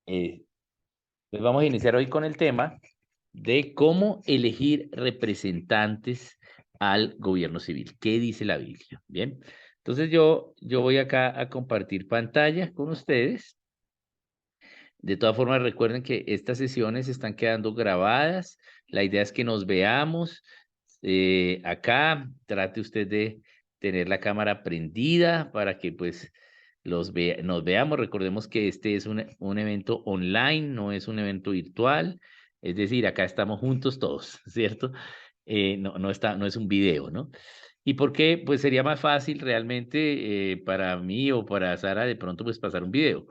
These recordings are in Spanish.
Pues vamos a iniciar hoy con el tema de cómo elegir representantes al gobierno civil. ¿Qué dice la Biblia? Bien, entonces yo voy acá a compartir pantalla con ustedes. De todas formas, recuerden que estas sesiones están quedando grabadas. La idea es que nos veamos acá. Trate usted de tener la cámara prendida para que pues nos veamos. Recordemos que este es un evento online, no es un evento virtual. Es decir, acá estamos juntos todos, ¿cierto? No es un video, ¿no? ¿Y por qué? Pues sería más fácil realmente para mí o para Sara de pronto pues pasar un video.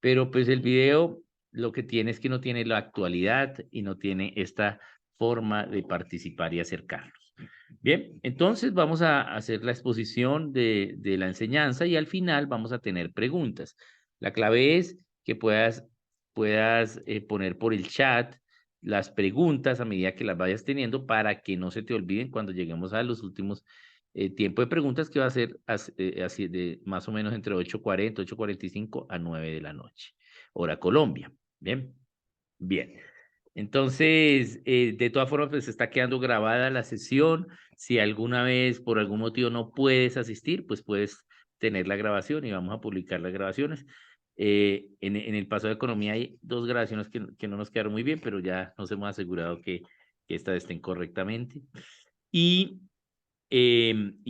Pero pues el video lo que tiene es que no tiene la actualidad y no tiene esta forma de participar y acercarnos. Bien, entonces vamos a hacer la exposición de la enseñanza y al final vamos a tener preguntas. La clave es que puedas poner por el chat las preguntas a medida que las vayas teniendo para que no se te olviden cuando lleguemos a los últimos tiempos de preguntas que va a ser así de más o menos entre 8:40, 8:45 a 9 de la noche, hora Colombia. Bien, bien. Entonces, de todas formas, pues está quedando grabada la sesión. Si alguna vez por algún motivo no puedes asistir, pues puedes tener la grabación y vamos a publicar las grabaciones. En el paso de economía hay dos grabaciones que no nos quedaron muy bien, pero ya nos hemos asegurado que estas estén correctamente. Y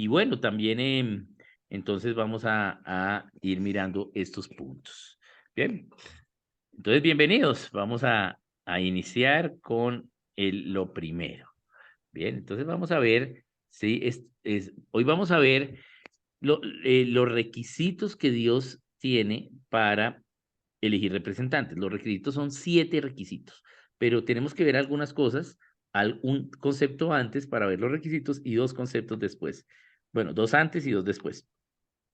bueno, también entonces vamos a ir mirando estos puntos. Bien, entonces bienvenidos. Vamos a iniciar con lo primero. Bien, entonces vamos a ver, sí, hoy vamos a ver los requisitos que Dios tiene para elegir representantes. Los requisitos son 7 requisitos, pero tenemos que ver algunas cosas, un concepto antes para ver los requisitos y dos conceptos después. Bueno, dos antes y dos después.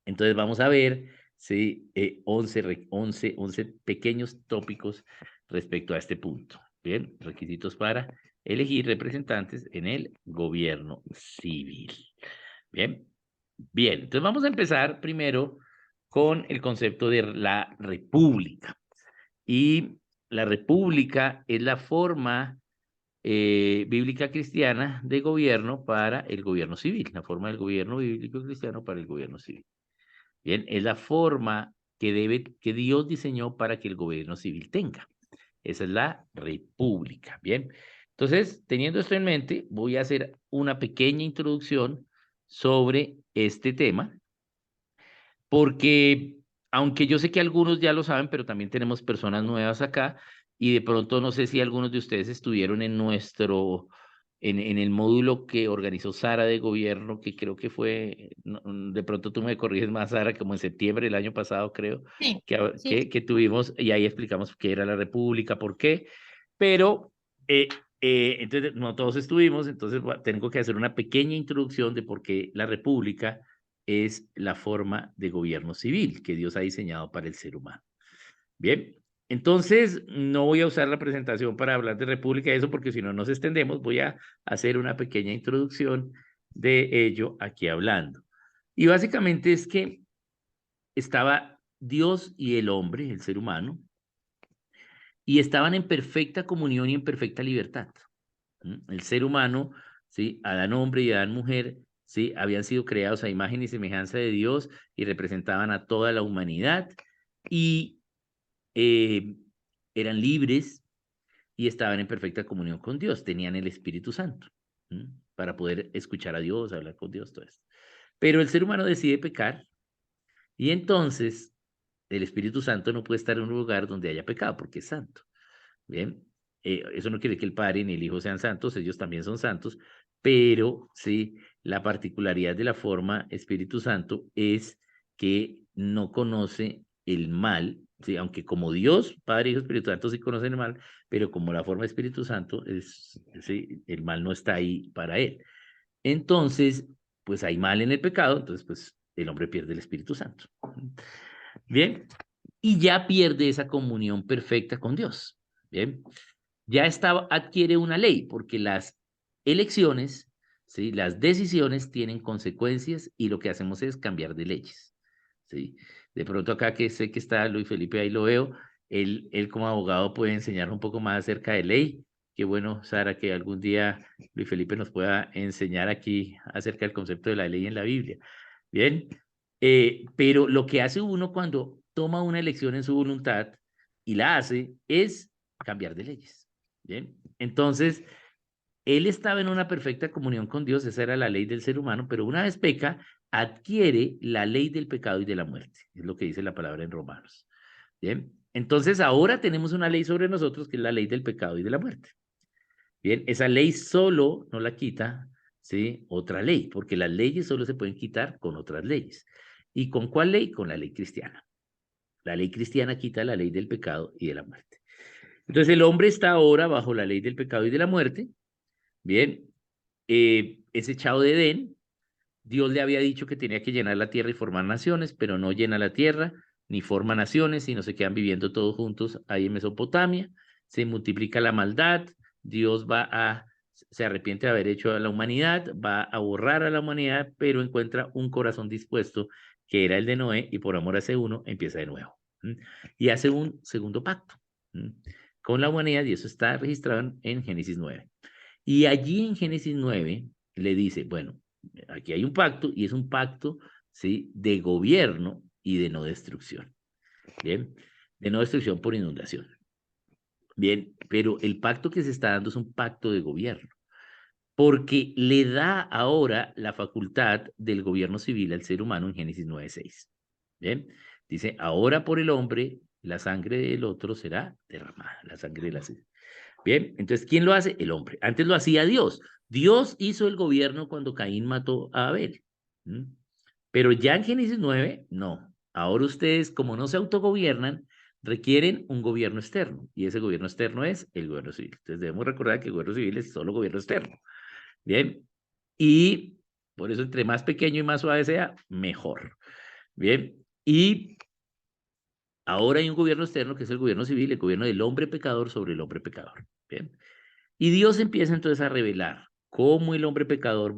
Entonces vamos a ver, sí, 11 pequeños tópicos respecto a este punto. Bien, requisitos para elegir representantes en el gobierno civil. Bien, bien, entonces vamos a empezar primero con el concepto de la república. Y la república es la forma bíblica cristiana de gobierno para el gobierno civil, la forma del gobierno bíblico cristiano para el gobierno civil. Bien, es la forma que Dios diseñó para que el gobierno civil tenga. Esa es la república. Bien, entonces, teniendo esto en mente, voy a hacer una pequeña introducción sobre este tema porque aunque yo sé que algunos ya lo saben, pero también tenemos personas nuevas acá y de pronto no sé si algunos de ustedes estuvieron en el módulo que organizó Sara de gobierno, que creo que fue, de pronto tú me corriges más, Sara, como en septiembre del año pasado, creo, Sí, sí, que tuvimos y ahí explicamos qué era la República, por qué, pero eh, entonces no todos estuvimos, entonces tengo que hacer una pequeña introducción de por qué la República es la forma de gobierno civil que Dios ha diseñado para el ser humano. Bien, entonces no voy a usar la presentación para hablar de república y eso porque si no nos extendemos, voy a hacer una pequeña introducción de ello aquí hablando. Y básicamente es que estaba Dios y el hombre, el ser humano, y estaban en perfecta comunión y en perfecta libertad. El ser humano, ¿sí? Adán hombre y Adán mujer, ¿sí? Habían sido creados a imagen y semejanza de Dios y representaban a toda la humanidad y eh, eran libres y estaban en perfecta comunión con Dios, tenían el Espíritu Santo, para poder escuchar a Dios, hablar con Dios, todo esto. Pero el ser humano decide pecar y entonces el Espíritu Santo no puede estar en un lugar donde haya pecado porque es santo. Bien, eso no quiere que el Padre ni el Hijo sean santos, ellos también son santos, pero sí, la particularidad de la forma Espíritu Santo es que no conoce el mal, ¿sí? Aunque como Dios, Padre, Hijo, Espíritu Santo sí conocen el mal, pero como la forma Espíritu Santo es, sí, el mal no está ahí para él. Entonces, pues hay mal en el pecado, entonces pues el hombre pierde el Espíritu Santo. Bien, y ya pierde esa comunión perfecta con Dios. Bien, ya adquiere una ley, porque las elecciones, ¿sí? Las decisiones tienen consecuencias y lo que hacemos es cambiar de leyes. ¿Sí? De pronto acá que sé que está Luis Felipe, ahí lo veo, él como abogado puede enseñar un poco más acerca de ley. Qué bueno, Sara, que algún día Luis Felipe nos pueda enseñar aquí acerca del concepto de la ley en la Biblia. Bien, pero lo que hace uno cuando toma una elección en su voluntad y la hace es cambiar de leyes. Bien, entonces él estaba en una perfecta comunión con Dios, esa era la ley del ser humano, pero una vez peca, adquiere la ley del pecado y de la muerte, es lo que dice la palabra en Romanos. Bien, entonces ahora tenemos una ley sobre nosotros que es la ley del pecado y de la muerte. Bien, esa ley solo no la quita, ¿sí? Otra ley, porque las leyes solo se pueden quitar con otras leyes. ¿Y con cuál ley? Con la ley cristiana. La ley cristiana quita la ley del pecado y de la muerte. Entonces el hombre está ahora bajo la ley del pecado y de la muerte. Bien, es echado de Edén. Dios le había dicho que tenía que llenar la tierra y formar naciones, pero no llena la tierra ni forma naciones, sino se quedan viviendo todos juntos ahí en Mesopotamia. Se multiplica la maldad. Dios se arrepiente de haber hecho a la humanidad, va a borrar a la humanidad, pero encuentra un corazón dispuesto que era el de Noé y por amor a ese uno empieza de nuevo. Y hace un segundo pacto con la humanidad y eso está registrado en Génesis 9. Y allí en Génesis 9 le dice, bueno, aquí hay un pacto y es un pacto, ¿sí? De gobierno y de no destrucción. Bien, de no destrucción por inundación. Bien, pero el pacto que se está dando es un pacto de gobierno, porque le da ahora la facultad del gobierno civil al ser humano en Génesis 9:6. Bien, dice, ahora por el hombre la sangre del otro será derramada, la sangre de la sangre. Bien, entonces, ¿quién lo hace? El hombre. Antes lo hacía Dios. Dios hizo el gobierno cuando Caín mató a Abel. ¿Mm? Pero ya en Génesis 9, no. Ahora ustedes, como no se autogobiernan, requieren un gobierno externo. Y ese gobierno externo es el gobierno civil. Entonces debemos recordar que el gobierno civil es solo gobierno externo. Bien. Y por eso, entre más pequeño y más suave sea, mejor. Bien. Y ahora hay un gobierno externo que es el gobierno civil, el gobierno del hombre pecador sobre el hombre pecador. Bien. Y Dios empieza entonces a revelar cómo el hombre pecador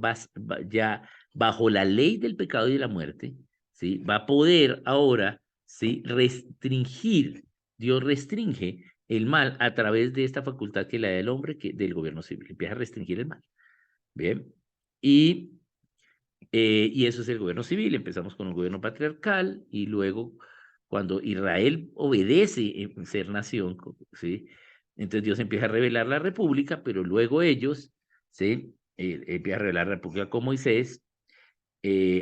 ya bajo la ley del pecado y de la muerte, ¿sí? Va a poder ahora, ¿sí? Restringir, Dios restringe el mal a través de esta facultad que le da el hombre del gobierno civil. Empieza a restringir el mal. Bien. Y, y eso es el gobierno civil. Empezamos con un gobierno patriarcal y luego cuando Israel obedece en ser nación, ¿sí? Entonces Dios empieza a revelar la república, pero luego ellos, ¿sí? Empieza a revelar la república con Moisés,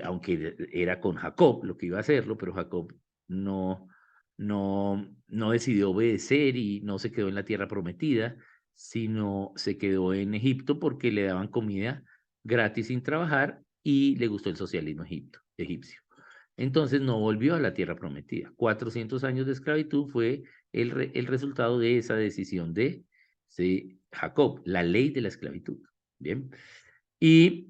aunque era con Jacob lo que iba a hacerlo, pero Jacob no decidió obedecer y no se quedó en la tierra prometida, sino se quedó en Egipto porque le daban comida gratis sin trabajar y le gustó el socialismo egipcio. Entonces no volvió a la tierra prometida. 400 años de esclavitud fue el resultado de esa decisión de Jacob, la ley de la esclavitud. Bien. Y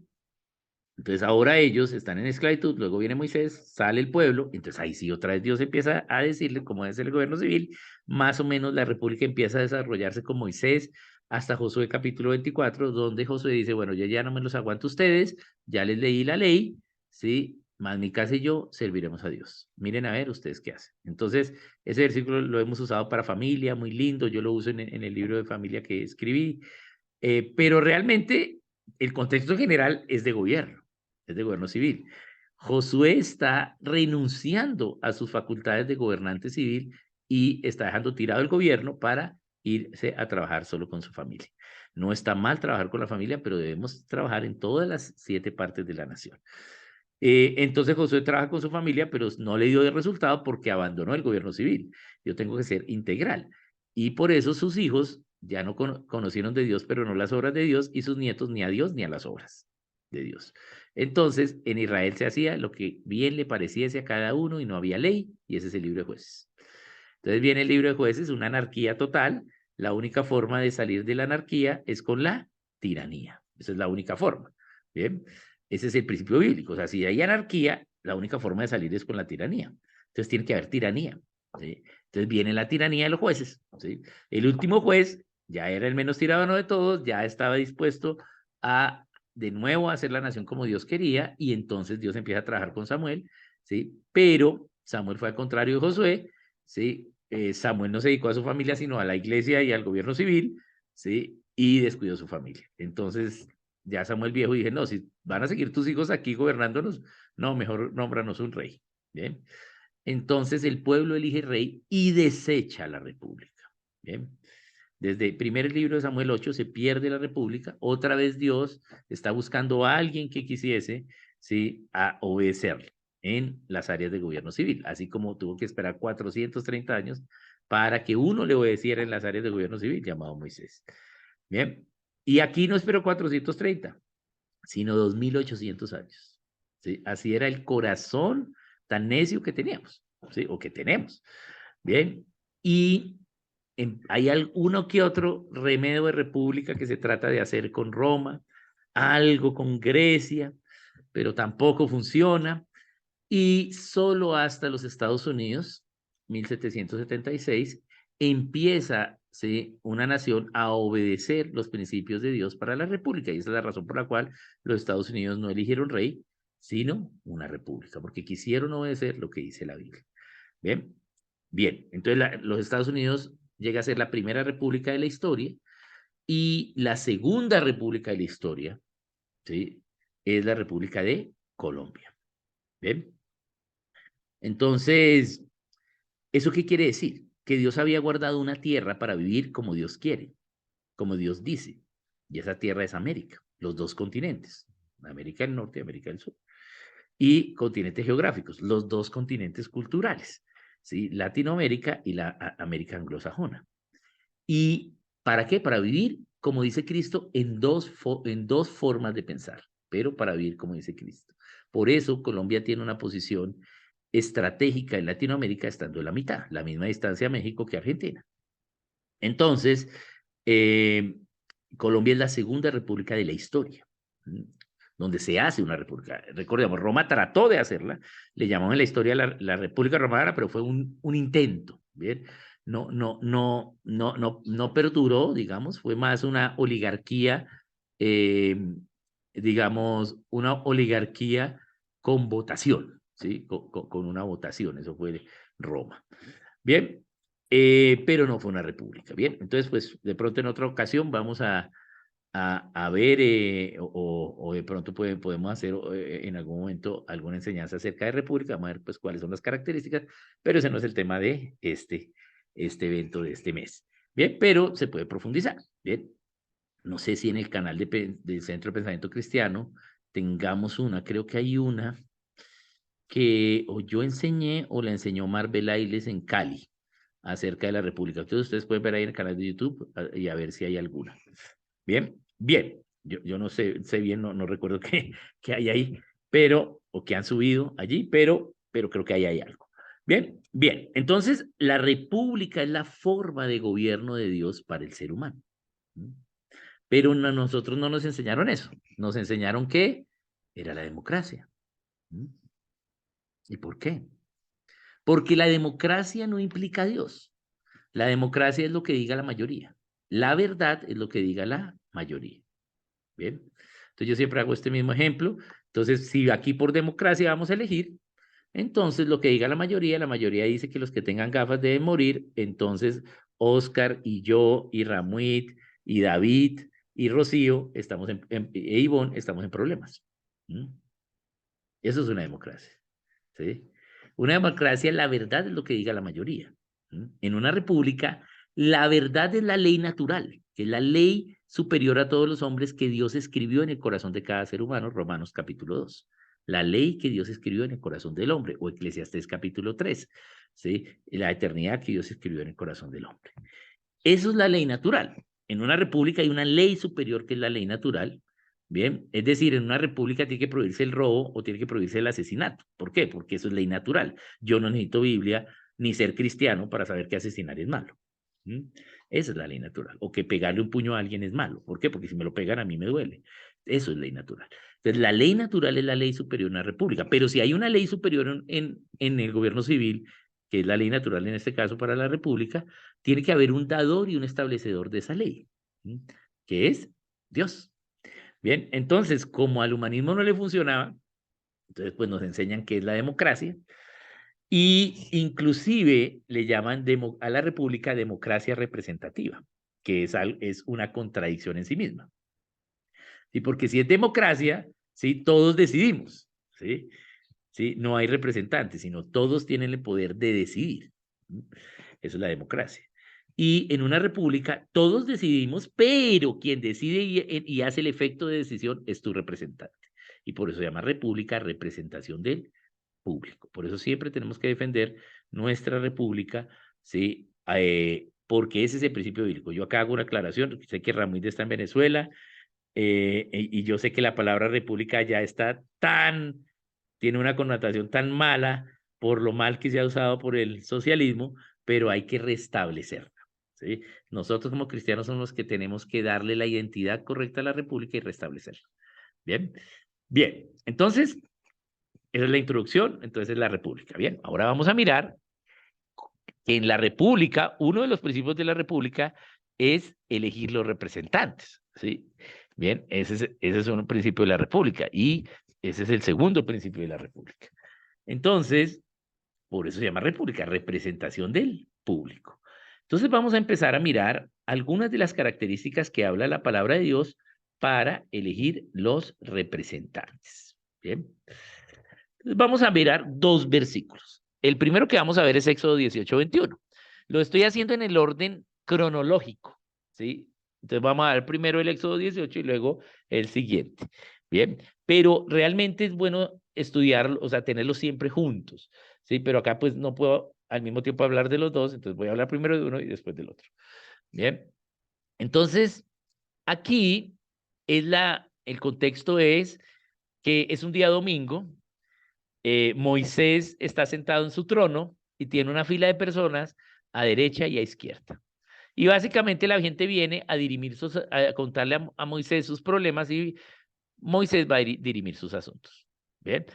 entonces ahora ellos están en esclavitud, luego viene Moisés, sale el pueblo, entonces ahí sí otra vez Dios empieza a decirle cómo es el gobierno civil, más o menos la república empieza a desarrollarse con Moisés hasta Josué capítulo 24, donde Josué dice, bueno, yo ya no me los aguanto a ustedes, ya les leí la ley, ¿sí? Más mi casa y yo serviremos a Dios. Miren a ver ustedes qué hacen. Entonces, ese versículo lo hemos usado para familia, muy lindo, yo lo uso en el libro de familia que escribí, pero realmente el contexto general es de gobierno, es de gobierno civil. Josué está renunciando a sus facultades de gobernante civil y está dejando tirado el gobierno para irse a trabajar solo con su familia. No está mal trabajar con la familia, pero debemos trabajar en todas las 7 partes de la nación. Entonces Josué trabaja con su familia, pero no le dio de resultado porque abandonó el gobierno civil. Yo tengo que ser integral. Y por eso sus hijos ya no conocieron de Dios, pero no las obras de Dios, y sus nietos ni a Dios ni a las obras de Dios. Entonces, en Israel se hacía lo que bien le pareciese a cada uno y no había ley, y ese es el libro de jueces. Entonces viene el libro de jueces, una anarquía total. La única forma de salir de la anarquía es con la tiranía. Esa es la única forma. Bien, ese es el principio bíblico. O sea, si hay anarquía, la única forma de salir es con la tiranía. Entonces tiene que haber tiranía. ¿Sí? Entonces viene la tiranía de los jueces. ¿Sí? El último juez ya era el menos tirano de todos, ya estaba dispuesto a de nuevo hacer la nación como Dios quería, y entonces Dios empieza a trabajar con Samuel, ¿sí? Pero Samuel fue al contrario de Josué, ¿sí? Samuel no se dedicó a su familia, sino a la iglesia y al gobierno civil, ¿sí? Y descuidó su familia. Entonces, ya Samuel viejo dije, no, si van a seguir tus hijos aquí gobernándonos, no, mejor nómbranos un rey. Bien. Entonces el pueblo elige rey y desecha la república. Bien. Desde el primer libro de Samuel 8 se pierde la república. Otra vez Dios está buscando a alguien que quisiese, ¿sí?, a obedecerle en las áreas de gobierno civil, así como tuvo que esperar 430 años para que uno le obedeciera en las áreas de gobierno civil, llamado Moisés. Bien, y aquí no esperó 430, sino 2800 años. ¿Sí? Así era el corazón tan necio que teníamos, ¿sí? O que tenemos. Bien, y hay alguno que otro remedio de república que se trata de hacer con Roma, algo con Grecia, pero tampoco funciona. Y solo hasta los Estados Unidos, 1776, empieza, ¿sí?, una nación a obedecer los principios de Dios para la república. Y esa es la razón por la cual los Estados Unidos no eligieron rey, sino una república, porque quisieron obedecer lo que dice la Biblia. Bien, bien. Entonces los Estados Unidos llega a ser la primera república de la historia y la segunda república de la historia, ¿sí?, es la República de Colombia. Bien. Entonces, ¿eso qué quiere decir? Que Dios había guardado una tierra para vivir como Dios quiere, como Dios dice. Y esa tierra es América, los dos continentes, América del Norte y América del Sur. Y continentes geográficos, los dos continentes culturales, ¿sí? Latinoamérica y la América anglosajona. ¿Y para qué? Para vivir, como dice Cristo, en dos formas de pensar, pero para vivir como dice Cristo. Por eso Colombia tiene una posición estratégica en Latinoamérica, estando en la mitad, la misma distancia a México que Argentina. Entonces, eh, Colombia es la segunda república de la historia, donde se hace una república. Recordemos, Roma trató de hacerla, le llamamos en la historia la República Romana, pero fue un intento, ¿bien? No perduró, digamos, fue más una oligarquía, eh, digamos, una oligarquía con votación, ¿sí? Con una votación, eso fue Roma. Bien, pero no fue una república. Bien, entonces, pues de pronto en otra ocasión vamos a ver, o de pronto podemos hacer en algún momento alguna enseñanza acerca de república, vamos a ver pues cuáles son las características, pero ese no es el tema de este evento de este mes. Bien, pero se puede profundizar. Bien, no sé si en el canal del Centro de Pensamiento Cristiano tengamos una, creo que hay una que o yo enseñé o la enseñó Marvel Ailes en Cali acerca de la República. Entonces ustedes pueden ver ahí en el canal de YouTube y a ver si hay alguna. Bien, bien. Yo no sé bien, no recuerdo qué hay ahí, pero, o que han subido allí, pero creo que ahí hay algo. Bien, bien. Entonces, la república es la forma de gobierno de Dios para el ser humano. Pero nosotros no nos enseñaron eso. Nos enseñaron que era la democracia. ¿Y por qué? Porque la democracia no implica a Dios. La democracia es lo que diga la mayoría. La verdad es lo que diga la mayoría. Bien. Entonces yo siempre hago este mismo ejemplo. Entonces, si aquí por democracia vamos a elegir, entonces lo que diga la mayoría dice que los que tengan gafas deben morir. Entonces, Oscar y yo y Ramuit y David y Rocío estamos e Ivonne estamos en problemas. ¿Mm? Eso es una democracia. ¿Sí? Una democracia, la verdad es lo que diga la mayoría. En una república, la verdad es la ley natural, que es la ley superior a todos los hombres que Dios escribió en el corazón de cada ser humano, Romanos capítulo 2. La ley que Dios escribió en el corazón del hombre, o Eclesiastés capítulo 3. ¿Sí? La eternidad que Dios escribió en el corazón del hombre. Eso es la ley natural. En una república hay una ley superior que es la ley natural. Bien, es decir, en una república tiene que prohibirse el robo o tiene que prohibirse el asesinato. ¿Por qué? Porque eso es ley natural. Yo no necesito Biblia ni ser cristiano para saber que asesinar es malo. Esa es la ley natural. O que pegarle un puño a alguien es malo. ¿Por qué? Porque si me lo pegan a mí me duele. Eso es ley natural. Entonces, la ley natural es la ley superior en una república. Pero si hay una ley superior en el gobierno civil, que es la ley natural en este caso para la república, tiene que haber un dador y un establecedor de esa ley, que es Dios. Bien, entonces, como al humanismo no le funcionaba, entonces pues nos enseñan qué es la democracia, Y inclusive le llaman a la república democracia representativa, que es una contradicción en sí misma. ¿Sí? Porque si es democracia, ¿sí? Todos decidimos, ¿sí? ¿Sí? No hay representantes, sino todos tienen el poder de decidir. Eso es la democracia. Y en una república todos decidimos, pero quien decide y hace el efecto de decisión es tu representante. Y por eso se llama república, representación del público. Por eso siempre tenemos que defender nuestra república, ¿sí? Porque ese es el principio bíblico. Yo acá hago una aclaración, sé que Ramírez está en Venezuela, y yo sé que la palabra república ya está tiene una connotación tan mala por lo mal que se ha usado por el socialismo, pero hay que restablecerla, ¿sí? Nosotros como cristianos somos los que tenemos que darle la identidad correcta a la república y restablecerla. Bien, bien, entonces, esa es la introducción, entonces es la república. Bien, ahora vamos a mirar que en la república, uno de los principios de la república es elegir los representantes, ¿sí? Bien, ese es un principio de la república y ese es el segundo principio de la república. Entonces, por eso se llama república, representación del público. Entonces vamos a empezar a mirar algunas de las características que habla la palabra de Dios para elegir los representantes. Bien. Entonces vamos a mirar dos versículos. El primero que vamos a ver es Éxodo 18:21. Lo estoy haciendo en el orden cronológico, ¿sí? Entonces vamos a ver primero el Éxodo 18 y luego el siguiente. Bien, pero realmente es bueno estudiarlo, o sea, tenerlos siempre juntos, ¿sí? Pero acá pues no puedo al mismo tiempo hablar de los dos, entonces voy a hablar primero de uno y después del otro. Bien, entonces aquí el contexto es que es un día domingo. Moisés está sentado en su trono y tiene una fila de personas a derecha y a izquierda. Y básicamente la gente viene a contarle a Moisés sus problemas y Moisés va a dirimir sus asuntos. Bien,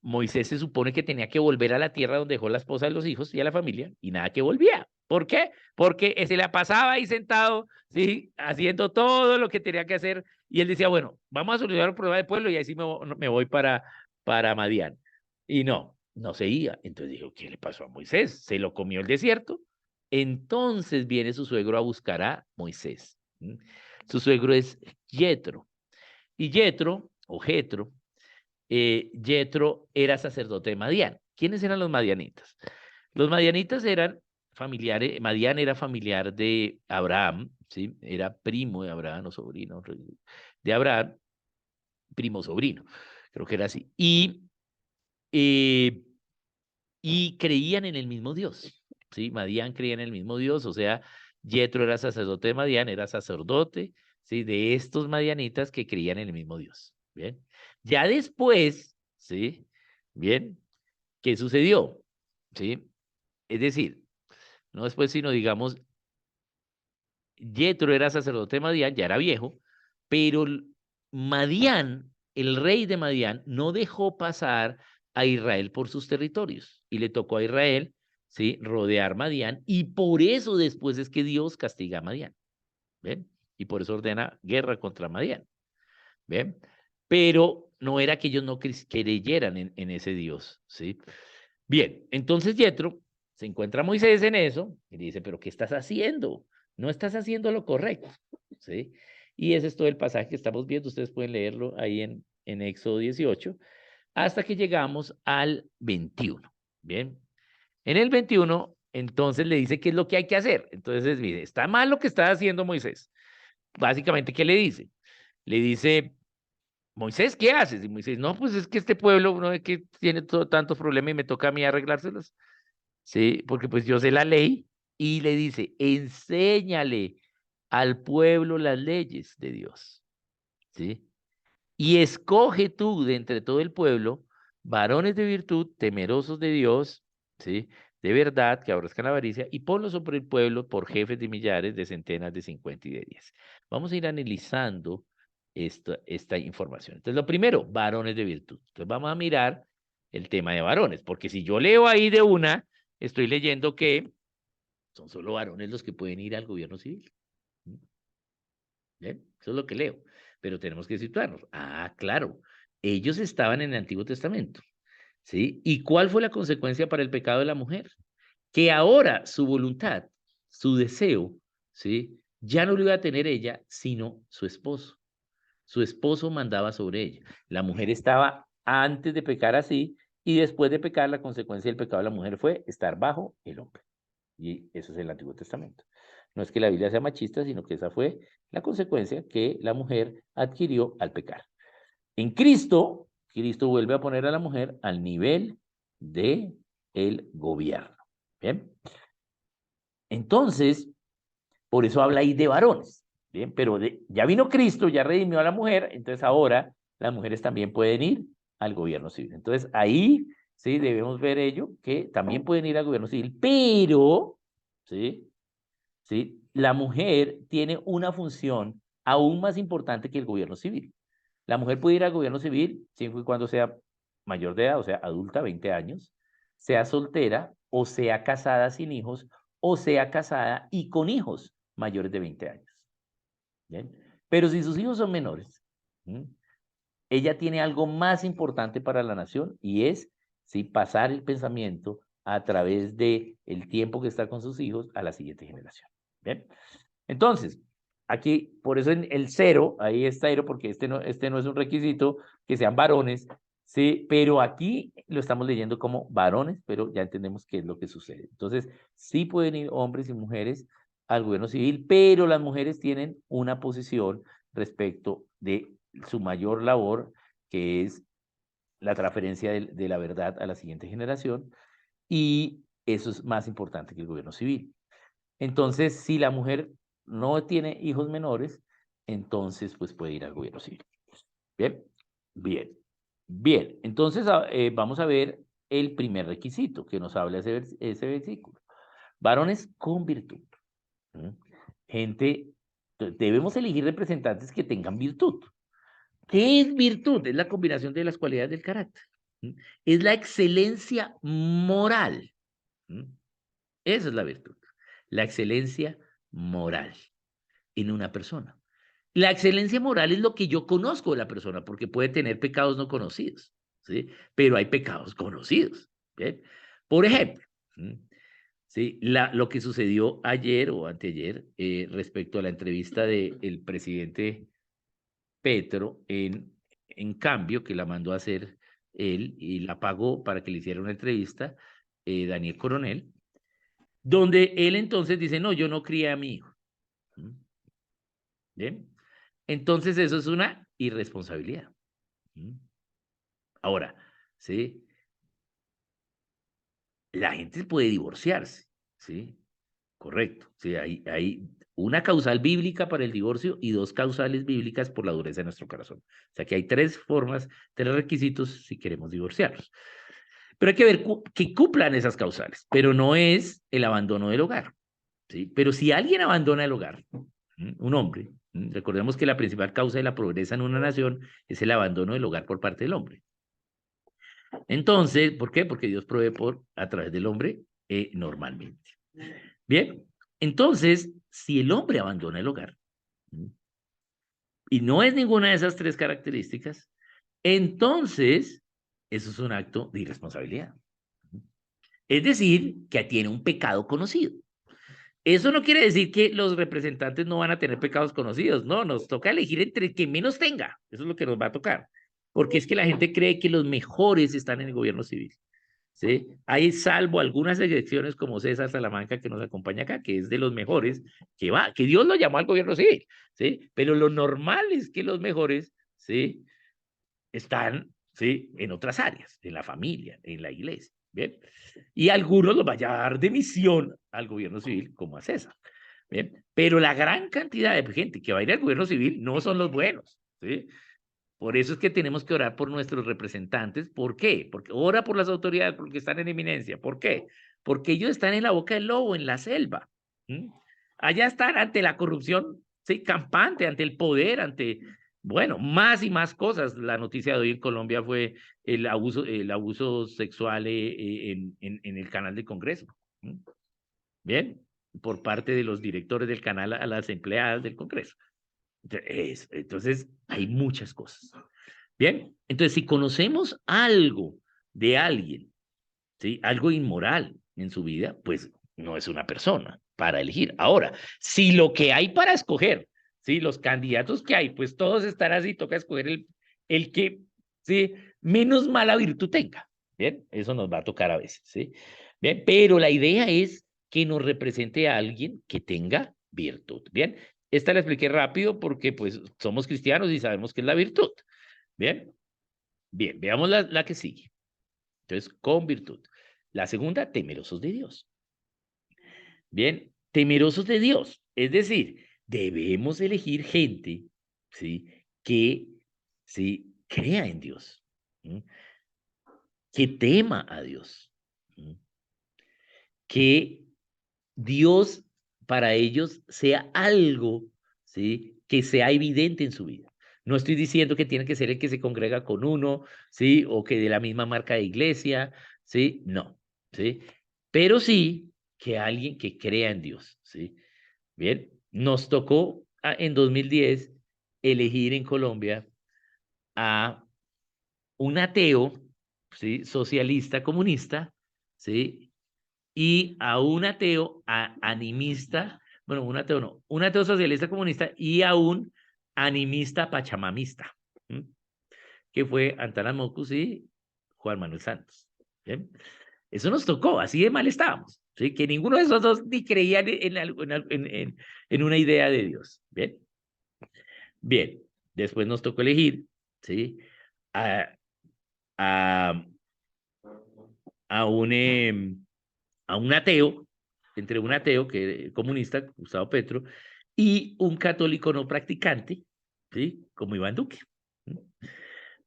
Moisés se supone que tenía que volver a la tierra donde dejó la esposa, los hijos y a la familia y nada que volvía. ¿Por qué? Porque se la pasaba ahí sentado, ¿sí? Haciendo todo lo que tenía que hacer y él decía, bueno, vamos a solucionar el problema del pueblo y ahí sí me voy para Madián. Y no se iba. Entonces dijo, ¿qué le pasó a Moisés? ¿Se lo comió el desierto? Entonces viene su suegro a buscar a Moisés. Su suegro es Yetro. Y Yetro, o Jetro, Yetro era sacerdote de Madián. ¿Quiénes eran los madianitas? Los madianitas eran familiares, Madián era familiar de Abraham, ¿sí? Era primo de Abraham o sobrino de Abraham, primo sobrino, creo que era así. Eh, y creían en el mismo Dios, ¿sí? Madián creía en el mismo Dios, o sea, Yetro era sacerdote de Madián, era sacerdote, ¿sí? De estos madianitas que creían en el mismo Dios, ¿bien? Ya después, ¿sí? Bien, ¿qué sucedió? ¿Sí? Es decir, no después, sino digamos, Yetro era sacerdote de Madián, ya era viejo, pero Madián, el rey de Madián, no dejó pasar a Israel por sus territorios y le tocó a Israel, ¿sí? Rodear Madián y por eso después es que Dios castiga a Madián, ¿ven? Y por eso ordena guerra contra Madián, ¿ven? Pero no era que ellos no creyeran en ese Dios, ¿sí? Bien, entonces Yetro se encuentra a Moisés en eso y le dice, pero ¿qué estás haciendo? No estás haciendo lo correcto, ¿sí? Y ese es todo el pasaje que estamos viendo, ustedes pueden leerlo ahí en Éxodo 18, hasta que llegamos al 21, ¿bien? En el 21, entonces le dice qué es lo que hay que hacer. Entonces, mire, está mal lo que está haciendo Moisés. Básicamente, ¿qué le dice? Le dice, Moisés, ¿qué haces? Y Moisés, no, pues es que este pueblo no es que tiene tantos problemas y me toca a mí arreglárselos. Sí, porque pues yo sé la ley y le dice, enséñale al pueblo las leyes de Dios, ¿sí? Y escoge tú de entre todo el pueblo varones de virtud, temerosos de Dios, ¿sí? De verdad, que aborrezcan la avaricia, y ponlos sobre el pueblo por jefes de millares, de centenas, de 50 y de 10. Vamos a ir analizando esta información. Entonces, lo primero, varones de virtud. Entonces, vamos a mirar el tema de varones, porque si yo leo ahí de una, estoy leyendo que son solo varones los que pueden ir al gobierno civil. ¿Bien? Eso es lo que leo. Pero tenemos que situarnos. Ah, claro. Ellos estaban en el Antiguo Testamento. ¿sí? ¿Y cuál fue la consecuencia para el pecado de la mujer? Que ahora su voluntad, su deseo, ¿sí? Ya no lo iba a tener ella, sino su esposo. Su esposo mandaba sobre ella. La mujer estaba antes de pecar así, y después de pecar, la consecuencia del pecado de la mujer fue estar bajo el hombre. Y eso es el Antiguo Testamento. No es que la Biblia sea machista, sino que esa fue la consecuencia que la mujer adquirió al pecar. En Cristo, Cristo vuelve a poner a la mujer al nivel de el gobierno. Bien. Entonces, por eso habla ahí de varones. Bien, pero ya vino Cristo, ya redimió a la mujer, entonces ahora las mujeres también pueden ir al gobierno civil. Entonces ahí sí debemos ver ello, que también pueden ir al gobierno civil, pero sí, sí, la mujer tiene una función aún más importante que el gobierno civil. La mujer puede ir al gobierno civil siempre y cuando sea mayor de edad, o sea, adulta, 20 años, sea soltera o sea casada sin hijos o sea casada y con hijos mayores de 20 años. ¿Bien? Pero si sus hijos son menores, ¿sí? Ella tiene algo más importante para la nación y es ¿sí? Pasar el pensamiento a través de el tiempo que está con sus hijos a la siguiente generación. ¿Bien? Entonces, aquí, por eso en el 0, ahí está 0, porque este no es un requisito que sean varones, ¿sí? Pero aquí lo estamos leyendo como varones, pero ya entendemos qué es lo que sucede. Entonces, sí pueden ir hombres y mujeres al gobierno civil, pero las mujeres tienen una posición respecto de su mayor labor, que es la transferencia de la verdad a la siguiente generación, y eso es más importante que el gobierno civil. Entonces, si la mujer no tiene hijos menores, entonces pues puede ir al gobierno civil. Bien, bien, bien. Entonces vamos a ver el primer requisito que nos habla ese versículo. Varones con virtud. ¿Mm? Gente, debemos elegir representantes que tengan virtud. ¿Qué es virtud? Es la combinación de las cualidades del carácter. ¿Mm? Es la excelencia moral. ¿Mm? Esa es la virtud. La excelencia moral en una persona. La excelencia moral es lo que yo conozco de la persona, porque puede tener pecados no conocidos, ¿sí? Pero hay pecados conocidos, ¿bien? Por ejemplo, ¿sí? Lo que sucedió ayer o anteayer respecto a la entrevista del presidente Petro en cambio, que la mandó a hacer él y la pagó para que le hiciera una entrevista, Daniel Coronel, donde él entonces dice, no, yo no crié a mi hijo. ¿Bien? Entonces eso es una irresponsabilidad. Ahora, ¿sí? La gente puede divorciarse, ¿sí? Correcto. Sí, hay una causal bíblica para el divorcio y dos causales bíblicas por la dureza de nuestro corazón. O sea que hay tres formas, tres requisitos si queremos divorciarnos. Pero hay que ver que cumplan esas causales, pero no es el abandono del hogar, ¿sí? Pero si alguien abandona el hogar, un hombre, recordemos que la principal causa de la pobreza en una nación es el abandono del hogar por parte del hombre. Entonces, ¿por qué? Porque Dios provee a través del hombre normalmente. Bien, entonces, si el hombre abandona el hogar y no es ninguna de esas tres características, entonces eso es un acto de irresponsabilidad. Es decir, que tiene un pecado conocido. Eso no quiere decir que los representantes no van a tener pecados conocidos. No, nos toca elegir entre el que menos tenga. Eso es lo que nos va a tocar. Porque es que la gente cree que los mejores están en el gobierno civil. ¿Sí? Hay salvo algunas excepciones como César Salamanca que nos acompaña acá, que es de los mejores, que Dios lo llamó al gobierno civil, ¿sí? Pero lo normal es que los mejores, ¿sí? Están, ¿sí? En otras áreas, en la familia, en la iglesia, ¿bien? Y algunos los vaya a dar de misión al gobierno civil, como a César, ¿bien? Pero la gran cantidad de gente que va a ir al gobierno civil no son los buenos, ¿sí? Por eso es que tenemos que orar por nuestros representantes. ¿Por qué? Porque ora por las autoridades, porque están en eminencia. ¿Por qué? Porque ellos están en la boca del lobo, en la selva. ¿Mm? Allá están ante la corrupción, sí, campante, ante el poder, ante, bueno, más y más cosas. La noticia de hoy en Colombia fue el abuso sexual en el canal del Congreso. ¿Mm? Bien, por parte de los directores del canal a las empleadas del Congreso. Entonces, hay muchas cosas. Bien, entonces si conocemos algo de alguien, ¿sí? Algo inmoral en su vida, pues no es una persona para elegir. Ahora, si lo que hay para escoger, ¿sí? Los candidatos que hay, pues todos están así, toca escoger el que, ¿sí? Menos mala virtud tenga. Bien, eso nos va a tocar a veces, ¿sí? Bien, pero la idea es que nos represente a alguien que tenga virtud. Bien, esta la expliqué rápido porque pues somos cristianos y sabemos qué es la virtud. Bien, bien, veamos la que sigue. Entonces, con virtud. La segunda, temerosos de Dios. Bien, temerosos de Dios. Es decir, debemos elegir gente, ¿sí? Que, ¿sí? Crea en Dios, ¿sí? Que tema a Dios, ¿sí? Que Dios para ellos sea algo, ¿sí? Que sea evidente en su vida. No estoy diciendo que tiene que ser el que se congrega con uno, ¿sí? O que de la misma marca de iglesia, ¿sí? No, ¿sí? Pero sí que alguien que crea en Dios, ¿sí? Bien, nos tocó en 2010 elegir en Colombia a un ateo, ¿sí? Socialista, comunista, ¿sí? Y a un ateo animista, bueno, un ateo no, un ateo socialista comunista y a un animista pachamamista, ¿sí? Que fue Antanas Mockus y Juan Manuel Santos. ¿Bien? Eso nos tocó, así de mal estábamos, ¿sí? Que ninguno de esos dos ni creían en una idea de Dios. ¿Bien? Bien, después nos tocó elegir, ¿sí? A, a, a un ateo, entre un ateo que comunista, Gustavo Petro, y un católico no practicante, ¿sí? Como Iván Duque.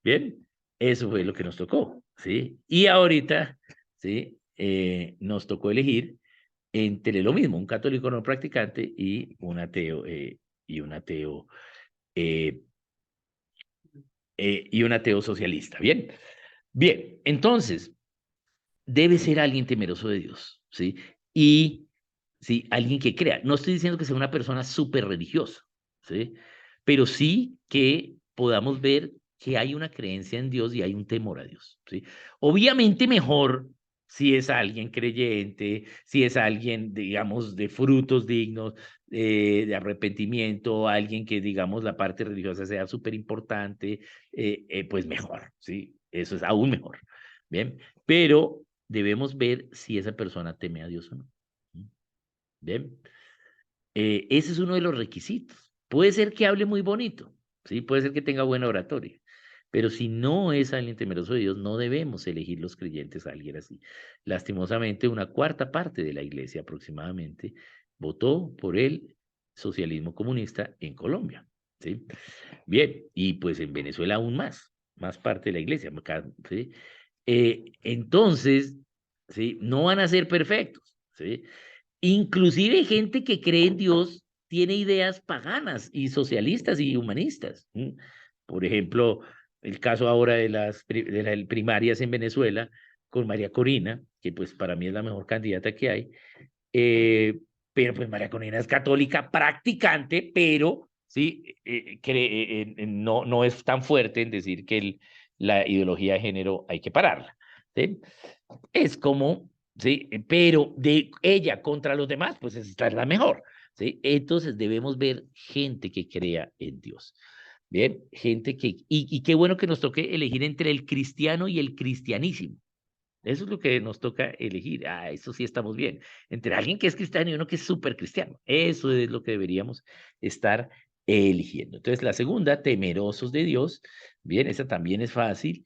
Bien, eso fue lo que nos tocó, ¿sí? Y ahorita, ¿sí? Nos tocó elegir entre lo mismo, un católico no practicante y un ateo eh, y un ateo socialista. Bien, bien, entonces debe ser alguien temeroso de Dios, ¿sí? Y, ¿sí? Alguien que crea. No estoy diciendo que sea una persona súper religiosa, ¿sí? Pero sí que podamos ver que hay una creencia en Dios y hay un temor a Dios, ¿sí? Obviamente mejor si es alguien creyente, si es alguien, digamos, de frutos dignos, de arrepentimiento, alguien que, digamos, la parte religiosa sea súper importante, pues mejor, ¿sí? Eso es aún mejor, ¿bien? Pero debemos ver si esa persona teme a Dios o no. ¿Bien? Ese es uno de los requisitos. Puede ser que hable muy bonito, ¿sí? Puede ser que tenga buena oratoria, pero si no es alguien temeroso de Dios, no debemos elegir los creyentes a alguien así. Lastimosamente, una cuarta parte de la iglesia aproximadamente votó por el socialismo comunista en Colombia, ¿sí? Bien, y pues en Venezuela aún más parte de la iglesia, ¿sí? Entonces, ¿sí? No van a ser perfectos, ¿sí? Inclusive gente que cree en Dios tiene ideas paganas y socialistas y humanistas. Por ejemplo, el caso ahora de las primarias en Venezuela con María Corina, que pues para mí es la mejor candidata que hay. Eh, pero pues María Corina es católica practicante, pero sí, no, no es tan fuerte en decir que la ideología de género hay que pararla. ¿Sí? Es como, ¿sí? Pero de ella contra los demás, pues esta es la mejor, ¿sí? Entonces debemos ver gente que crea en Dios. Bien, gente y qué bueno que nos toque elegir entre el cristiano y el cristianísimo. Eso es lo que nos toca elegir. Ah, eso sí estamos bien. Entre alguien que es cristiano y uno que es súper cristiano. Eso es lo que deberíamos estar eligiendo. Entonces, la segunda, temerosos de Dios. Bien, esa también es fácil.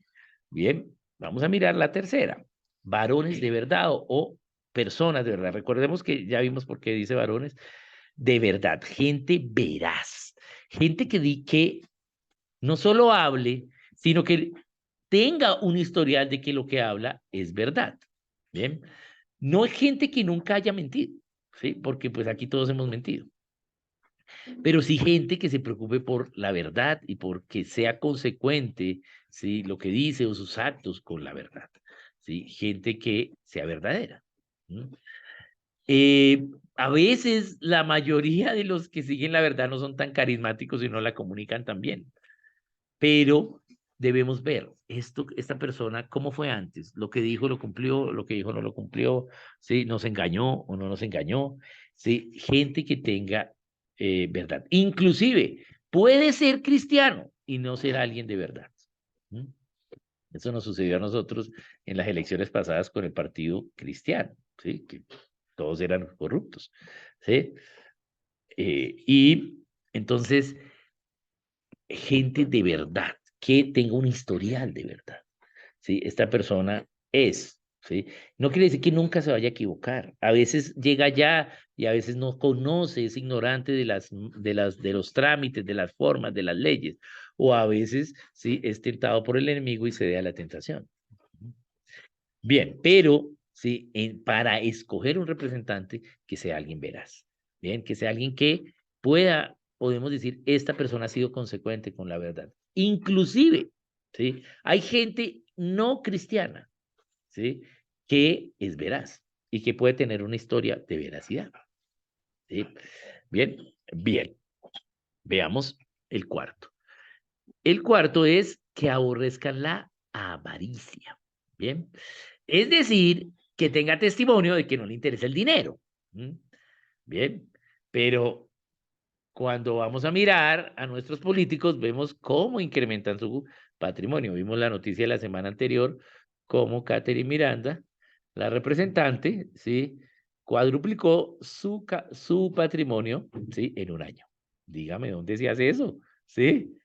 Bien, vamos a mirar la tercera. Varones de verdad o personas de verdad. Recordemos que ya vimos por qué dice varones de verdad. Gente veraz. Gente que no solo hable, sino que tenga un historial de que lo que habla es verdad. Bien, no es gente que nunca haya mentido, ¿sí? Porque pues aquí todos hemos mentido. Pero sí gente que se preocupe por la verdad y porque sea consecuente, ¿sí? Lo que dice o sus actos con la verdad, ¿sí? Gente que sea verdadera. ¿Mm? A veces la mayoría de los que siguen la verdad no son tan carismáticos y no la comunican tan bien, pero debemos ver esta persona, cómo fue antes, lo que dijo lo cumplió, lo que dijo no lo cumplió, ¿sí? Nos engañó o no nos engañó, ¿sí? Gente que tenga verdad. Inclusive, puede ser cristiano y no ser alguien de verdad. ¿Mm? Eso nos sucedió a nosotros en las elecciones pasadas con el Partido Cristiano, ¿sí? Que todos eran corruptos, ¿sí? Y entonces, gente de verdad, que tenga un historial de verdad, ¿sí? Esta persona es, ¿sí? No quiere decir que nunca se vaya a equivocar. A veces llega ya y a veces no conoce, es ignorante de los trámites, de las formas, de las leyes. O a veces, ¿sí? Es tentado por el enemigo y cede a la tentación. Bien, pero, ¿sí? Para escoger un representante, que sea alguien veraz. Bien, que sea alguien que podemos decir, esta persona ha sido consecuente con la verdad. Inclusive, ¿sí? Hay gente no cristiana, ¿sí? Que es veraz y que puede tener una historia de veracidad, ¿sí? Bien, bien. Veamos el cuarto. El cuarto es que aborrezcan la avaricia, ¿bien? Es decir, que tenga testimonio de que no le interesa el dinero, ¿m? Bien, pero cuando vamos a mirar a nuestros políticos, vemos cómo incrementan su patrimonio. Vimos la noticia de la semana anterior, cómo Catherine Miranda, la representante, ¿sí? Cuadruplicó su patrimonio, ¿sí? En un año. Dígame, ¿dónde se hace eso? ¿Sí?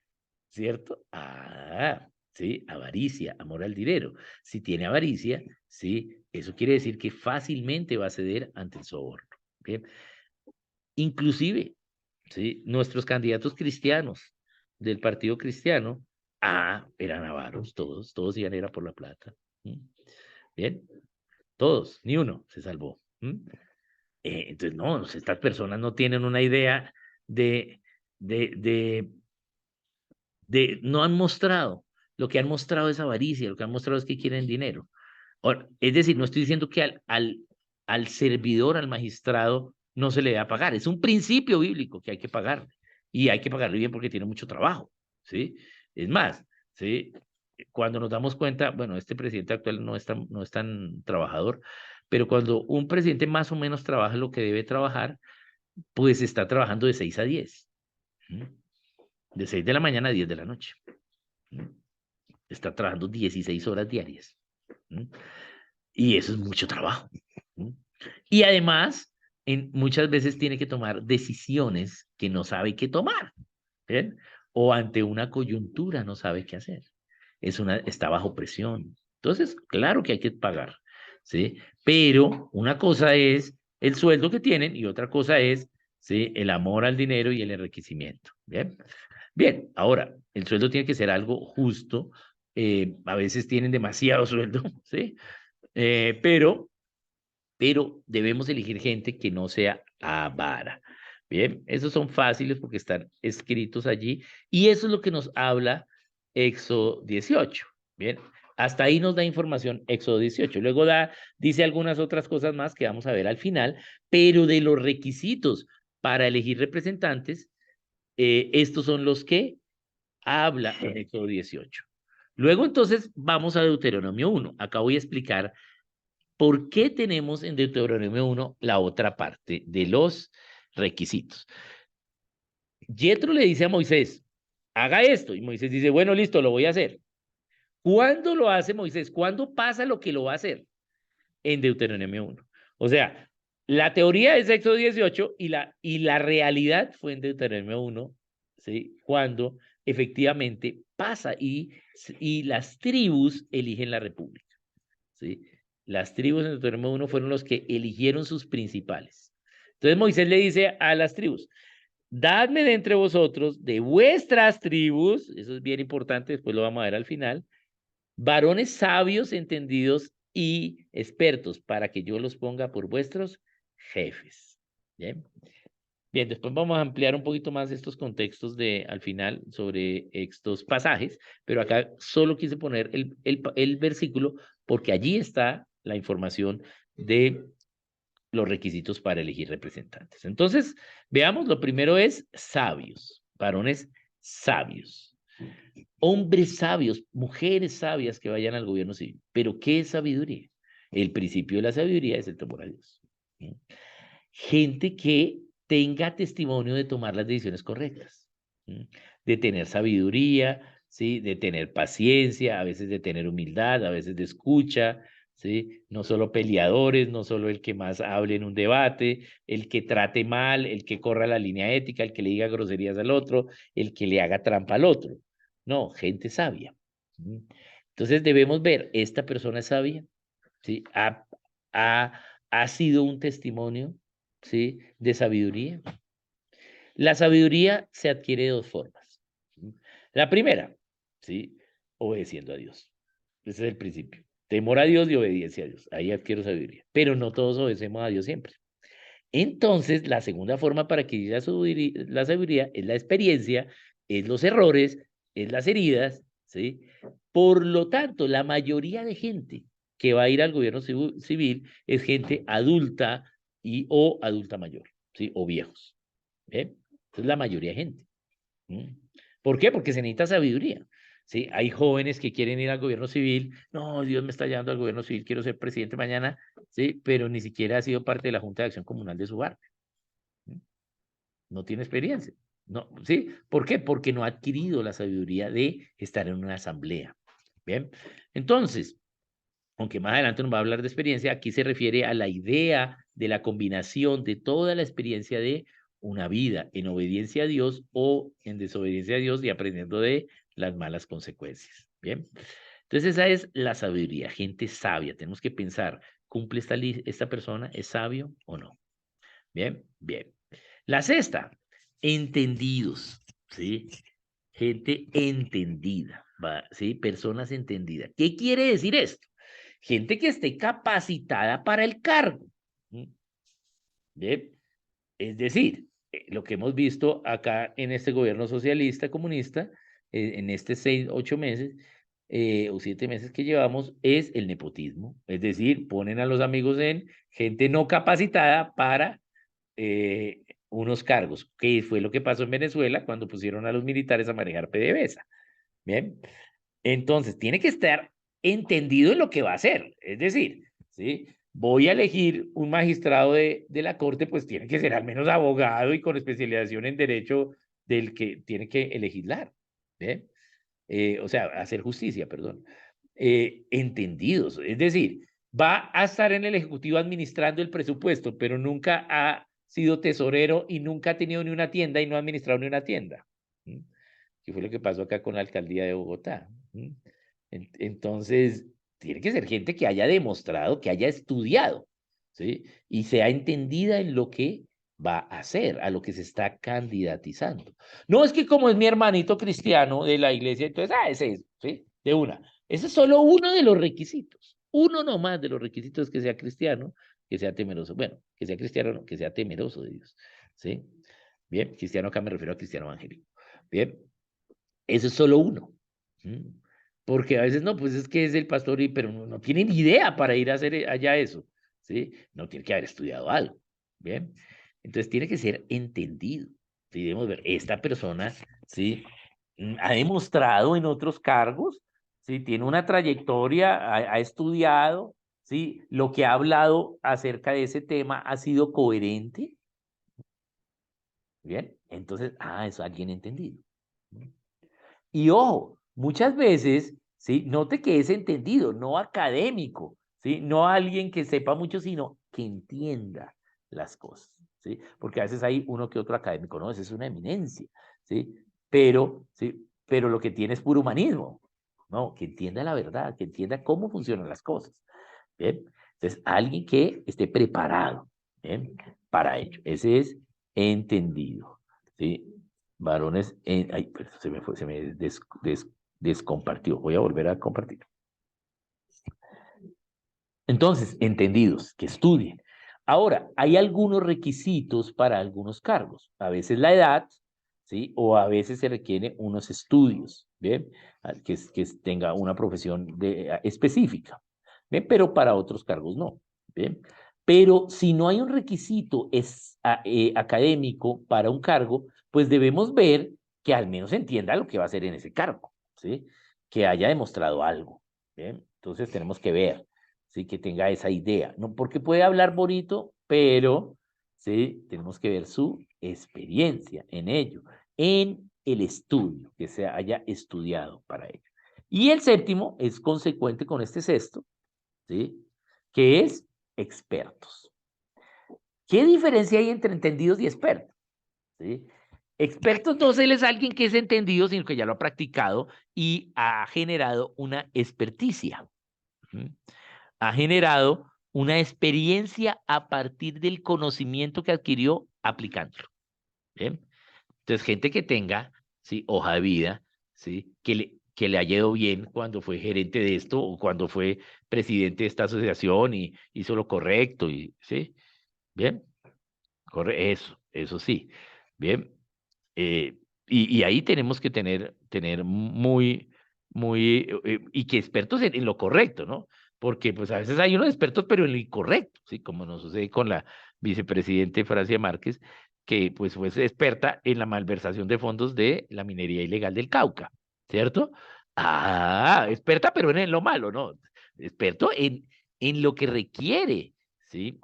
¿Cierto? Ah, sí, avaricia, amor al dinero. Si tiene avaricia, sí, eso quiere decir que fácilmente va a ceder ante el soborno. Bien, inclusive, sí, nuestros candidatos cristianos del Partido Cristiano, eran avaros, todos iban era por la plata. ¿Mm? Bien, todos, ni uno se salvó. ¿Mm? Entonces, no, estas personas no tienen una idea de, de, de no han mostrado, lo que han mostrado es avaricia, lo que han mostrado es que quieren dinero. Ahora, es decir, no estoy diciendo que al servidor, al magistrado, no se le debe pagar. Es un principio bíblico que hay que pagar. Y hay que pagarle bien porque tiene mucho trabajo, ¿sí? Es más, ¿sí? Cuando nos damos cuenta, bueno, este presidente actual no es tan trabajador, pero cuando un presidente más o menos trabaja lo que debe trabajar, pues está trabajando de 6 a 10. ¿Mm? De 6 de la mañana a 10 de la noche. ¿Mm? Está trabajando 16 horas diarias. ¿Mm? Y eso es mucho trabajo. ¿Mm? Y además, muchas veces tiene que tomar decisiones que no sabe qué tomar. ¿Bien? O ante una coyuntura no sabe qué hacer. Está bajo presión. Entonces, claro que hay que pagar. ¿Sí? Pero una cosa es el sueldo que tienen y otra cosa es, ¿sí? El amor al dinero y el enriquecimiento. ¿Bien? Bien, ahora, el sueldo tiene que ser algo justo. A veces tienen demasiado sueldo, ¿sí? Pero debemos elegir gente que no sea avara. Bien, esos son fáciles porque están escritos allí y eso es lo que nos habla Éxodo 18. Bien, hasta ahí nos da información Éxodo 18. Luego dice algunas otras cosas más que vamos a ver al final, pero de los requisitos para elegir representantes, estos son los que habla en Éxodo 18. Luego entonces vamos a Deuteronomio 1. Acá voy a explicar por qué tenemos en Deuteronomio 1 la otra parte de los requisitos. Yetro le dice a Moisés, haga esto. Y Moisés dice, bueno, listo, lo voy a hacer. ¿Cuándo lo hace Moisés? ¿Cuándo pasa lo que lo va a hacer? En Deuteronomio 1. O sea, la teoría es Éxodo 18 y la realidad fue en Deuteronomio 1, ¿sí? Cuando efectivamente pasa y las tribus eligen la república, ¿sí? Las tribus en Deuteronomio 1 fueron los que eligieron sus principales. Entonces Moisés le dice a las tribus, dadme de entre vosotros, de vuestras tribus, eso es bien importante, después lo vamos a ver al final, varones sabios, entendidos y expertos para que yo los ponga por vuestros jefes. Bien. Bien, después vamos a ampliar un poquito más estos contextos al final sobre estos pasajes, pero acá solo quise poner el versículo porque allí está la información de los requisitos para elegir representantes. Entonces, veamos, lo primero es sabios, varones sabios. Hombres sabios, mujeres sabias que vayan al gobierno civil. Pero ¿qué es sabiduría? El principio de la sabiduría es el temor a Dios. ¿Sí? Gente que tenga testimonio de tomar las decisiones correctas, ¿sí? De tener sabiduría, ¿sí? De tener paciencia, a veces de tener humildad, a veces de escucha, ¿sí? No solo peleadores, no solo el que más hable en un debate, el que trate mal, el que corra la línea ética, el que le diga groserías al otro, el que le haga trampa al otro. No, gente sabia. ¿Sí? Entonces debemos ver, ¿esta persona es sabia? ¿Sí? Ha, ha sido un testimonio, ¿sí? De sabiduría. La sabiduría se adquiere de dos formas. ¿Sí? La primera, ¿sí? Obedeciendo a Dios. Ese es el principio. Temor a Dios y obediencia a Dios. Ahí adquiero sabiduría. Pero no todos obedecemos a Dios siempre. Entonces, la segunda forma para adquirir la sabiduría es la experiencia, es los errores, es las heridas, ¿sí? Por lo tanto, la mayoría de gente que va a ir al gobierno civil es gente adulta o adulta mayor, ¿sí? O viejos. ¿Bien? Esa es la mayoría de gente. ¿Mm? ¿Por qué? Porque se necesita sabiduría. ¿Sí? Hay jóvenes que quieren ir al gobierno civil. No, Dios me está llevando al gobierno civil, quiero ser presidente mañana, ¿sí? Pero ni siquiera ha sido parte de la Junta de Acción Comunal de su barrio. ¿Sí? No tiene experiencia. No, ¿sí? ¿Por qué? Porque no ha adquirido la sabiduría de estar en una asamblea. Bien. Entonces, aunque más adelante nos va a hablar de experiencia, aquí se refiere a la idea de la combinación de toda la experiencia de una vida en obediencia a Dios o en desobediencia a Dios y aprendiendo de las malas consecuencias. Bien. Entonces esa es la sabiduría, gente sabia. Tenemos que pensar, ¿cumple esta persona? ¿Es sabio o no? Bien, bien. La sexta, entendidos, ¿sí? Gente entendida, ¿va? ¿Sí? Personas entendidas. ¿Qué quiere decir esto? Gente que esté capacitada para el cargo. ¿Sí? Bien. Es decir, lo que hemos visto acá en este gobierno socialista comunista, en estos 6, 8 meses o 7 meses que llevamos, es el nepotismo. Es decir, ponen a los amigos en gente no capacitada para eh, unos cargos, que fue lo que pasó en Venezuela cuando pusieron a los militares a manejar PDVSA. Bien, entonces tiene que estar entendido en lo que va a hacer. Es decir, ¿sí? Voy a elegir un magistrado de la corte, pues tiene que ser al menos abogado y con especialización en derecho del que tiene que legislar. ¿Bien? O sea, hacer justicia, perdón. Entendidos, es decir, va a estar en el Ejecutivo administrando el presupuesto, pero nunca ha sido tesorero y nunca ha tenido ni una tienda y no ha administrado ni una tienda. ¿Mm? Que fue lo que pasó acá con la alcaldía de Bogotá. ¿Mm? Entonces, tiene que ser gente que haya demostrado, que haya estudiado, ¿sí? Y sea entendida en lo que va a hacer, a lo que se está candidatizando. No es que como es mi hermanito cristiano de la iglesia, entonces, ese es, ¿sí? De una. Ese es solo uno de los requisitos. Uno nomás de los requisitos es que sea cristiano, que sea temeroso. Bueno, que sea cristiano, no, que sea temeroso de Dios, ¿sí? Bien, cristiano acá me refiero a cristiano evangélico. Bien, ese es solo uno. ¿Mm? Porque a veces no, pues es que es el pastor, pero no tiene ni idea para ir a hacer allá eso, ¿sí? No tiene que haber estudiado algo, ¿bien? Entonces tiene que ser entendido, ¿sí? Debemos ver, esta persona, ¿sí? Ha demostrado en otros cargos, ¿sí? Tiene una trayectoria, ha estudiado, ¿sí? Lo que ha hablado acerca de ese tema ha sido coherente, ¿bien? Entonces, es alguien entendido. Y ojo, muchas veces, ¿sí? Note que es entendido, no académico, ¿sí? No alguien que sepa mucho, sino que entienda las cosas, ¿sí? Porque a veces hay uno que otro académico, no, esa es una eminencia, ¿sí? ¿Sí? Pero lo que tiene es puro humanismo, ¿no? Que entienda la verdad, que entienda cómo funcionan las cosas, ¿bien? Entonces, alguien que esté preparado, ¿bien? Para ello, ese es entendido, ¿sí? Varones en... Ay, pero se me fue, se me descompartió. Voy a volver a compartir. Entonces, entendidos, que estudien. Ahora, hay algunos requisitos para algunos cargos. A veces la edad, ¿sí? O a veces se requieren unos estudios, ¿bien? Que tenga una profesión específica, ¿bien? Pero para otros cargos no, ¿bien? Pero si no hay un requisito académico para un cargo, pues debemos ver que al menos entienda lo que va a hacer en ese cargo, ¿sí? Que haya demostrado algo, ¿bien? Entonces tenemos que ver, ¿sí? Que tenga esa idea, ¿no? Porque puede hablar bonito, pero, ¿sí? Tenemos que ver su experiencia en ello, en el estudio, que se haya estudiado para ello. Y el séptimo es consecuente con este sexto, ¿sí? Que es expertos. ¿Qué diferencia hay entre entendidos y expertos? ¿Sí? Expertos no se les alguien que es entendido, sino que ya lo ha practicado y ha generado una experticia. ¿Sí? Ha generado una experiencia a partir del conocimiento que adquirió aplicándolo. ¿Bien? Entonces, gente que tenga, ¿sí? Hoja de vida, ¿sí? Que le haya ido bien cuando fue gerente de esto o cuando fue presidente de esta asociación y hizo lo correcto, y, ¿sí? Bien, eso sí. Bien, eh, y ahí tenemos que tener y que expertos en lo correcto, ¿no? Porque pues a veces hay unos expertos, pero en lo incorrecto, ¿sí? Como nos sucede con la vicepresidente Francia Márquez, que pues fue experta en la malversación de fondos de la minería ilegal del Cauca, ¿cierto? Ah, experta, pero en lo malo, ¿no? Experto en lo que requiere, ¿sí?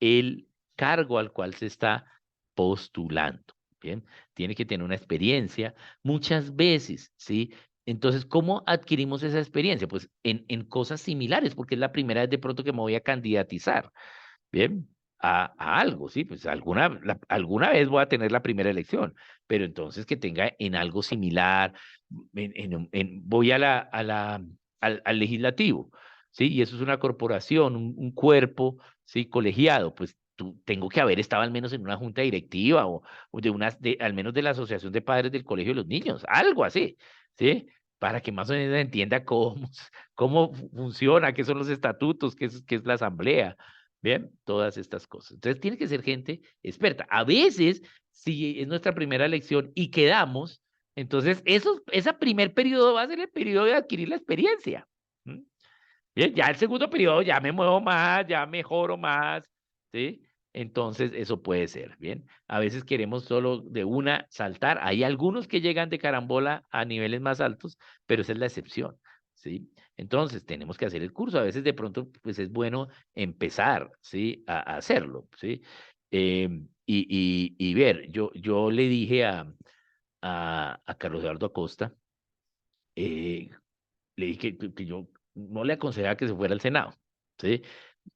El cargo al cual se está postulando. Bien, tiene que tener una experiencia muchas veces, ¿sí? Entonces, ¿cómo adquirimos esa experiencia? Pues en cosas similares, porque es la primera vez de pronto que me voy a candidatizar, ¿bien? A algo, ¿sí? Pues alguna vez voy a tener la primera elección, pero entonces que tenga en algo similar, voy al legislativo, ¿sí? Y eso es una corporación, un cuerpo, ¿sí? Colegiado, pues tengo que haber estado al menos en una junta directiva o al menos de la Asociación de Padres del Colegio de los Niños, algo así, ¿sí? Para que más o menos entienda cómo funciona, qué son los estatutos, qué es la asamblea. Bien, todas estas cosas. Entonces tiene que ser gente experta. A veces, si es nuestra primera elección y quedamos, entonces ese primer periodo va a ser el periodo de adquirir la experiencia. ¿Mm? Bien, ya el segundo periodo ya me muevo más, ya mejoro más, ¿sí? Entonces eso puede ser, ¿bien? A veces queremos solo de una saltar. Hay algunos que llegan de carambola a niveles más altos, pero esa es la excepción, ¿sí? Entonces tenemos que hacer el curso. A veces de pronto, pues es bueno empezar, ¿sí? A hacerlo, ¿sí? Y ver, yo le dije a Carlos Eduardo Acosta, eh, le dije que yo no le aconsejaba que se fuera al Senado, ¿sí?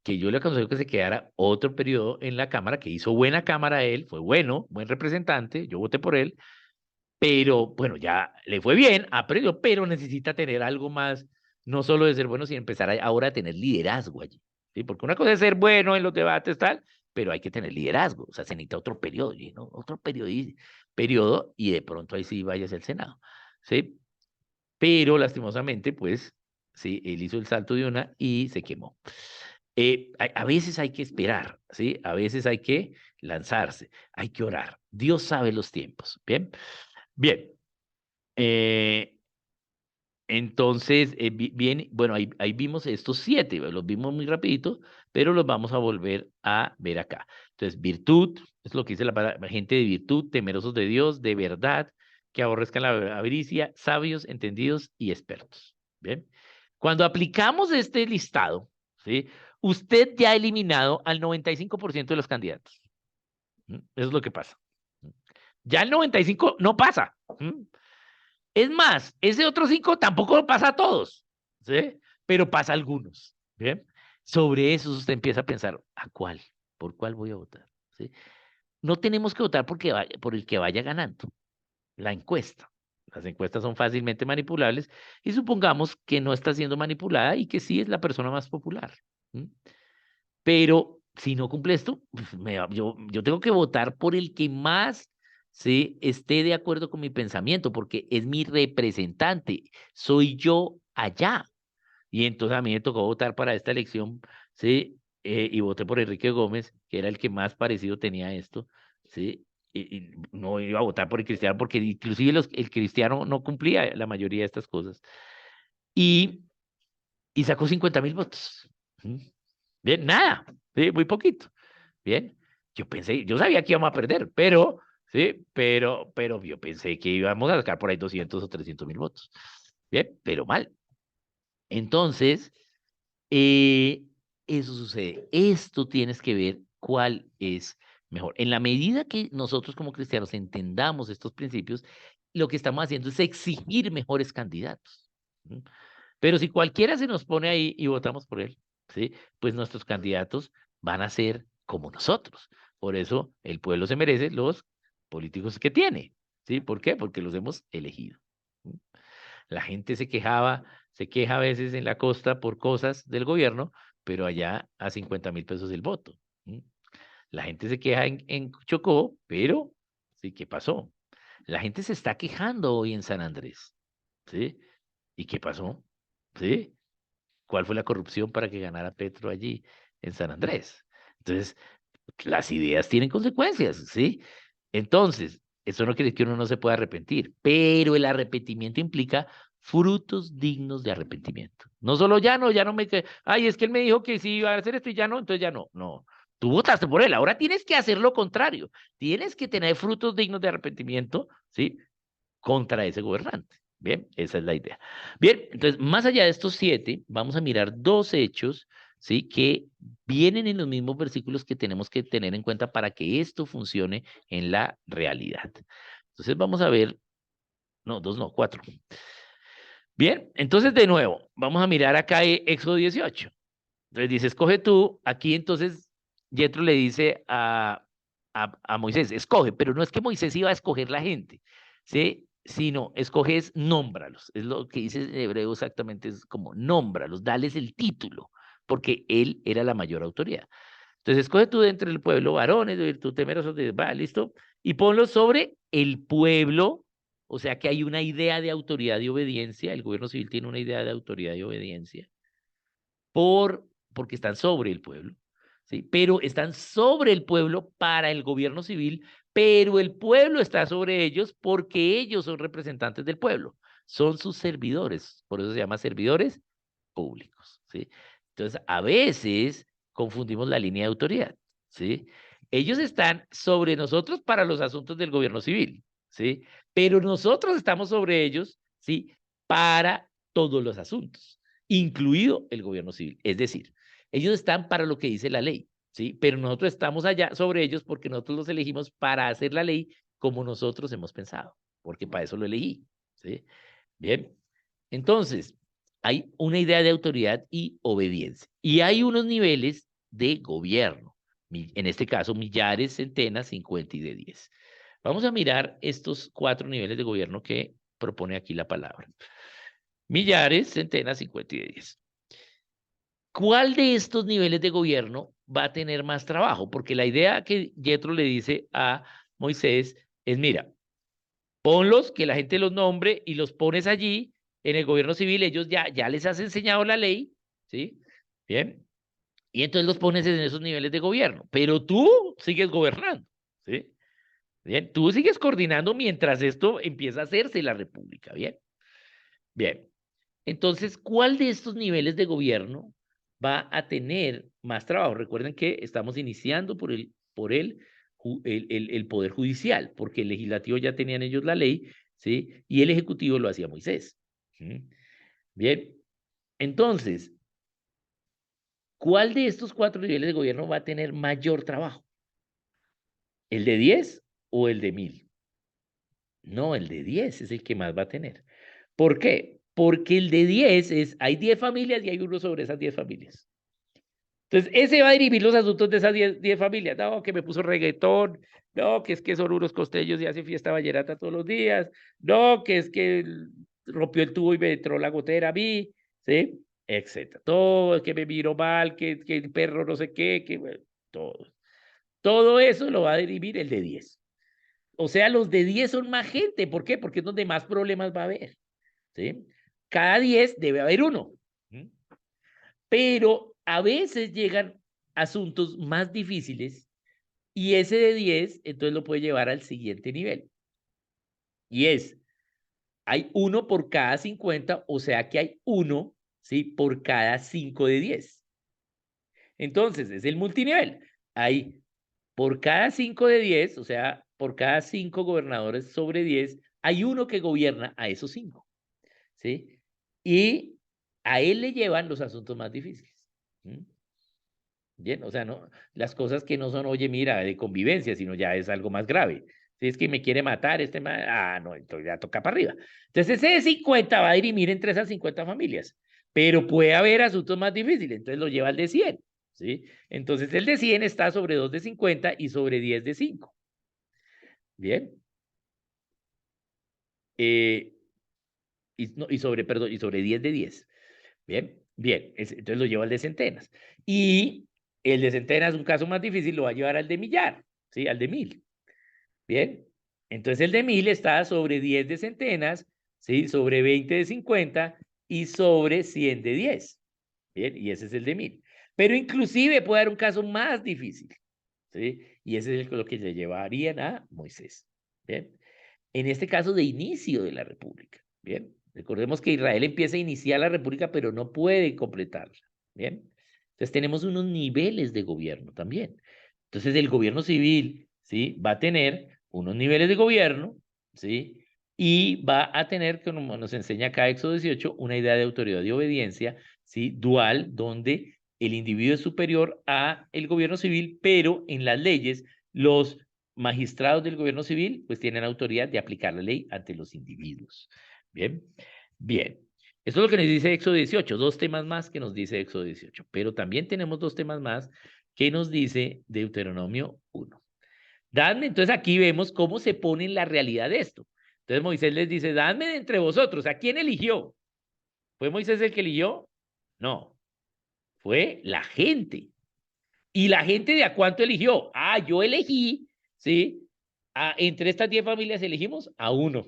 Que yo le aconsejo que se quedara otro periodo en la Cámara, que hizo buena Cámara él, fue bueno, buen representante, yo voté por él, pero bueno, ya le fue bien, aprendió, pero necesita tener algo más, no solo de ser bueno, sino empezar ahora a tener liderazgo allí, ¿sí? Porque una cosa es ser bueno en los debates, tal, pero hay que tener liderazgo, o sea, se necesita otro periodo, ¿no? Otro periodo y de pronto ahí sí vayas al Senado, ¿sí? Pero lastimosamente, pues, sí, él hizo el salto de una y se quemó. A veces hay que esperar, ¿sí? A veces hay que lanzarse, hay que orar. Dios sabe los tiempos, ¿bien? Bien. eh, entonces, bien, bueno, ahí vimos estos 7, los vimos muy rapidito, pero los vamos a volver a ver acá. Entonces, virtud, es lo que dice la palabra, gente de virtud, temerosos de Dios, de verdad, que aborrezcan la avaricia, sabios, entendidos y expertos. Bien, cuando aplicamos este listado, ¿sí? Usted ya ha eliminado al 95% de los candidatos. Eso es lo que pasa. Ya el 95 no pasa. Es más, ese otro 5 tampoco pasa a todos, ¿sí? Pero pasa a algunos, ¿bien? Sobre eso usted empieza a pensar, ¿a cuál? ¿Por cuál voy a votar? ¿Sí? No tenemos que votar por el que vaya ganando, la encuesta. Las encuestas son fácilmente manipulables y supongamos que no está siendo manipulada y que sí es la persona más popular. ¿Mm? Pero si no cumple esto, pues, yo tengo que votar por el que más ¿sí? Esté de acuerdo con mi pensamiento, porque es mi representante, soy yo allá. Y entonces a mí me tocó votar para esta elección, ¿sí? Y voté por Enrique Gómez, que era el que más parecido tenía a esto, ¿sí? Y no iba a votar por el cristiano, porque inclusive el cristiano no cumplía la mayoría de estas cosas. Y, y sacó 50.000 votos. ¿Mm? Bien, nada, ¿sí? Muy poquito. Bien, yo sabía que íbamos a perder, pero, sí, pero yo pensé que íbamos a sacar por ahí 200 o 300.000 votos. Bien, pero mal. Entonces, eso sucede. Esto tienes que ver cuál es mejor. En la medida que nosotros como cristianos entendamos estos principios, lo que estamos haciendo es exigir mejores candidatos. ¿Mm? Pero si cualquiera se nos pone ahí y votamos por él, ¿sí? Pues nuestros candidatos van a ser como nosotros. Por eso el pueblo se merece los políticos que tiene. ¿Sí? ¿Por qué? Porque los hemos elegido. ¿Mm? La gente se queja a veces en la costa por cosas del gobierno, pero allá a 50.000 pesos el voto. ¿Mm? La gente se queja en Chocó, pero sí, ¿qué pasó? La gente se está quejando hoy en San Andrés, ¿sí? ¿Y qué pasó? ¿Sí? ¿Cuál fue la corrupción para que ganara Petro allí en San Andrés? Entonces, las ideas tienen consecuencias, ¿sí? Entonces, eso no quiere decir que uno no se pueda arrepentir, pero el arrepentimiento implica frutos dignos de arrepentimiento. No solo ya no me, ay, es que él me dijo que sí iba a hacer esto y ya no, entonces ya no, no. Tú votaste por él, ahora tienes que hacer lo contrario. Tienes que tener frutos dignos de arrepentimiento, ¿sí? Contra ese gobernante. Bien, esa es la idea. Bien, entonces, más allá de estos 7, vamos a mirar 2 hechos, ¿sí? Que vienen en los mismos versículos que tenemos que tener en cuenta para que esto funcione en la realidad. Entonces, vamos a ver, no, 2 no, 4. Bien, entonces de nuevo, vamos a mirar acá Éxodo 18. Entonces dice, escoge tú, aquí entonces Yetro le dice a Moisés, escoge, pero no es que Moisés iba a escoger la gente, ¿sí? Sino escoges, nómbralos, es lo que dice en hebreo exactamente, es como nómbralos, dales el título, porque él era la mayor autoridad. Entonces escoge tú de entre el pueblo varones de virtud temerosos de, va, listo, y ponlos sobre el pueblo, o sea que hay una idea de autoridad y obediencia, el gobierno civil tiene una idea de autoridad y obediencia porque están sobre el pueblo, ¿sí? Pero están sobre el pueblo para el gobierno civil, pero el pueblo está sobre ellos porque ellos son representantes del pueblo, son sus servidores, por eso se llama servidores públicos, ¿sí? Entonces, a veces confundimos la línea de autoridad, ¿sí? Ellos están sobre nosotros para los asuntos del gobierno civil, ¿sí? Pero nosotros estamos sobre ellos, ¿sí? Para todos los asuntos, incluido el gobierno civil. Es decir, ellos están para lo que dice la ley, ¿sí? Pero nosotros estamos allá sobre ellos porque nosotros los elegimos para hacer la ley como nosotros hemos pensado, porque para eso lo elegí, ¿sí? Bien, entonces, hay una idea de autoridad y obediencia. Y hay unos niveles de gobierno, en este caso, millares, centenas, 50 y de 10. Vamos a mirar estos 4 niveles de gobierno que propone aquí la palabra. Millares, centenas, 50 y de 10. ¿Cuál de estos niveles de gobierno va a tener más trabajo? Porque la idea que Yetro le dice a Moisés es, mira, ponlos, que la gente los nombre y los pones allí en el gobierno civil, ellos ya les has enseñado la ley, ¿sí? Bien. Y entonces los pones en esos niveles de gobierno, pero tú sigues gobernando, ¿sí? Bien, tú sigues coordinando mientras esto empieza a hacerse la república, ¿bien? Bien. Entonces, ¿cuál de estos niveles de gobierno va a tener más trabajo? Recuerden que estamos iniciando por el poder judicial, porque el legislativo ya tenían ellos la ley, ¿sí? Y el ejecutivo lo hacía Moisés. ¿Sí? Bien, entonces, ¿cuál de estos 4 niveles de gobierno va a tener mayor trabajo? ¿El de 10 o el de 1000? No, el de 10 es el que más va a tener. ¿Por qué? Porque el de 10 hay 10 familias y hay uno sobre esas 10 familias. Entonces, ese va a dirigir los asuntos de esas 10 familias. No, que me puso reggaetón. No, que es que son unos costeños y hace fiesta vallenata todos los días. No, que es que rompió el tubo y me entró la gotera a mí. ¿Sí? Etcétera. Todo, que me miró mal, que el perro no sé qué, que bueno, todo. Todo eso lo va a dirigir el de 10. O sea, los de 10 son más gente. ¿Por qué? Porque es donde más problemas va a haber. ¿Sí? Cada 10 debe haber uno. ¿Sí? Pero a veces llegan asuntos más difíciles y ese de 10 entonces lo puede llevar al siguiente nivel. Y hay uno por cada 50, o sea que hay uno, ¿sí? Por cada 5 de 10. Entonces, es el multinivel. Hay por cada 5 de 10, o sea, por cada 5 gobernadores sobre 10, hay uno que gobierna a esos 5, ¿sí? y a él le llevan los asuntos más difíciles. ¿Mm? Bien, o sea, no, las cosas que no son, oye, mira, de convivencia, sino ya es algo más grave. Si es que me quiere matar, no, entonces ya toca para arriba. Entonces ese de 50 va a dirimir entre esas 50 familias, pero puede haber asuntos más difíciles, entonces lo lleva al de 100, ¿sí? Entonces el de 100 está sobre 2 de 50 y sobre 10 de 5. Bien. Eh, y sobre 10 de 10. Bien, bien. Entonces lo lleva al de centenas. Y el de centenas, un caso más difícil, lo va a llevar al de millar, ¿sí? Al de 1000. Bien. Entonces el de 1000 está sobre 10 de centenas, ¿sí? Sobre 20 de 50 y sobre 100 de 10. Bien, y ese es el de 1000. Pero inclusive puede haber un caso más difícil, ¿sí? Y ese es lo que le llevarían a Moisés. Bien. En este caso de inicio de la República. Bien, recordemos que Israel empieza a iniciar la República, pero no puede completarla. Bien, entonces tenemos unos niveles de gobierno también. Entonces el gobierno civil, ¿sí? Va a tener unos niveles de gobierno, ¿sí? Y va a tener, como nos enseña acá Éxodo 18, una idea de autoridad y obediencia, ¿sí? Dual, donde el individuo es superior a el gobierno civil, pero en las leyes los magistrados del gobierno civil pues tienen autoridad de aplicar la ley ante los individuos. Bien, bien. Esto es lo que nos dice Éxodo 18, dos temas más que nos dice Éxodo 18, pero también tenemos dos temas más que nos dice Deuteronomio 1. Dadme, entonces aquí vemos cómo se pone en la realidad esto. Entonces Moisés les dice, dadme de entre vosotros, ¿a quién eligió? ¿Fue Moisés el que eligió? No, fue la gente. ¿Y la gente de a cuánto eligió? Ah, yo elegí, ¿sí? Entre estas 10 familias elegimos a uno.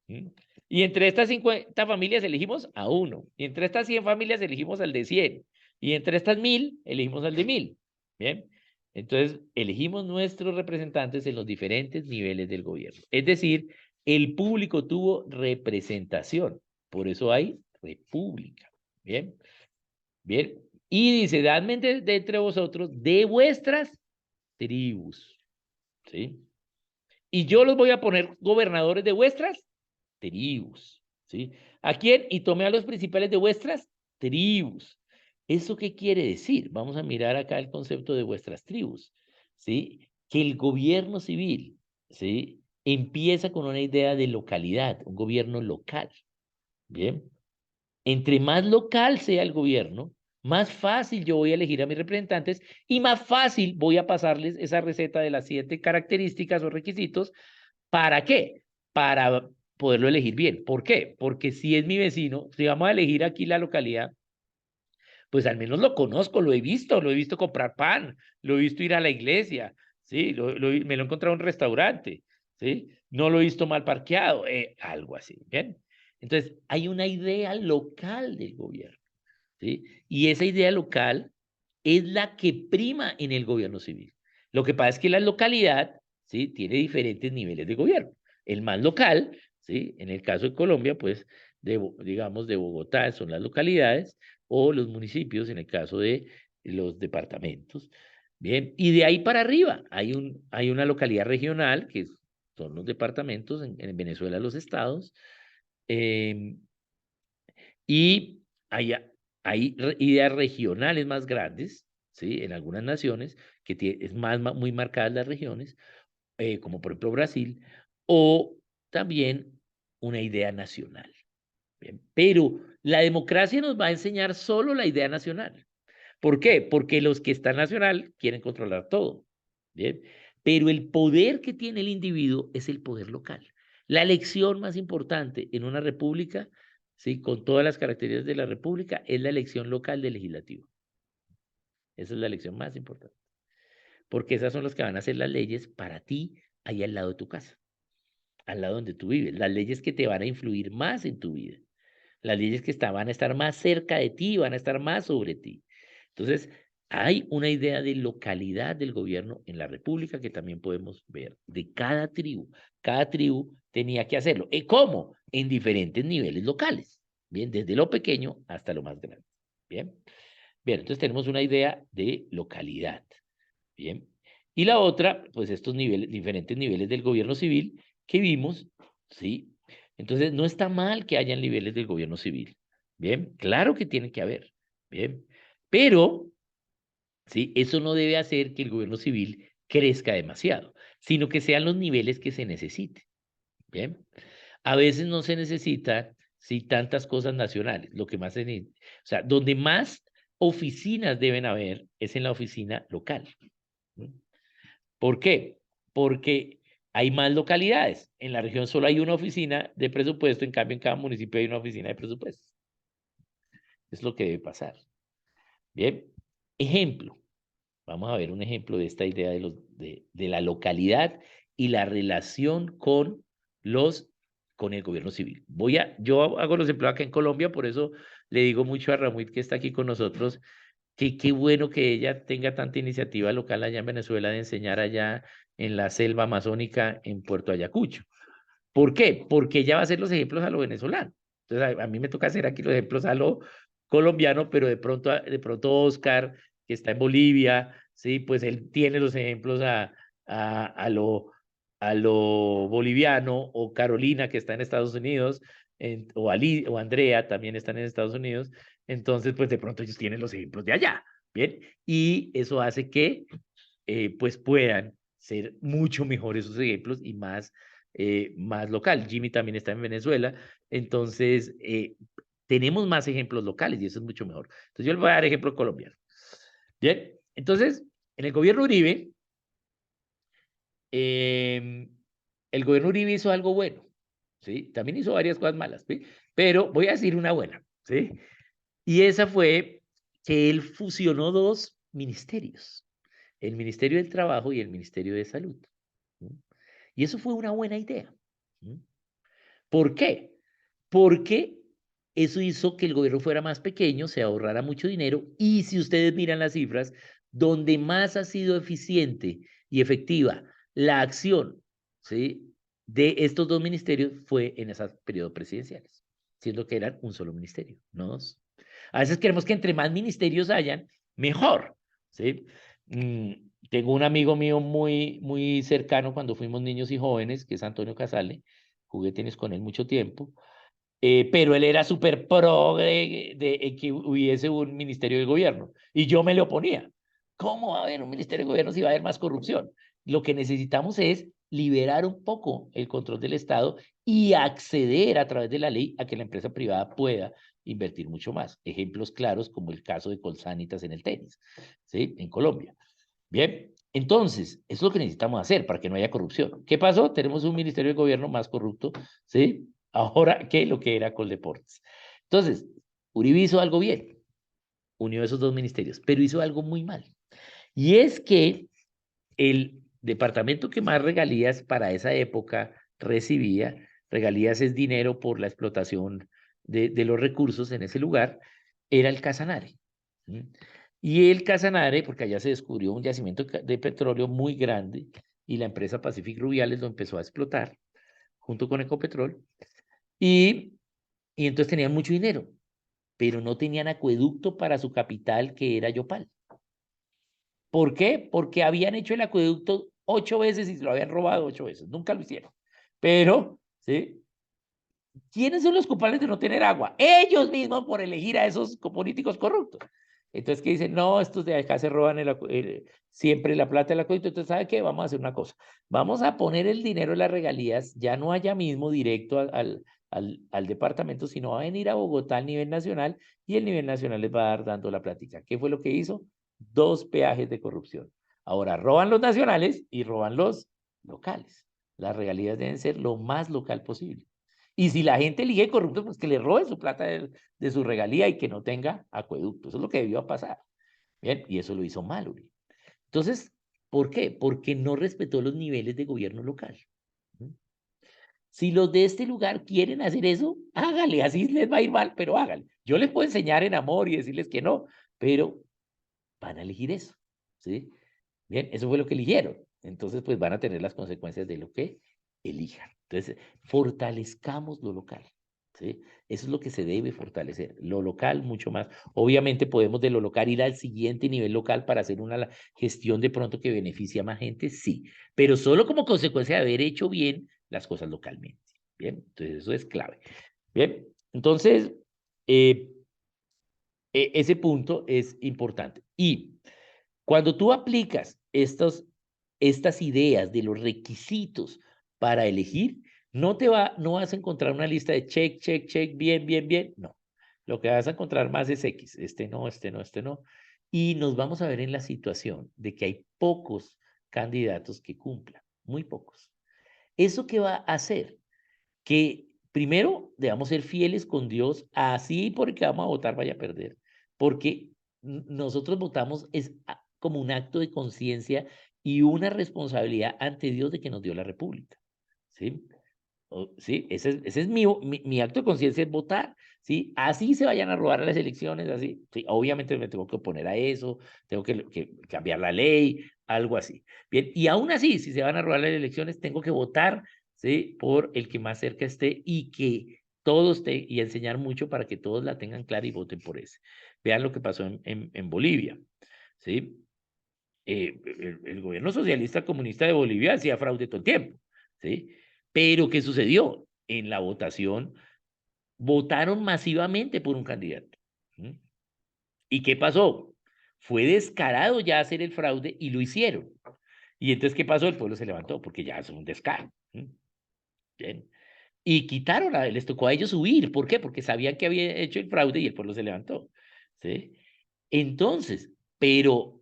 ¿Mm? Y entre estas 50 familias elegimos a uno. Y entre estas 100 familias elegimos al de 100. Y entre estas 1000 elegimos al de 1000. Bien. Entonces, elegimos nuestros representantes en los diferentes niveles del gobierno. Es decir, el público tuvo representación. Por eso hay república. Bien. Bien. Y dice, dadme de entre vosotros de vuestras tribus. ¿Sí? Y yo los voy a poner gobernadores de vuestras tribus. ¿Sí? ¿A quién? Y tomé a los principales de vuestras tribus. ¿Eso qué quiere decir? Vamos a mirar acá el concepto de vuestras tribus. ¿Sí? Que el gobierno civil, ¿sí? Empieza con una idea de localidad, un gobierno local. Bien. Entre más local sea el gobierno, más fácil yo voy a elegir a mis representantes y más fácil voy a pasarles esa receta de las 7 características o requisitos. ¿Para qué? Para poderlo elegir bien. ¿Por qué? Porque si es mi vecino, si vamos a elegir aquí la localidad, pues al menos lo conozco, lo he visto comprar pan, lo he visto ir a la iglesia, ¿sí? Me lo he encontrado en un restaurante, ¿sí? No lo he visto mal parqueado, algo así, ¿bien? Entonces, hay una idea local del gobierno, ¿sí? Y esa idea local es la que prima en el gobierno civil. Lo que pasa es que la localidad, ¿sí? Tiene diferentes niveles de gobierno. El más local, ¿sí? En el caso de Colombia, pues, digamos, de Bogotá son las localidades o los municipios en el caso de los departamentos. Bien, y de ahí para arriba hay una localidad regional que son los departamentos, en Venezuela los estados, eh, y hay ideas regionales más grandes, ¿sí? En algunas naciones, que es muy marcadas las regiones, como por ejemplo Brasil, o también una idea nacional. Bien. Pero la democracia nos va a enseñar solo la idea nacional. ¿Por qué? Porque los que están nacional quieren controlar todo. Bien. Pero el poder que tiene el individuo es el poder local. La elección más importante en una república, ¿sí? Con todas las características de la república, es la elección local del legislativo. Esa es la elección más importante. Porque esas son las que van a hacer las leyes para ti ahí al lado de tu casa, al lado donde tú vives. Las leyes que te van a influir más en tu vida. Las leyes que van a estar más cerca de ti, van a estar más sobre ti. Entonces, hay una idea de localidad del gobierno en la República que también podemos ver de cada tribu. Cada tribu tenía que hacerlo. ¿Y cómo? En diferentes niveles locales. Bien, desde lo pequeño hasta lo más grande. Bien. Bien, entonces tenemos una idea de localidad. Bien. Y la otra, pues estos niveles, diferentes niveles del gobierno civil que vimos, ¿sí? Entonces, no está mal que hayan niveles del gobierno civil. Bien, claro que tiene que haber. Bien, pero ¿sí? Eso no debe hacer que el gobierno civil crezca demasiado, sino que sean los niveles que se necesiten. Bien, a veces no se necesitan sí, tantas cosas nacionales. Lo que más se necesita, o sea, donde más oficinas deben haber es en la oficina local. ¿No? ¿Por qué? Porque hay más localidades. En la región solo hay una oficina de presupuesto, en cambio en cada municipio hay una oficina de presupuesto. Es lo que debe pasar. Bien, ejemplo. Vamos a ver un ejemplo de esta idea de la localidad y la relación con el gobierno civil. Yo hago los empleos acá en Colombia, por eso le digo mucho a Ramuit que está aquí con nosotros, que qué bueno que ella tenga tanta iniciativa local allá en Venezuela de enseñar allá en la selva amazónica en Puerto Ayacucho. ¿Por qué? Porque ella va a hacer los ejemplos a lo venezolano. Entonces, a mí me toca hacer aquí los ejemplos a lo colombiano, pero de pronto Oscar, que está en Bolivia, sí, pues él tiene los ejemplos a, a lo, a lo boliviano, o Carolina, que está en Estados Unidos, o Andrea, también están en Estados Unidos. Entonces, pues de pronto ellos tienen los ejemplos de allá, ¿bien? Y eso hace que, pues puedan ser mucho mejores esos ejemplos y más local. Jimmy también está en Venezuela, entonces tenemos más ejemplos locales y eso es mucho mejor. Entonces yo les voy a dar ejemplo colombiano. Bien, entonces en eh, el gobierno Uribe hizo algo bueno, ¿sí? También hizo varias cosas malas, ¿sí? Pero voy a decir una buena, ¿sí? Y esa fue que él fusionó dos ministerios, el Ministerio del Trabajo y el Ministerio de Salud. ¿Sí? Y eso fue una buena idea. ¿Sí? ¿Por qué? Porque eso hizo que el gobierno fuera más pequeño, se ahorrara mucho dinero y si ustedes miran las cifras, donde más ha sido eficiente y efectiva la acción, ¿sí? de estos dos ministerios fue en esos periodos presidenciales, siendo que eran un solo ministerio, no dos. A veces queremos que entre más ministerios hayan, mejor, ¿sí? Tengo un amigo mío muy, muy cercano cuando fuimos niños y jóvenes, que es Antonio Casale, jugué tenis con él mucho tiempo, pero él era súper pro de que hubiese un ministerio de gobierno y yo me le oponía. ¿Cómo va a haber un ministerio de gobierno si va a haber más corrupción? Lo que necesitamos es liberar un poco el control del Estado y acceder a través de la ley a que la empresa privada pueda invertir mucho más. Ejemplos claros como el caso de Colsanitas en el tenis, ¿sí? En Colombia. Bien, entonces, eso es lo que necesitamos hacer para que no haya corrupción. ¿Qué pasó? Tenemos un ministerio de gobierno más corrupto, ¿sí? Ahora que lo que era Coldeportes. Entonces, Uribe hizo algo bien, unió esos dos ministerios, pero hizo algo muy mal. Y es que el departamento que más regalías para esa época recibía, regalías es dinero por la explotación de los recursos en ese lugar, era el Casanare. ¿Sí? Y el Casanare, porque allá se descubrió un yacimiento de petróleo muy grande y la empresa Pacific Rubiales lo empezó a explotar junto con Ecopetrol y, y entonces tenían mucho dinero, pero no tenían acueducto para su capital que era Yopal. ¿Por qué? Porque habían hecho el acueducto 8 veces y se lo habían robado 8 veces. Nunca lo hicieron. Pero, ¿sí? ¿Quiénes son los culpables de no tener agua? Ellos mismos por elegir a esos políticos corruptos. Entonces, ¿qué dicen? No, estos de acá se roban siempre la plata del acueducto. Entonces, ¿sabe qué? Vamos a hacer una cosa. Vamos a poner el dinero de las regalías, ya no allá mismo directo al departamento, sino va a venir a Bogotá al nivel nacional y el nivel nacional les va a dar dando la plática. ¿Qué fue lo que hizo? 2 peajes de corrupción. Ahora roban los nacionales y roban los locales. Las regalías deben ser lo más local posible. Y si la gente elige corrupto, pues que le roben su plata de su regalía y que no tenga acueducto. Eso es lo que debió pasar. Bien, y eso lo hizo mal, Uri. Entonces, ¿por qué? Porque no respetó los niveles de gobierno local. Si los de este lugar quieren hacer eso, hágale, así les va a ir mal, pero hágale. Yo les puedo enseñar en amor y decirles que no, pero van a elegir eso, ¿sí? Bien, eso fue lo que eligieron. Entonces, pues van a tener las consecuencias de lo que elijan. Entonces, fortalezcamos lo local, ¿sí? Eso es lo que se debe fortalecer, lo local mucho más. Obviamente podemos de lo local ir al siguiente nivel local para hacer una gestión de pronto que beneficie a más gente, sí, pero solo como consecuencia de haber hecho bien las cosas localmente. Bien, entonces eso es clave. Bien, entonces Eh, ese punto es importante. Y cuando tú aplicas estas ideas de los requisitos para elegir, no vas a encontrar una lista de check, check, check, bien, bien, bien. No. Lo que vas a encontrar más es X. Este no, este no, este no. Y nos vamos a ver en la situación de que hay pocos candidatos que cumplan, muy pocos. ¿Eso qué va a hacer? Que primero debamos ser fieles con Dios, así porque vamos a votar vaya a perder, porque nosotros votamos es como un acto de conciencia y una responsabilidad ante Dios de que nos dio la República, ¿sí? Sí, ese es mi acto de conciencia es votar, ¿sí? Así se vayan a robar las elecciones, así, sí, obviamente me tengo que oponer a eso, tengo que cambiar la ley, algo así. Bien, y aún así, si se van a robar las elecciones, tengo que votar, ¿sí? Por el que más cerca esté y que todos esté, y enseñar mucho para que todos la tengan clara y voten por ese. Vean lo que pasó en Bolivia, ¿sí? El gobierno socialista comunista de Bolivia hacía fraude todo el tiempo, ¿sí? Pero ¿qué sucedió? En la votación votaron masivamente por un candidato. ¿Sí? ¿Y qué pasó? Fue descarado ya hacer el fraude y lo hicieron. Y entonces, ¿qué pasó? El pueblo se levantó porque ya es un descaro. ¿Sí? Bien. Y quitaron les tocó a ellos huir. ¿Por qué? Porque sabían que había hecho el fraude y el pueblo se levantó. ¿Sí? Entonces, pero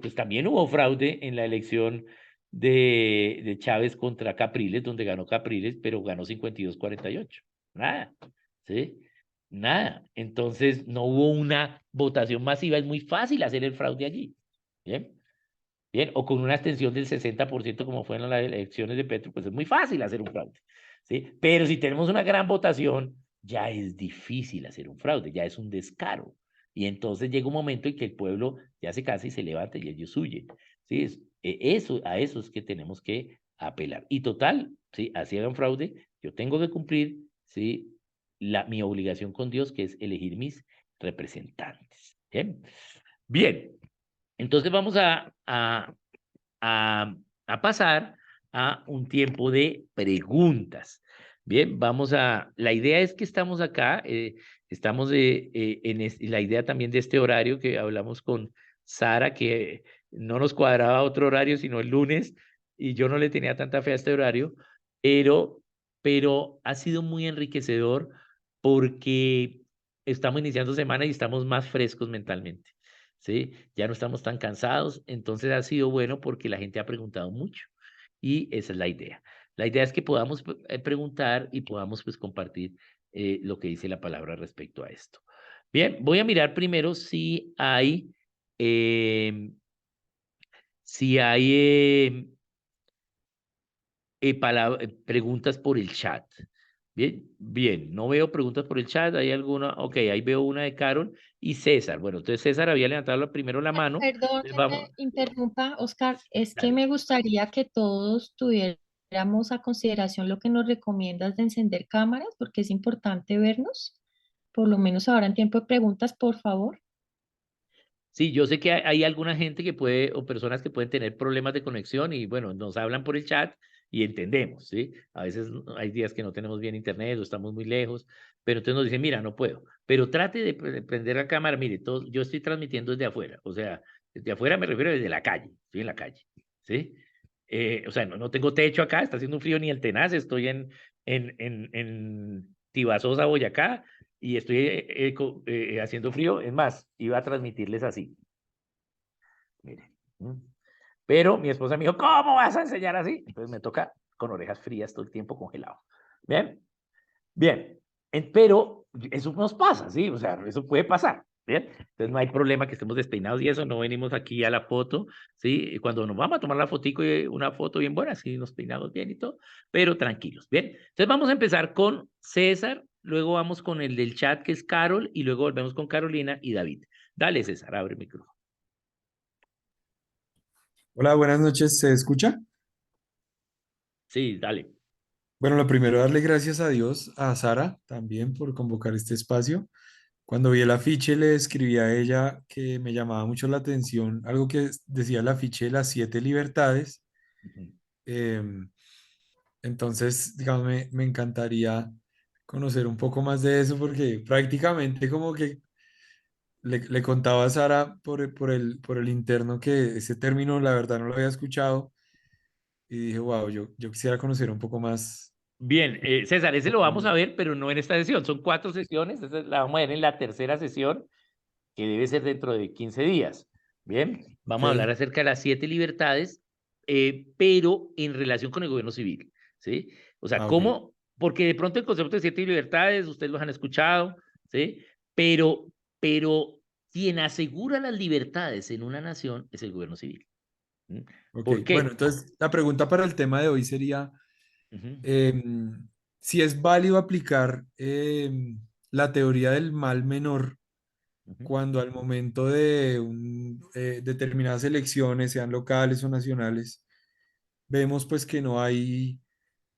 pues también hubo fraude en la elección de Chávez contra Capriles, donde ganó Capriles, pero ganó 52-48. Nada, ¿sí? Nada. Entonces no hubo una votación masiva. Es muy fácil hacer el fraude allí. Bien, bien. O con una abstención del 60% como fue en las elecciones de Petro, pues es muy fácil hacer un fraude. ¿Sí? Pero si tenemos una gran votación, ya es difícil hacer un fraude, ya es un descaro. Y entonces llega un momento en que el pueblo ya se cansa y se levanta y ellos huyen. ¿Sí? A eso es que tenemos que apelar. Y total, ¿sí? Así hagan fraude, yo tengo que cumplir, ¿sí? Mi obligación con Dios, que es elegir mis representantes. Bien, bien. Entonces vamos a, a pasar a un tiempo de preguntas. Bien, la idea es que estamos acá, estamos la idea también de este horario que hablamos con Sara, que no nos cuadraba otro horario, sino el lunes, y yo no le tenía tanta fe a este horario, pero, pero ha sido muy enriquecedor porque estamos iniciando semana y estamos más frescos mentalmente. ¿Sí? Ya no estamos tan cansados, entonces ha sido bueno porque la gente ha preguntado mucho y esa es la idea. La idea es que podamos preguntar y podamos pues compartir lo que dice la palabra respecto a esto. Bien, voy a mirar primero eh, si hay preguntas por el chat. Bien, bien, no veo preguntas por el chat, ¿hay alguna? Ok, ahí veo una de Carol y César. Bueno, entonces César había levantado primero la mano. Perdón Entonces que vamos, te interrumpa, Oscar, es que dale. me gustaría que todos tuviéramos a consideración lo que nos recomiendas de encender cámaras, porque es importante vernos, por lo menos ahora en tiempo de preguntas, por favor. Sí, yo sé que hay alguna gente que puede, o personas que pueden tener problemas de conexión y bueno, nos hablan por el chat y entendemos, ¿sí? A veces hay días que no tenemos bien internet o estamos muy lejos, pero entonces nos dicen, mira, no puedo, pero trate de prender la cámara, mire, yo estoy transmitiendo desde afuera, o sea, desde afuera me refiero desde la calle, estoy en la calle, ¿sí? O sea, no tengo techo acá, está haciendo un frío ni el tenaz, estoy en Tibasosa, Boyacá, y estoy haciendo frío. Es más, iba a transmitirles así. Mire. Pero mi esposa me dijo, ¿cómo vas a enseñar así? Entonces me toca con orejas frías todo el tiempo congelado. Bien, bien. Pero eso nos pasa, ¿sí? O sea, eso puede pasar. Bien, entonces no hay problema que estemos despeinados y eso, no venimos aquí a la foto, ¿sí? Y cuando nos vamos a tomar la fotico, una foto bien buena, sí, nos peinamos bien y todo, pero tranquilos, ¿bien? Entonces vamos a empezar con César, luego vamos con el del chat que es Carol y luego volvemos con Carolina y David. Dale, César, abre el micrófono. Hola, buenas noches, ¿se escucha? Sí, dale. Bueno, lo primero, darle gracias a Dios, a Sara también por convocar este espacio. Cuando vi el afiche le escribí a ella que me llamaba mucho la atención, algo que decía el afiche de las 7 libertades. Ujú. Em, entonces, digamos, me encantaría conocer un poco más de eso porque prácticamente como que le contaba a Sara por el interno que ese término la verdad no lo había escuchado y dije, wow, yo quisiera conocer un poco más. Bien, César, ese lo vamos a ver, pero no en esta sesión. Son 4 sesiones, esa la vamos a ver en la tercera sesión, que debe ser dentro de 15 días. Bien, Ok, vamos a hablar acerca de las 7 libertades, pero en relación con el gobierno civil, ¿sí? O sea, ok. ¿cómo? Porque de pronto el concepto de 7 libertades, ustedes los han escuchado, ¿sí? Pero quien asegura las libertades en una nación es el gobierno civil. ¿Mm? Ok, ¿Por bueno, qué? entonces la pregunta para el tema de hoy sería Ujú, si es válido aplicar la teoría del mal menor ujú, cuando al momento de determinadas elecciones, sean locales o nacionales, vemos pues que no hay,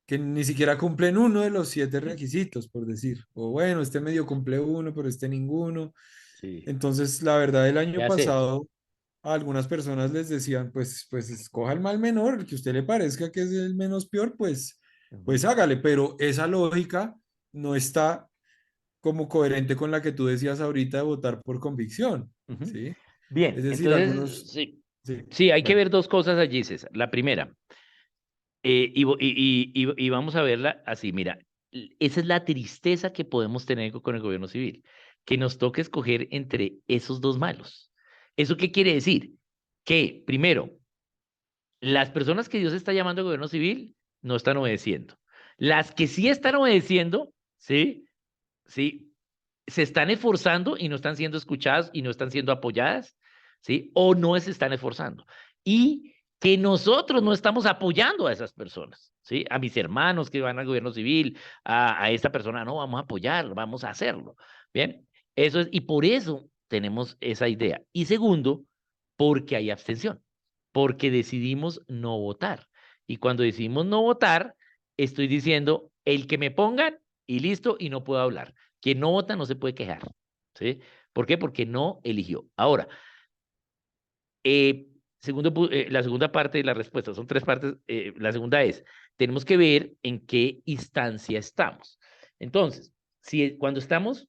que ni siquiera cumplen uno de los 7 requisitos, por decir, o bueno, este medio cumple uno, pero este ninguno. sí. Entonces, la verdad, el ¿Qué año hacer? pasado a algunas personas les decían, pues escoja el mal menor, el que a usted le parezca que es el menos peor, pues Ujú, hágale, pero esa lógica no está como coherente con la que tú decías ahorita de votar por convicción, ujú. ¿sí? Es Bien, decir, entonces, algunos, sí, sí, sí, hay que bueno, ver dos cosas allí, César. La primera, y vamos a verla así, mira, esa es la tristeza que podemos tener con el gobierno civil, que nos toque escoger entre esos dos malos. ¿Eso qué quiere decir? Que, primero, las personas que Dios está llamando gobierno civil no están obedeciendo. Las que sí están obedeciendo, ¿sí? ¿Sí? Se están esforzando y no están siendo escuchadas y no están siendo apoyadas, ¿sí? O no se están esforzando. Y que nosotros no estamos apoyando a esas personas, ¿sí? A mis hermanos que van al gobierno civil, a esta persona, no, vamos a apoyar, vamos a hacerlo. Bien, eso es, y por eso tenemos esa idea. Y segundo, porque hay abstención, porque decidimos no votar. Y cuando decidimos no votar, estoy diciendo, el que me pongan y listo, y no puedo hablar. Quien no vota no se puede quejar, ¿sí? ¿Por qué? Porque no eligió. Ahora, la segunda parte de la respuesta, son 3 partes. La segunda es, tenemos que ver en qué instancia estamos. Entonces, cuando estamos,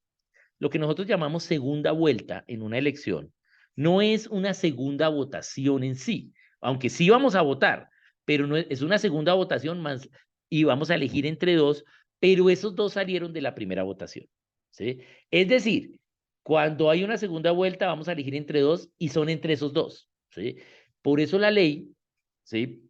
lo que nosotros llamamos segunda vuelta en una elección, no es una segunda votación en sí, aunque sí vamos a votar, pero no es una segunda votación más y vamos a elegir entre dos, pero esos dos salieron de la primera votación, ¿sí? Es decir, cuando hay una segunda vuelta vamos a elegir entre dos y son entre esos dos, ¿sí? Por eso la ley, ¿sí?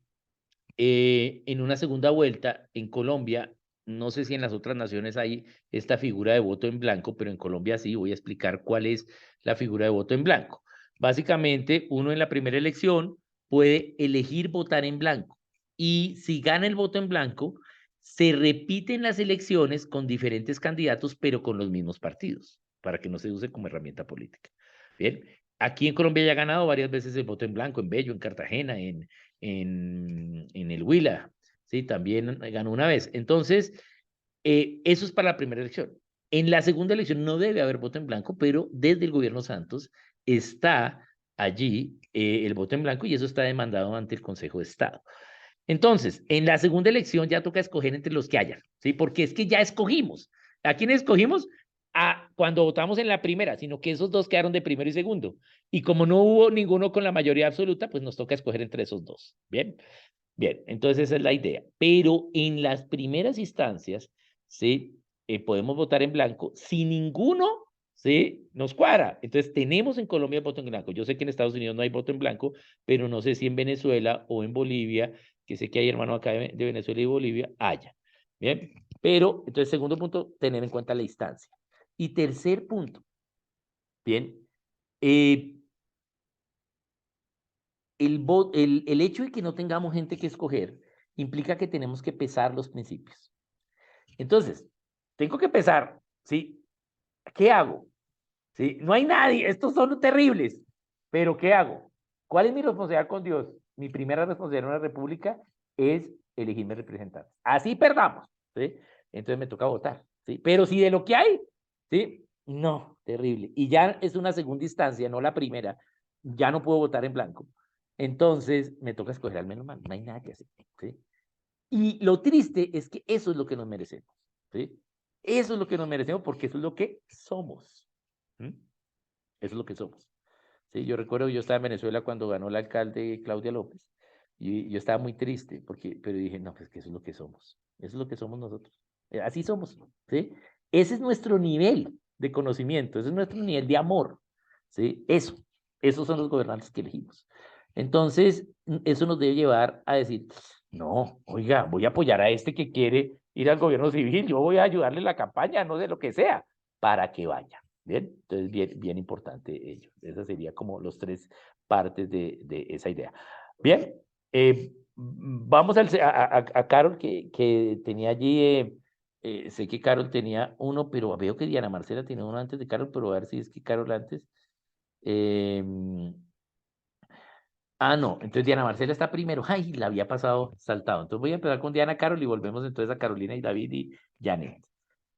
En una segunda vuelta en Colombia, no sé si en las otras naciones hay esta figura de voto en blanco, pero en Colombia sí, voy a explicar cuál es la figura de voto en blanco. Básicamente, uno en la primera elección puede elegir votar en blanco y si gana el voto en blanco, se repiten las elecciones con diferentes candidatos, pero con los mismos partidos, para que no se use como herramienta política. Bien, aquí en Colombia ya ha ganado varias veces el voto en blanco, en Bello, en Cartagena, en el Huila, ¿sí? También ganó una vez. Entonces, eso es para la primera elección. En la segunda elección no debe haber voto en blanco, pero desde el gobierno Santos está allí el voto en blanco y eso está demandado ante el Consejo de Estado. Entonces, en la segunda elección ya toca escoger entre los que hayan, ¿sí? Porque es que ya escogimos. ¿A quién escogimos? Cuando votamos en la primera, sino que esos dos quedaron de primero y segundo. Y como no hubo ninguno con la mayoría absoluta, pues nos toca escoger entre esos dos. Bien, bien, entonces esa es la idea. Pero en las primeras instancias, ¿sí? Podemos votar en blanco si ninguno, ¿sí? Nos cuadra. Entonces tenemos en Colombia el voto en blanco. Yo sé que en Estados Unidos no hay voto en blanco, pero no sé si en Venezuela o en Bolivia, que sé que hay hermanos acá de Venezuela y Bolivia, haya. Bien, pero entonces segundo punto, tener en cuenta la instancia. Y tercer punto, bien, eh, el hecho de que no tengamos gente que escoger implica que tenemos que pesar los principios. Entonces, tengo que pesar, ¿sí? ¿Qué hago? ¿Sí? No hay nadie, estos son terribles, pero ¿qué hago? ¿Cuál es mi responsabilidad con Dios? Mi primera responsabilidad en una república es elegirme representantes. Así perdamos, ¿sí? Entonces me toca votar, ¿sí? Pero si de lo que hay, ¿sí? No, terrible. Y ya es una segunda instancia, no la primera. Ya no puedo votar en blanco. Entonces me toca escoger al menos mal. No hay nada que hacer, ¿sí? Y lo triste es que eso es lo que nos merecemos, ¿sí? Eso es lo que nos merecemos porque eso es lo que somos. ¿Mm? Eso es lo que somos. Sí, yo recuerdo que yo estaba en Venezuela cuando ganó el alcalde Claudia López y yo estaba muy triste pero dije, no, pues que eso es lo que somos. Eso es lo que somos nosotros. Así somos, ¿sí? Ese es nuestro nivel de conocimiento, ese es nuestro nivel de amor, ¿sí? Esos son los gobernantes que elegimos. Entonces, eso nos debe llevar a decir, no, oiga, voy a apoyar a este que quiere ir al gobierno civil, yo voy a ayudarle en la campaña, no sé lo que sea, para que vaya. Bien, entonces bien importante ello. Esas serían como los tres partes de esa idea. Bien, vamos a Carol que tenía allí, sé que Carol tenía uno, pero veo que Diana Marcela tiene uno antes de Carol, pero a ver si es que Carol antes. Eh, no, entonces Diana Marcela está primero. Ay, la había pasado saltado. Entonces voy a empezar con Diana Carol y volvemos entonces a Carolina y David y Janet.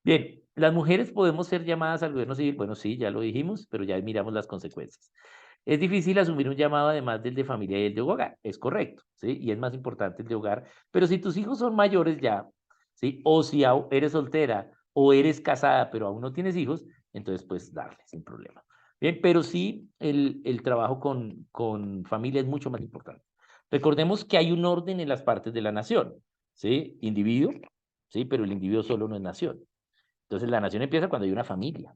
Bien, las mujeres podemos ser llamadas al gobierno civil. Bueno, sí, ya lo dijimos, pero ya miramos las consecuencias. Es difícil asumir un llamado además del de familia y el de hogar, es correcto, ¿sí? Y es más importante el de hogar. Pero si tus hijos son mayores ya, ¿sí? O si eres soltera o eres casada, pero aún no tienes hijos, entonces pues darle sin problema. Bien, pero sí el trabajo con familia es mucho más importante. Recordemos que hay un orden en las partes de la nación, ¿sí? Individuo, ¿sí? Pero el individuo solo no es nación. Entonces la nación empieza cuando hay una familia,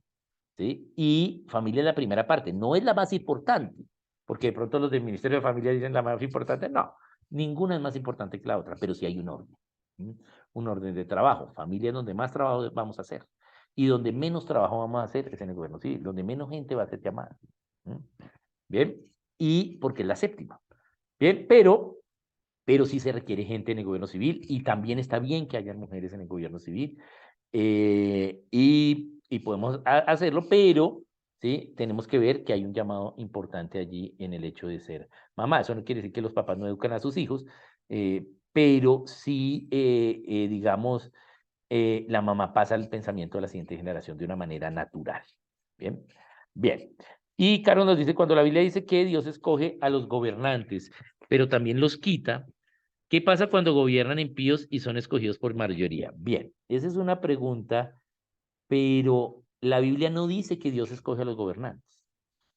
¿sí? Y familia es la primera parte, no es la más importante, porque de pronto los del Ministerio de Familia dicen la más importante, no, ninguna es más importante que la otra, pero sí hay un orden, ¿sí? Un orden de trabajo. Familia es donde más trabajo vamos a hacer y donde menos trabajo vamos a hacer es en el gobierno civil, donde menos gente va a ser llamada. ¿Sí? Bien, y porque es la séptima. Bien, pero sí se requiere gente en el gobierno civil y también está bien que haya mujeres en el gobierno civil y podemos hacerlo, pero ¿sí? Tenemos que ver que hay un llamado importante allí en el hecho de ser mamá. Eso no quiere decir que los papás no educan a sus hijos, pero sí, digamos, la mamá pasa el pensamiento a la siguiente generación de una manera natural. Bien, bien. Y Carlos nos dice, cuando la Biblia dice que Dios escoge a los gobernantes, pero también los quita, ¿qué pasa cuando gobiernan impíos y son escogidos por mayoría? Bien, esa es una pregunta, pero la Biblia no dice que Dios escoge a los gobernantes.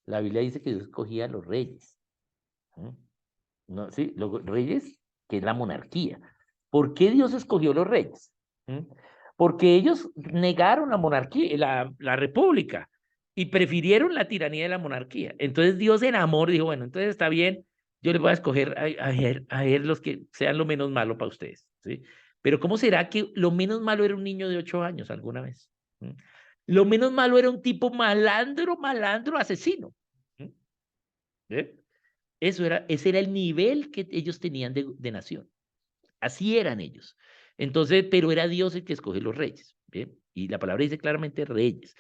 La Biblia dice que Dios escogía a los reyes. ¿Sí? No, sí, los reyes, que es la monarquía. ¿Por qué Dios escogió los reyes? ¿Sí? Porque ellos negaron la monarquía, la república, y prefirieron la tiranía de la monarquía. Entonces Dios en amor dijo, bueno, entonces está bien, yo les voy a escoger a él los que sean lo menos malo para ustedes. ¿Sí? Pero ¿cómo será que lo menos malo era un niño de 8 años alguna vez? ¿Sí? Lo menos malo era un tipo malandro, asesino. ¿Sí? ¿Eh? Ese era el nivel que ellos tenían de nación. Así eran ellos. Entonces, pero era Dios el que escoge los reyes. ¿Bien? Y la palabra dice claramente reyes,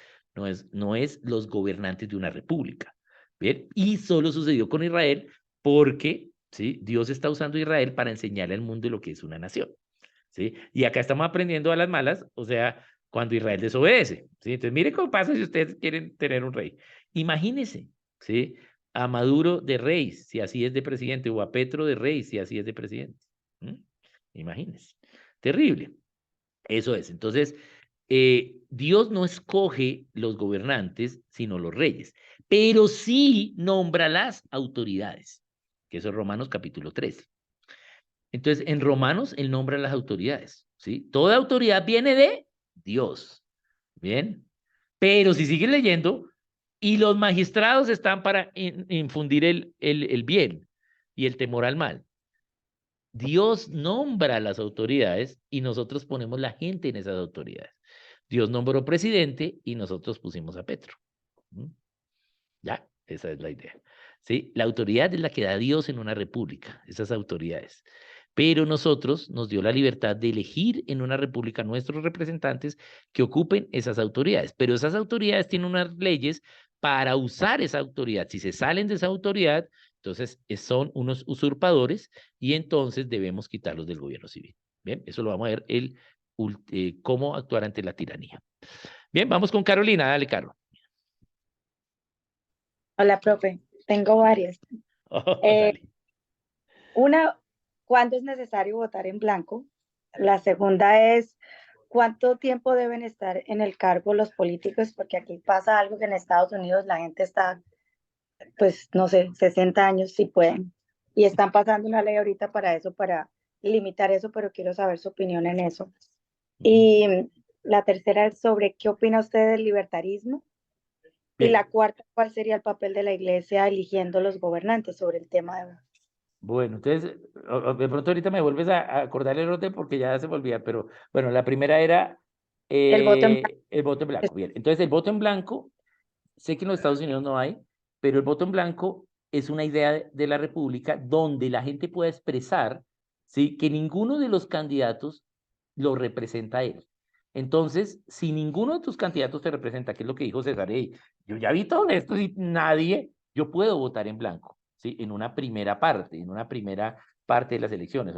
no es los gobernantes de una república. ¿Bien? Y solo sucedió con Israel porque ¿sí? Dios está usando a Israel para enseñarle al mundo lo que es una nación. ¿Sí? Y acá estamos aprendiendo a las malas, o sea, cuando Israel desobedece. ¿Sí? Entonces, mire cómo pasa si ustedes quieren tener un rey. Imagínense, ¿sí? A Maduro de rey, si así es de presidente, o a Petro de rey, si así es de presidente. ¿Mm? Imagínense. Terrible. Eso es. Entonces, Dios no escoge los gobernantes, sino los reyes, pero sí nombra las autoridades, que eso es Romanos capítulo 3. Entonces, en Romanos, él nombra las autoridades, ¿sí? Toda autoridad viene de Dios, ¿bien? Pero si siguen leyendo, y los magistrados están para infundir el bien y el temor al mal. Dios nombra las autoridades y nosotros ponemos la gente en esas autoridades. Dios nombró presidente y nosotros pusimos a Petro. ¿Mm? Ya, esa es la idea. ¿Sí? La autoridad es la que da Dios en una república, esas autoridades. Pero nosotros nos dio la libertad de elegir en una república nuestros representantes que ocupen esas autoridades. Pero esas autoridades tienen unas leyes para usar esa autoridad. Si se salen de esa autoridad, entonces son unos usurpadores y entonces debemos quitarlos del gobierno civil. Bien, eso lo vamos a ver cómo actuar ante la tiranía. Bien, vamos con Carolina. Dale, Caro. Hola, profe. Tengo varias. Oh, Eh, dale. una, ¿cuándo es necesario votar en blanco? La segunda es, ¿cuánto tiempo deben estar en el cargo los políticos? Porque aquí pasa algo que en Estados Unidos la gente está, pues, no sé, 60 años si pueden. Y están pasando una ley ahorita para eso, para limitar eso, pero quiero saber su opinión en eso. Y la tercera es sobre qué opina usted del libertarismo. Y Bien. la cuarta, ¿cuál sería el papel de la iglesia eligiendo los gobernantes sobre el tema de... Bueno, entonces, de pronto ahorita me vuelves a acordar el orden porque ya se me olvida, pero bueno, la primera era El voto en el voto en blanco. Bien, entonces el voto en blanco, sé que en los Estados Unidos no hay, pero el voto en blanco es una idea de la República donde la gente pueda expresar, ¿sí?, que ninguno de los candidatos lo representa a él. Entonces, si ninguno de tus candidatos te representa, que es lo que dijo César, hey, yo ya vi todo esto y nadie, yo puedo votar en blanco. ¿Sí? En una primera parte de las elecciones,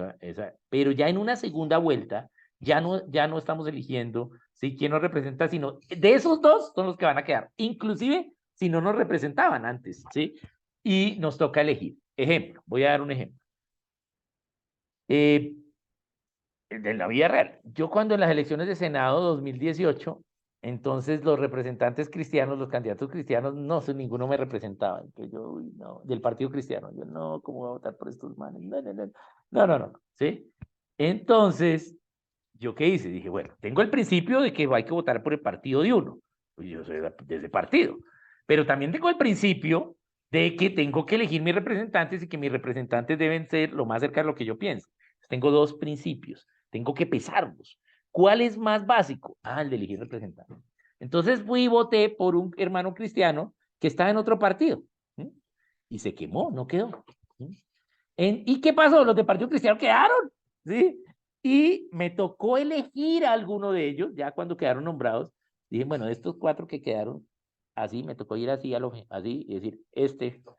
pero ya en una segunda vuelta, ya no estamos eligiendo, ¿sí?, quién nos representa, sino de esos dos son los que van a quedar, inclusive si no nos representaban antes, ¿sí? Y nos toca elegir. Ejemplo, voy a dar un ejemplo. De la vida real. Yo cuando en las elecciones de Senado 2018, entonces los representantes cristianos, los candidatos cristianos, no, ninguno me representaba. Entonces yo, uy, no, del Partido Cristiano, yo no, ¿cómo voy a votar por estos manes? No, ¿sí? Entonces, ¿yo qué hice? Dije, bueno, tengo el principio de que hay que votar por el partido de uno. Pues yo soy de ese partido. Pero también tengo el principio de que tengo que elegir mis representantes y que mis representantes deben ser lo más cerca de lo que yo pienso. Tengo dos principios. Tengo que pesarlos. ¿Cuál es más básico? Ah, el de elegir representantes. Entonces fui y voté por un hermano cristiano que estaba en otro partido. ¿Sí? Y se quemó, no quedó. ¿Sí? ¿Y qué pasó? Los de Partido Cristiano quedaron. ¿Sí? Y me tocó elegir a alguno de ellos, ya cuando quedaron nombrados. Dije, bueno, de estos cuatro que quedaron, así me tocó ir así, así, y decir,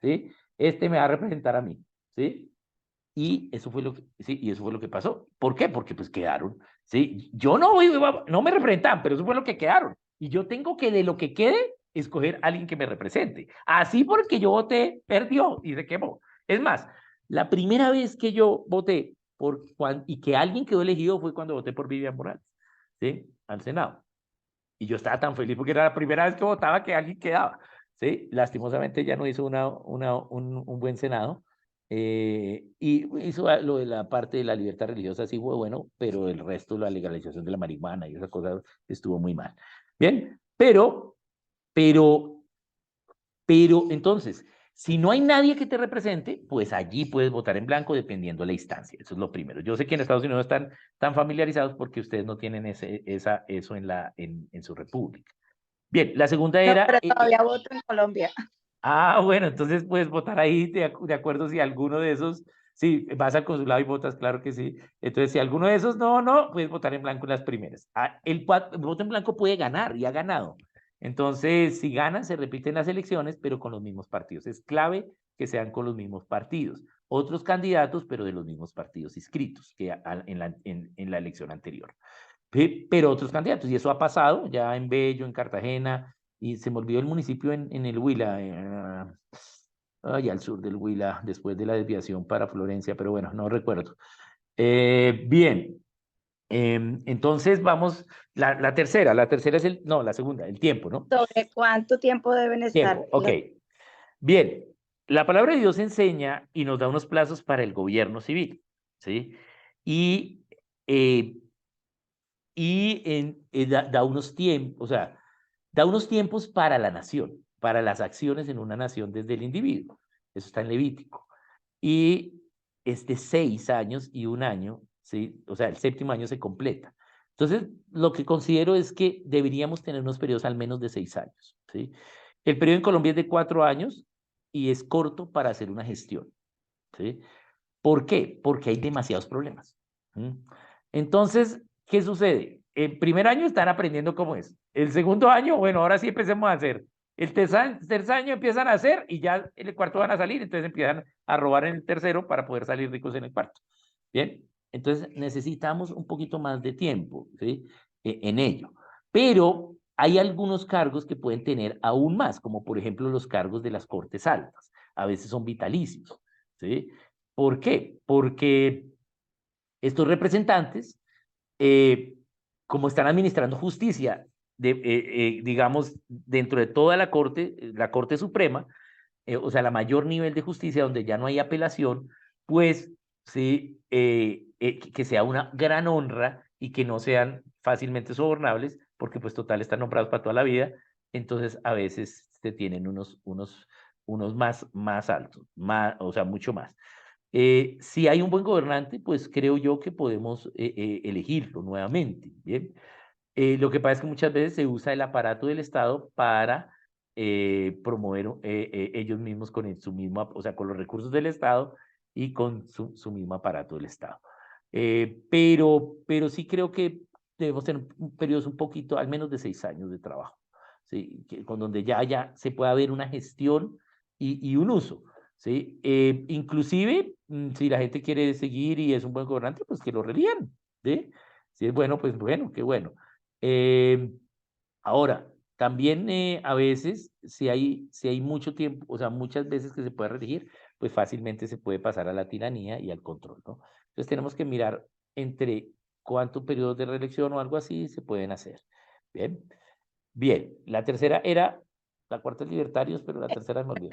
¿sí? Este me va a representar a mí. ¿Sí? Y eso fue lo que, sí, y eso fue lo que pasó. ¿Por qué? Porque pues quedaron, ¿sí? Yo no me representaban, pero eso fue lo que quedaron. Y yo tengo que de lo que quede, escoger a alguien que me represente. Así porque yo voté, perdió y se quemó. Es más, la primera vez que yo voté y que alguien quedó elegido fue cuando voté por Vivian Morales, ¿sí? Al Senado. Y yo estaba tan feliz porque era la primera vez que votaba que alguien quedaba, ¿sí? Lastimosamente ya no hizo un buen Senado, y hizo lo de la parte de la libertad religiosa, sí fue bueno, pero el resto, la legalización de la marihuana y esa cosa estuvo muy mal. Bien, pero, entonces, si no hay nadie que te represente, pues allí puedes votar en blanco dependiendo de la instancia. Eso es lo primero. Yo sé que en Estados Unidos están tan familiarizados porque ustedes no tienen eso en su república. Bien, la segunda No, era... pero todavía voto en Colombia. Bueno, entonces puedes votar ahí de acuerdo si alguno de esos, sí, vas al consulado y votas, claro que sí. Entonces, si alguno de esos no, puedes votar en blanco en las primeras. El voto en blanco puede ganar y ha ganado. Entonces, si ganan, se repiten las elecciones, pero con los mismos partidos. Es clave que sean con los mismos partidos. Otros candidatos, pero de los mismos partidos inscritos que en la elección anterior. Pero otros candidatos, y eso ha pasado ya en Bello, en Cartagena, y se me olvidó el municipio en el Huila, allá al sur del Huila, después de la desviación para Florencia, pero bueno, no recuerdo. Bien, entonces vamos, la tercera es la segunda, el tiempo, ¿no? ¿Sobre cuánto tiempo deben estar Tiempo, ok. Bien, la palabra de Dios enseña y nos da unos plazos para el gobierno civil, ¿sí? Y da unos tiempos, o sea, da unos tiempos para la nación, para las acciones en una nación desde el individuo. Eso está en Levítico. Y 6 años y 1 año, ¿sí? O sea, el séptimo año se completa. Entonces, lo que considero es que deberíamos tener unos periodos al menos de 6 años, ¿sí? El periodo en Colombia es de 4 años y es corto para hacer una gestión, ¿sí? ¿Por qué? Porque hay demasiados problemas. Entonces, ¿qué sucede? El primer año están aprendiendo cómo es. El segundo año, bueno, ahora sí empecemos a hacer. El tercer año empiezan a hacer y ya en el cuarto van a salir, entonces empiezan a robar en el tercero para poder salir ricos en el cuarto. Bien, entonces necesitamos un poquito más de tiempo, ¿sí? En ello. Pero hay algunos cargos que pueden tener aún más, como por ejemplo los cargos de las cortes altas. A veces son vitalicios, ¿sí? ¿Por qué? Porque estos representantes, como están administrando justicia, digamos, dentro de toda la Corte Suprema, o sea, la mayor nivel de justicia donde ya no hay apelación, pues sí, que sea una gran honra y que no sean fácilmente sobornables, porque pues total están nombrados para toda la vida, entonces a veces se tienen unos más altos, o sea, mucho más. Si hay un buen gobernante, pues creo yo que podemos elegirlo nuevamente, ¿bien? Lo que pasa es que muchas veces se usa el aparato del Estado para promover ellos mismos con su mismo, o sea, con los recursos del Estado y con su mismo aparato del Estado. Pero sí creo que debemos tener periodos un poquito, al menos de 6 años de trabajo, ¿sí? Con donde ya se pueda ver una gestión y un uso. ¿Sí? Inclusive, si la gente quiere seguir y es un buen gobernante, pues que lo relían, ¿sí? Si es bueno, pues bueno, qué bueno. Ahora, también a veces, si hay mucho tiempo, o sea, muchas veces que se puede reelegir, pues fácilmente se puede pasar a la tiranía y al control, ¿no? Entonces tenemos que mirar entre cuántos periodos de reelección o algo así se pueden hacer. Bien, bien. La tercera era, la cuarta es libertarios, pero la tercera me olvidó.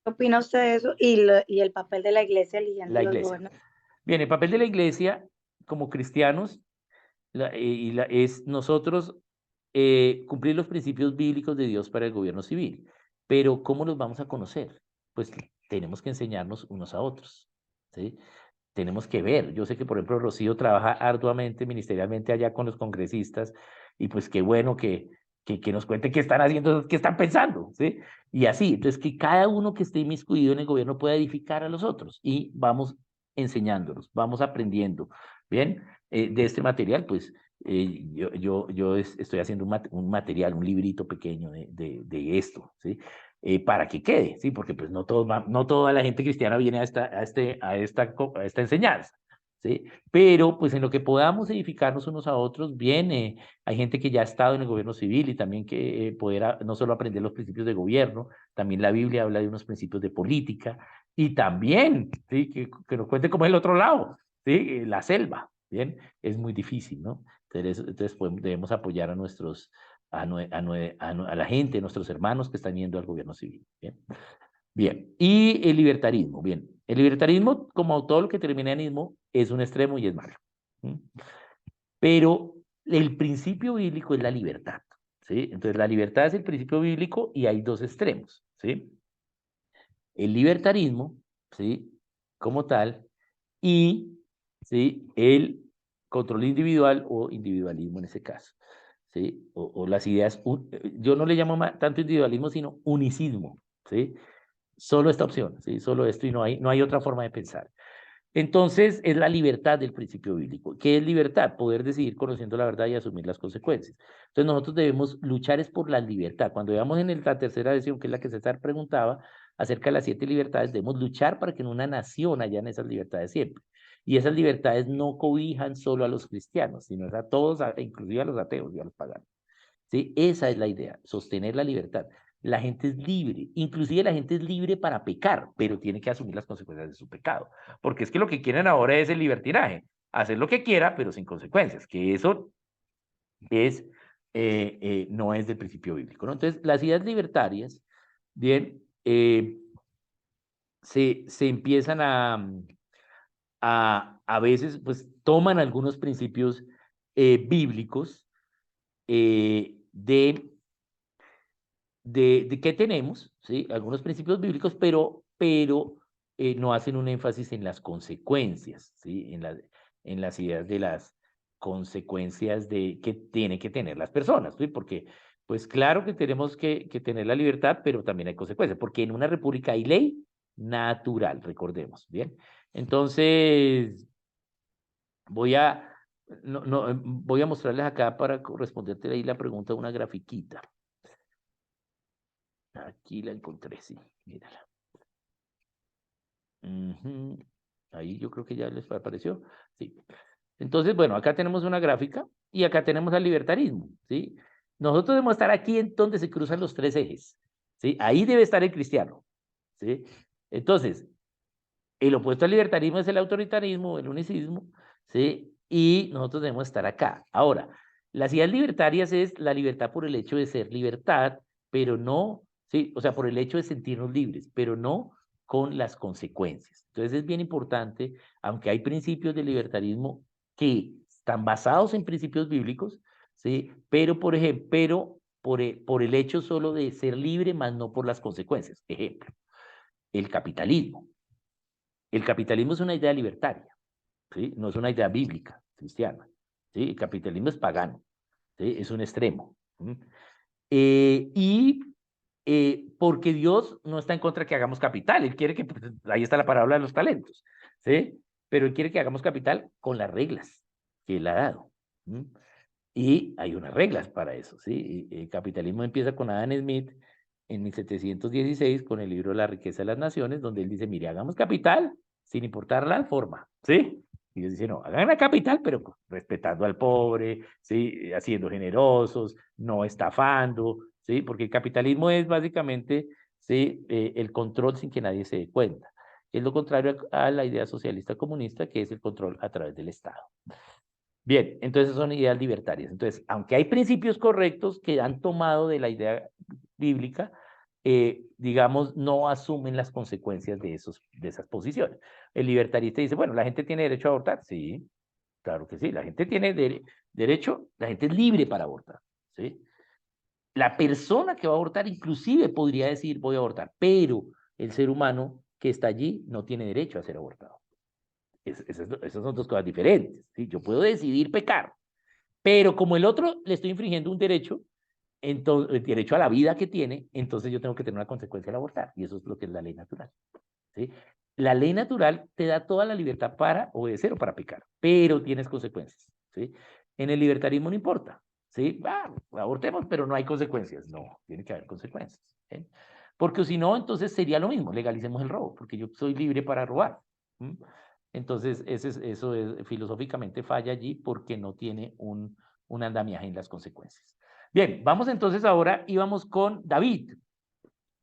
¿Qué opina usted de eso? Y el papel de la iglesia eligiendo La los iglesia. gobernantes. Bien, el papel de la iglesia como cristianos es nosotros cumplir los principios bíblicos de Dios para el gobierno civil. Pero ¿cómo los vamos a conocer? Pues tenemos que enseñarnos unos a otros, ¿sí? Tenemos que ver. Yo sé que, por ejemplo, Rocío trabaja arduamente, ministerialmente allá con los congresistas, y pues qué bueno que nos cuente qué están haciendo, qué están pensando, ¿sí? Y así, entonces que cada uno que esté inmiscuido en el gobierno pueda edificar a los otros y vamos enseñándolos, vamos aprendiendo, ¿bien? De este material, pues yo estoy haciendo un material, un librito pequeño de esto, ¿sí? Para que quede, ¿sí? Porque pues no toda la gente cristiana viene a esta enseñanza, ¿sí? Pero pues en lo que podamos edificarnos unos a otros, bien, hay gente que ya ha estado en el gobierno civil y también que poder no solo aprender los principios de gobierno, también la Biblia habla de unos principios de política y también, ¿sí? Que nos cuente cómo es el otro lado, ¿sí? La selva, ¿bien? Es muy difícil, ¿no? Entonces debemos apoyar a nuestros a la gente, nuestros hermanos que están yendo al gobierno civil. Bien. Bien. Y el libertarismo. Bien. El libertarismo, como todo lo que termina en ismo, es un extremo y es malo. ¿Mm? Pero el principio bíblico es la libertad. ¿Sí? Entonces, la libertad es el principio bíblico y hay dos extremos. ¿Sí? El libertarismo, ¿sí? Como tal, y ¿sí? El control individual o individualismo en ese caso. ¿Sí? O las ideas, yo no le llamo tanto individualismo, sino unicismo, ¿sí? Solo esta opción, ¿sí? Solo esto y no hay otra forma de pensar. Entonces, es la libertad del principio bíblico. ¿Qué es libertad? Poder decidir conociendo la verdad y asumir las consecuencias. Entonces, nosotros debemos luchar es por la libertad. Cuando veamos en la tercera lección, que es la que César preguntaba, acerca de las 7 libertades, debemos luchar para que en una nación hayan esas libertades siempre. Y esas libertades no cobijan solo a los cristianos, sino a todos, inclusive a los ateos y a los paganos. ¿Sí? Esa es la idea, sostener la libertad. La gente es libre, inclusive la gente es libre para pecar, pero tiene que asumir las consecuencias de su pecado. Porque es que lo que quieren ahora es el libertinaje, hacer lo que quiera, pero sin consecuencias, que eso no es del principio bíblico, ¿no? Entonces, las ideas libertarias, bien, se empiezan a veces, pues toman algunos principios bíblicos de qué tenemos, ¿sí? Algunos principios bíblicos, pero no hacen un énfasis en las consecuencias, ¿sí? En las ideas de las consecuencias que tienen que tener las personas, ¿sí? Porque, pues claro que tenemos que tener la libertad, pero también hay consecuencias, porque en una república hay ley natural, recordemos, ¿bien? Entonces, voy a, voy a mostrarles acá para responderte ahí la pregunta una grafiquita. Aquí la encontré, sí, mírala. Ahí yo creo que ya les apareció. Sí. Entonces, bueno, acá tenemos una gráfica y acá tenemos al libertarismo, ¿sí? Nosotros debemos estar aquí en donde se cruzan los 3 ejes, ¿sí? Ahí debe estar el cristiano, ¿sí? Entonces, el opuesto al libertarismo es el autoritarismo, el unicismo, ¿sí? Y nosotros debemos estar acá. Ahora, Las ideas libertarias es la libertad por el hecho de ser libertad, pero no, sí, o sea, por el hecho de sentirnos libres, pero no con las consecuencies. Entonces es bien importante, aunque hay principios de libertarismo que están basados en principios bíblicos, ¿sí? Pero, por ejemplo, por el hecho solo de ser libre, más no por las consecuencias. Ejemplo, el capitalismo. El capitalismo es una idea libertaria, ¿sí? No es una idea bíblica, cristiana, ¿sí? El capitalismo es pagano, ¿sí? Es un extremo. ¿Sí? Porque Dios no está en contra de que hagamos capital, Él quiere que, pues, ahí está la parábola de los talentos, ¿sí? Pero Él quiere que hagamos capital con las reglas que Él ha dado. ¿Sí? Y hay unas reglas para eso, ¿sí? El capitalismo empieza con Adam Smith en 1716 con el libro La riqueza de las naciones, donde él dice, mire, hagamos capital sin importar la forma, ¿sí? Y ellos dicen, no, hagan la capital, pero respetando al pobre, ¿sí? Siendo generosos, no estafando, ¿sí? Porque el capitalismo es básicamente, ¿sí? El control sin que nadie se dé cuenta. Es lo contrario a la idea socialista comunista, que es el control a través del Estado. Bien, entonces son ideas libertarias. Entonces, aunque hay principios correctos que han tomado de la idea bíblica, digamos, no asumen las consecuencias de esas posiciones. El libertarista dice, bueno, la gente tiene derecho a abortar. Sí, claro que sí, la gente tiene derecho, la gente es libre para abortar. ¿Sí? La persona que va a abortar inclusive podría decir, voy a abortar, pero el ser humano que está allí no tiene derecho a ser abortado. Esas son dos cosas diferentes. ¿Sí? Yo puedo decidir pecar, pero como el otro le estoy infringiendo un derecho, entonces, el derecho a la vida que tiene, entonces yo tengo que tener una consecuencia al abortar. Y eso es lo que es la ley natural. ¿Sí? La ley natural te da toda la libertad para obedecer o para pecar, pero tienes consecuencias. ¿Sí? En el libertarismo no importa. ¿Sí? Abortemos, pero no hay consecuencias. No, tiene que haber consecuencias. ¿Sí? Porque si no, entonces sería lo mismo, legalicemos el robo, porque yo soy libre para robar. ¿Sí? Entonces, eso es, filosóficamente falla allí porque no tiene un andamiaje en las consecuencias. Bien, vamos entonces ahora y vamos con David.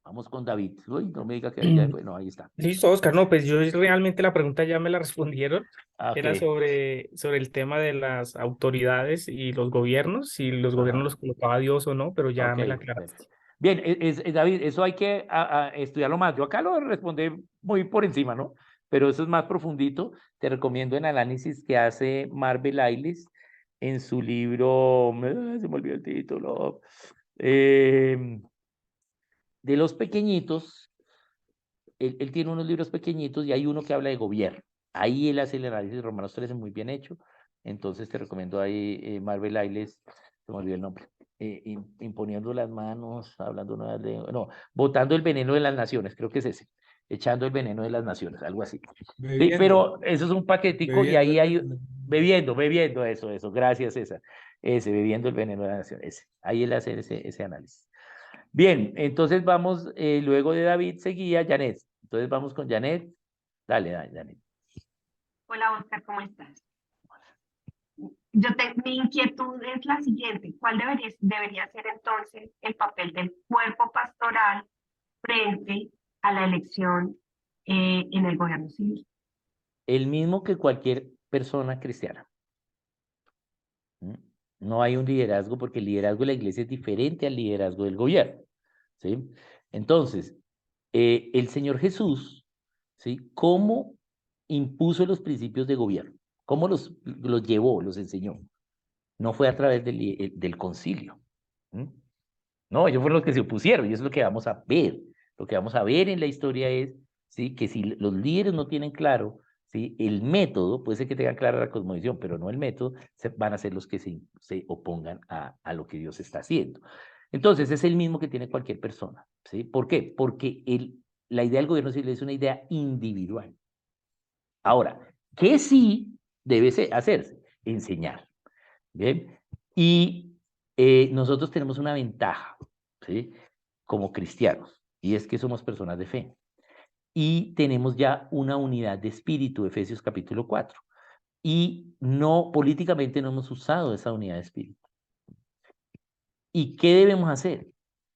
Vamos con David. Uy, no me diga que ya fue. No, ahí está. Listo, Oscar. No, pues yo realmente la pregunta ya me la respondieron. Ok. Era sobre el tema de las autoridades y los gobiernos, si los gobiernos Ajá. los colocaba Dios o no, pero ya Ok, me la perfecto. aclaraste. Bien, David, eso hay que estudiarlo más. Yo acá lo respondí muy por encima, ¿no? Pero eso es más profundito. Te recomiendo el análisis que hace Marvel Ailes en su libro, se me olvidó el título, de los pequeñitos. Él tiene unos libros pequeñitos y hay uno que habla de gobierno. Ahí él hace el análisis de Romanos 13 muy bien hecho. Entonces te recomiendo ahí Marvel Ailes, se me olvidó el nombre, imponiendo las manos, hablando no, botando el veneno de las naciones, creo que es ese, echando el veneno de las naciones, algo así. Sí, pero eso es un paquetico y ahí hay, bebiendo, eso, gracias César, ese, bebiendo el veneno de las naciones, ese. Ahí él hace ese análisis. Bien, entonces vamos, luego de David seguía Janet. Entonces vamos con Janet. Dale, Janet. Hola Oscar, ¿cómo estás? Mi inquietud es la siguiente. ¿Cuál debería ser entonces el papel del cuerpo pastoral frente a la elección en el gobierno civil? El mismo que cualquier persona cristiana. ¿Mm? No hay un liderazgo porque el liderazgo de la iglesia es diferente al liderazgo del gobierno. ¿Sí? Entonces, el Señor Jesús, ¿sí? ¿Cómo impuso los principios de gobierno? ¿Cómo los llevó, los enseñó? No fue a través del concilio. ¿Mm? No, ellos fueron los que se opusieron y eso es lo que vamos a ver. Lo que vamos a ver en la historia es, ¿sí? Que si los líderes no tienen claro, ¿sí? El método, puede ser que tengan clara la cosmovisión, pero no el método, van a ser los que se opongan a lo que Dios está haciendo. Entonces, es el mismo que tiene cualquier persona. ¿Sí? ¿Por qué? Porque la idea del gobierno civil es una idea individual. Ahora, ¿qué sí debe hacerse? Enseñar. ¿Bien? Y nosotros tenemos una ventaja, ¿sí? Como cristianos, y es que somos personas de fe. Y tenemos ya una unidad de espíritu, Efesios capítulo 4. Y no, políticamente no hemos usado esa unidad de espíritu. ¿Y qué debemos hacer?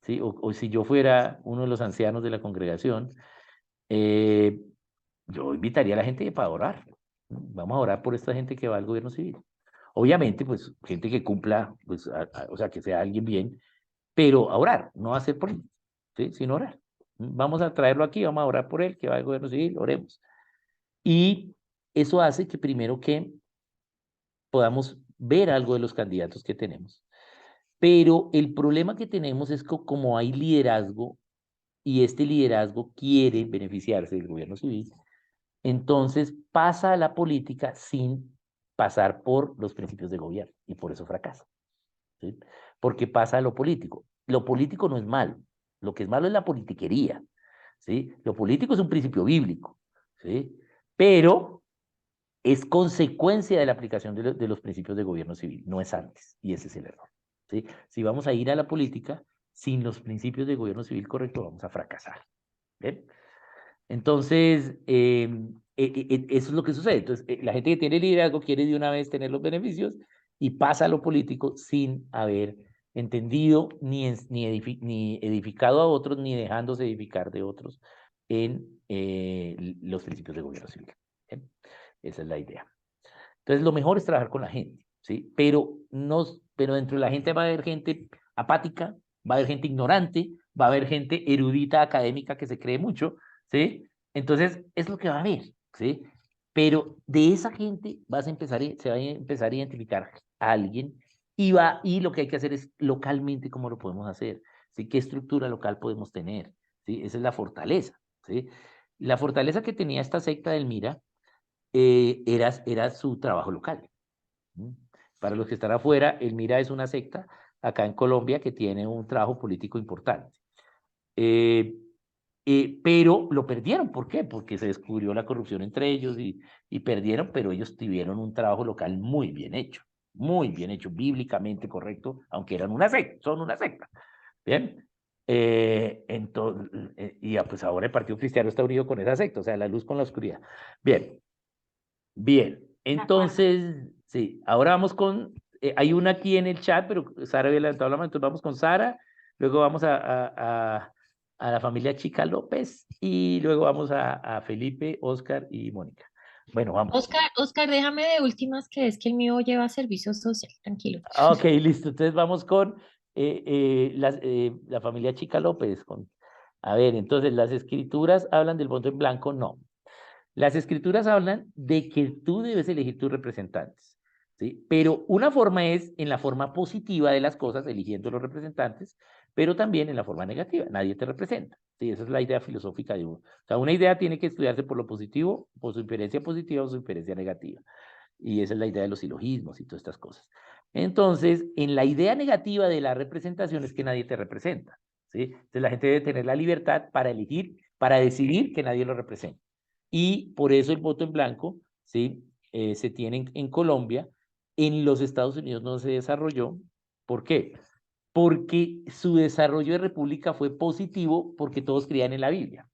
¿Sí? O si yo fuera uno de los ancianos de la congregación, yo invitaría a la gente para orar. Vamos a orar por esta gente que va al gobierno civil. Obviamente, pues, gente que cumpla, pues, o sea, que sea alguien bien, pero a orar, no a hacer política, ¿sí? Sino orar. Vamos a traerlo aquí, vamos a orar por él, que va al gobierno civil, oremos. Y eso hace que primero que podamos ver algo de los candidatos que tenemos. Pero el problema que tenemos es que como hay liderazgo y este liderazgo quiere beneficiarse del gobierno civil, entonces pasa a la política sin pasar por los principios de gobierno y por eso fracasa, ¿sí? Porque pasa a lo político. Lo político no es malo, lo que es malo es la politiquería, ¿sí? Lo político es un principio bíblico, ¿sí? Pero es consecuencia de la aplicación de los principios de gobierno civil, no es antes, y ese es el error, ¿sí? Si vamos a ir a la política sin los principios de gobierno civil correcto, vamos a fracasar, ¿bien? Entonces, eso es lo que sucede. Entonces, la gente que tiene liderazgo quiere de una vez tener los beneficios y pasa a lo político sin haber entendido ni edificado a otros, ni dejándose edificar de otros en los principios de gobierno civil. ¿Bien? Esa es la idea. Entonces, lo mejor es trabajar con la gente, ¿sí? Pero dentro de la gente va a haber gente apática, va a haber gente ignorante, va a haber gente erudita académica que se cree mucho, ¿sí? Entonces, es lo que va a haber, ¿sí? Pero de esa gente se va a empezar a identificar a alguien y lo que hay que hacer es localmente cómo lo podemos hacer, ¿sí? ¿Qué estructura local podemos tener? ¿Sí? Esa es la fortaleza, ¿sí? La fortaleza que tenía esta secta del Mira era su trabajo local. Para los que están afuera, el Mira es una secta acá en Colombia que tiene un trabajo político importante. Pero lo perdieron. ¿Por qué? Porque se descubrió la corrupción entre ellos y perdieron, pero ellos tuvieron un trabajo local muy bien hecho, bíblicamente correcto, aunque eran una secta, son una secta. Bien. Pues ahora el Partido Cristiano está unido con esa secta, o sea, la luz con la oscuridad. Bien. Bien, De acuerdo. entonces, sí, ahora vamos hay una aquí en el chat, pero Sara había levantado la mano, entonces vamos con Sara, luego vamos a la familia Chica López y luego vamos a Felipe, Oscar y Mónica. Bueno, vamos. Oscar, déjame de últimas que es que el mío lleva servicio social, tranquilo. Ok, listo, entonces vamos con la familia Chica López. A ver, entonces, ¿las escrituras hablan del voto en blanco? No. Las escrituras hablan de que tú debes elegir tus representantes, ¿sí? Pero una forma es en la forma positiva de las cosas, eligiendo los representantes, pero también en la forma negativa, nadie te representa, ¿sí? Esa es la idea filosófica de uno. O sea, una idea tiene que estudiarse por lo positivo, por su inferencia positiva o su inferencia negativa. Y esa es la idea de los silogismos y todas estas cosas. Entonces, en la idea negativa de la representación es que nadie te representa, ¿sí? Entonces la gente debe tener la libertad para elegir, para decidir que nadie lo represente. Y por eso el voto en blanco, ¿sí? Se tiene en Colombia. En los Estados Unidos no se desarrolló. ¿Por qué? Porque su desarrollo de república fue positivo porque todos creían en la Biblia,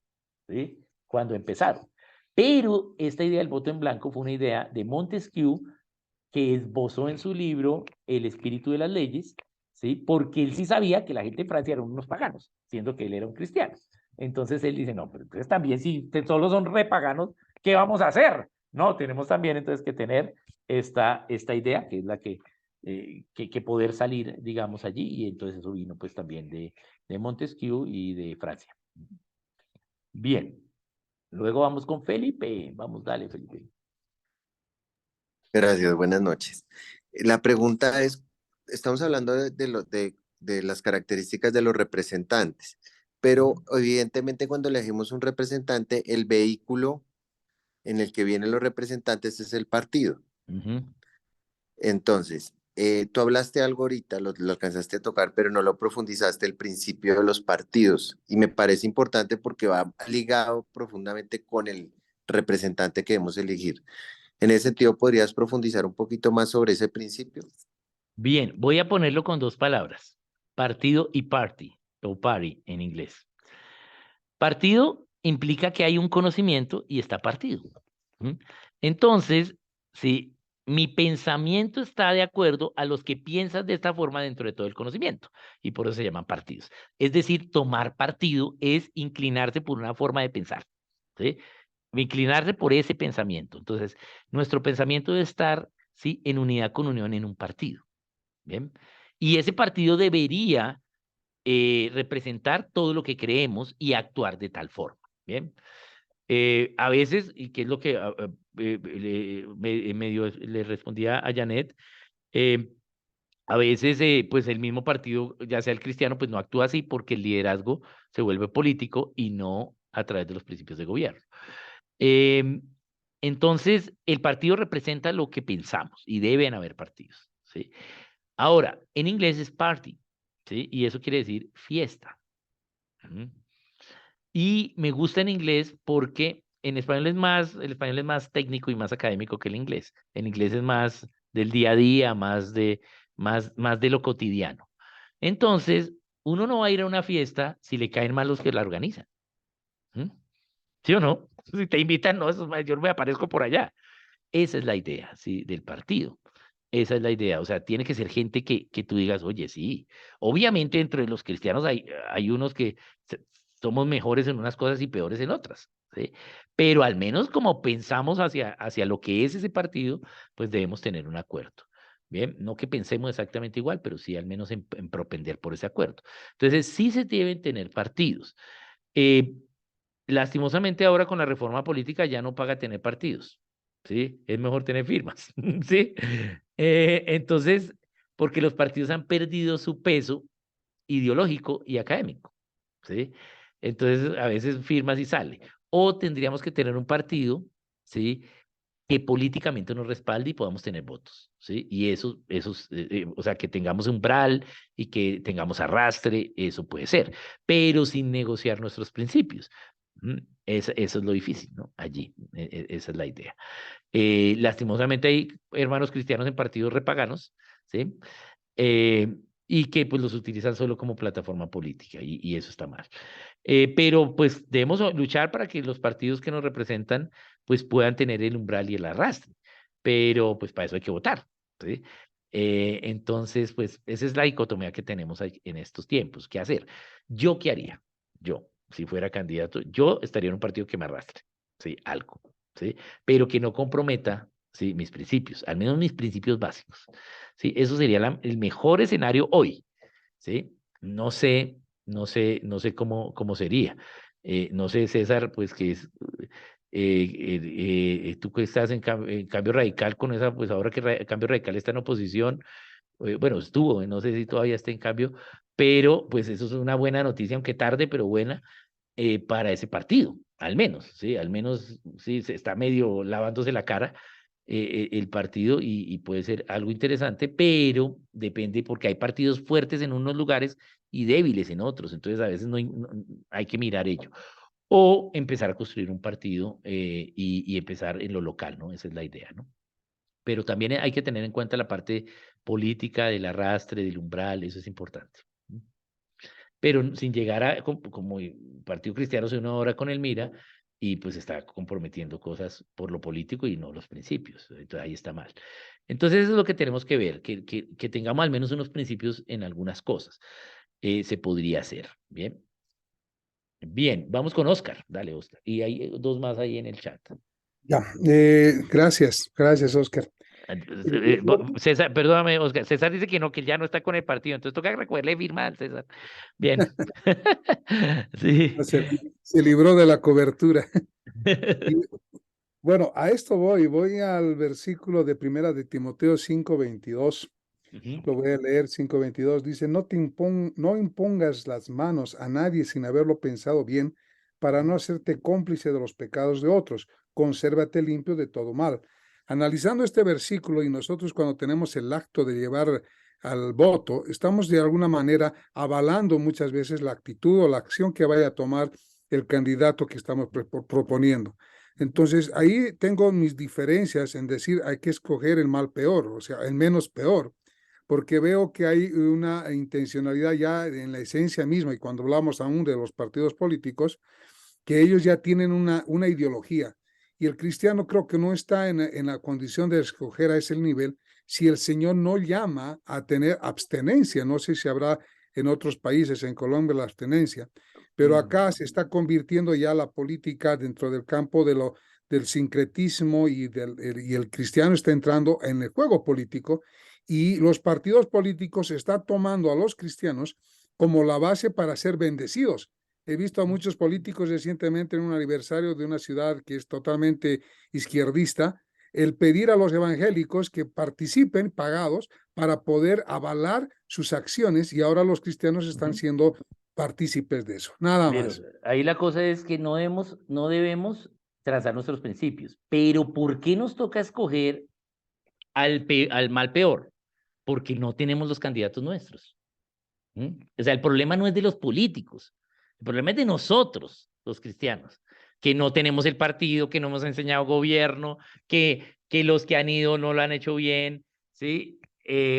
¿sí? Cuando empezaron. Pero esta idea del voto en blanco fue una idea de Montesquieu que esbozó en su libro El espíritu de las leyes, ¿sí? Porque él sí sabía que la gente de Francia eran unos paganos, siendo que él era un cristiano. Entonces él dice, no, pero entonces también si solo son repaganos, ¿qué vamos a hacer? No, tenemos también entonces que tener esta idea, que es la que poder salir, digamos, allí, y entonces eso vino pues también de Montesquieu y de Francia. Bien, luego vamos con Felipe, vamos, dale, Felipe. Gracias, buenas noches. La pregunta es, estamos hablando de las características de los representantes, pero evidentemente cuando elegimos un representante, el vehículo en el que vienen los representantes es el partido. Entonces, tú hablaste algo ahorita, lo alcanzaste a tocar, pero no lo profundizaste, el principio de los partidos, y me parece importante porque va ligado profundamente con el representante que debemos elegir. En ese sentido, ¿podrías profundizar un poquito más sobre ese principio? Bien, voy a ponerlo con dos palabras, partido y party, o party en inglés. Partido implica que hay un conocimiento y está partido. Entonces, si mi pensamiento está de acuerdo a los que piensan de esta forma dentro de todo el conocimiento, y por eso se llaman partidos. Es decir, tomar partido es inclinarse por una forma de pensar, ¿sí? Inclinarse por ese pensamiento. Entonces, nuestro pensamiento debe estar ¿sí? En unidad con unión en un partido, ¿bien? Y ese partido debería representar todo lo que creemos y actuar de tal forma, ¿bien? A veces, y que es lo que medio le respondía a Janet, a veces, pues el mismo partido, ya sea el cristiano, pues no actúa así porque el liderazgo se vuelve político y no a través de los principios de gobierno. Em, entonces, el partido representa lo que pensamos y deben haber partidos, ¿sí? Ahora, en inglés es party, ¿sí? Y eso quiere decir fiesta. Ujú. Y me gusta en inglés porque en español el español es más técnico y más académico que el inglés. En inglés es más del día a día, más de lo cotidiano. Entonces, uno no va a ir a una fiesta si le caen mal los que la organizan. ¿Mm? ¿Sí o no? Si te invitan, no, yo me aparezco por allá. Esa es la idea, ¿sí? Del partido. Esa es la idea. O sea, tiene que ser gente que tú digas, oye, sí. Obviamente, entre los cristianos hay unos que somos mejores en unas cosas y peores en otras, ¿sí? Pero al menos como pensamos hacia lo que es ese partido, pues debemos tener un acuerdo. Bien, no que pensemos exactamente igual, pero sí al menos en propender por ese acuerdo. Entonces, sí se deben tener partidos. Eh, Lastimosamente ahora con la reforma política ya no paga tener partidos, ¿sí? Es mejor tener firmas, ¿sí? Entonces, porque los partidos han perdido su peso ideológico y académico, ¿sí? Entonces, a veces firmas y sale. O tendríamos que tener un partido, ¿sí? Que políticamente nos respalde y podamos tener votos, ¿sí? Y o sea, que tengamos umbral y que tengamos arrastre, eso puede ser, pero sin negociar nuestros principios. Eso es lo difícil, ¿no? Allí, esa es la idea. Lastimosamente hay hermanos cristianos en partidos repaganos, ¿sí? Eh, y que pues los utilizan solo como plataforma política y eso está mal. Pero pues debemos luchar para que los partidos que nos representan pues puedan tener el umbral y el arrastre, pero pues para eso hay que votar, ¿sí? Entonces, pues esa es la dicotomía que tenemos en estos tiempos. ¿Qué hacer? ¿Yo qué haría? Yo, si fuera candidato, yo estaría en un partido que me arrastre, ¿sí? Algo, ¿sí? Pero que no comprometa, ¿sí? Mis principios, al menos mis principios básicos, ¿sí? Eso sería el mejor escenario hoy, ¿sí? No sé cómo sería. No sé, César, pues que es, tú que estás en Cambio Radical con esa, pues ahora que Cambio Radical está en oposición, bueno, estuvo, no sé si todavía está en cambio, pero pues eso es una buena noticia, aunque tarde, pero buena, para ese partido, al menos, ¿sí? Al menos, sí, se está medio lavándose la cara el partido y puede ser algo interesante, pero depende porque hay partidos fuertes en unos lugares y débiles en otros, entonces a veces hay que mirar ello. O empezar a construir un partido y empezar en lo local, ¿no? Esa es la idea, ¿no? Pero también hay que tener en cuenta la parte política del arrastre, del umbral, eso es importante. Pero sin llegar a, como el Partido Cristiano se une ahora con el Mira, y pues está comprometiendo cosas por lo político y no los principios. Entonces ahí está mal. Entonces eso es lo que tenemos que ver, que tengamos al menos unos principios en algunas cosas. Se podría hacer. Bien. Bien, vamos con Oscar. Dale, Oscar. Y hay dos más ahí en el chat. Ya, gracias, Oscar. César, perdóname, Oscar. César dice que no, que ya no está con el partido. Entonces toca recogerle firma al César. Bien. Sí. Se libró de la cobertura. Y, bueno, a esto voy al versículo de primera de Timoteo 5:22. Lo voy a leer, 5:22. Dice, no impongas las manos a nadie sin haberlo pensado bien, para no hacerte cómplice de los pecados de otros. Consérvate limpio de todo mal. Analizando este versículo, y nosotros cuando tenemos el acto de llevar al voto, estamos de alguna manera avalando muchas veces la actitud o la acción que vaya a tomar el candidato que estamos proponiendo. Entonces, ahí tengo mis diferencias en decir hay que escoger el mal peor, o sea, el menos peor, porque veo que hay una intencionalidad ya en la esencia misma, y cuando hablamos aún de los partidos políticos, que ellos ya tienen una ideología, y el cristiano creo que no está en la condición de escoger a ese nivel si el Señor no llama a tener abstenencia. No sé si habrá en otros países, en Colombia, la abstenencia, pero acá se está convirtiendo ya la política dentro del campo del sincretismo y el cristiano está entrando en el juego político, y los partidos políticos están tomando a los cristianos como la base para ser bendecidos. He visto a muchos políticos recientemente en un aniversario de una ciudad que es totalmente izquierdista, el pedir a los evangélicos que participen pagados para poder avalar sus acciones, y ahora los cristianos están siendo partícipes de eso. Nada Pero más. ahí la cosa es que no debemos trazar nuestros principios. Pero ¿por qué nos toca escoger al mal peor? Porque no tenemos los candidatos nuestros. O sea, el problema no es de los políticos, el problema es de nosotros, los cristianos, que no tenemos el partido, que no hemos enseñado gobierno, que los que han ido no lo han hecho bien, ¿sí?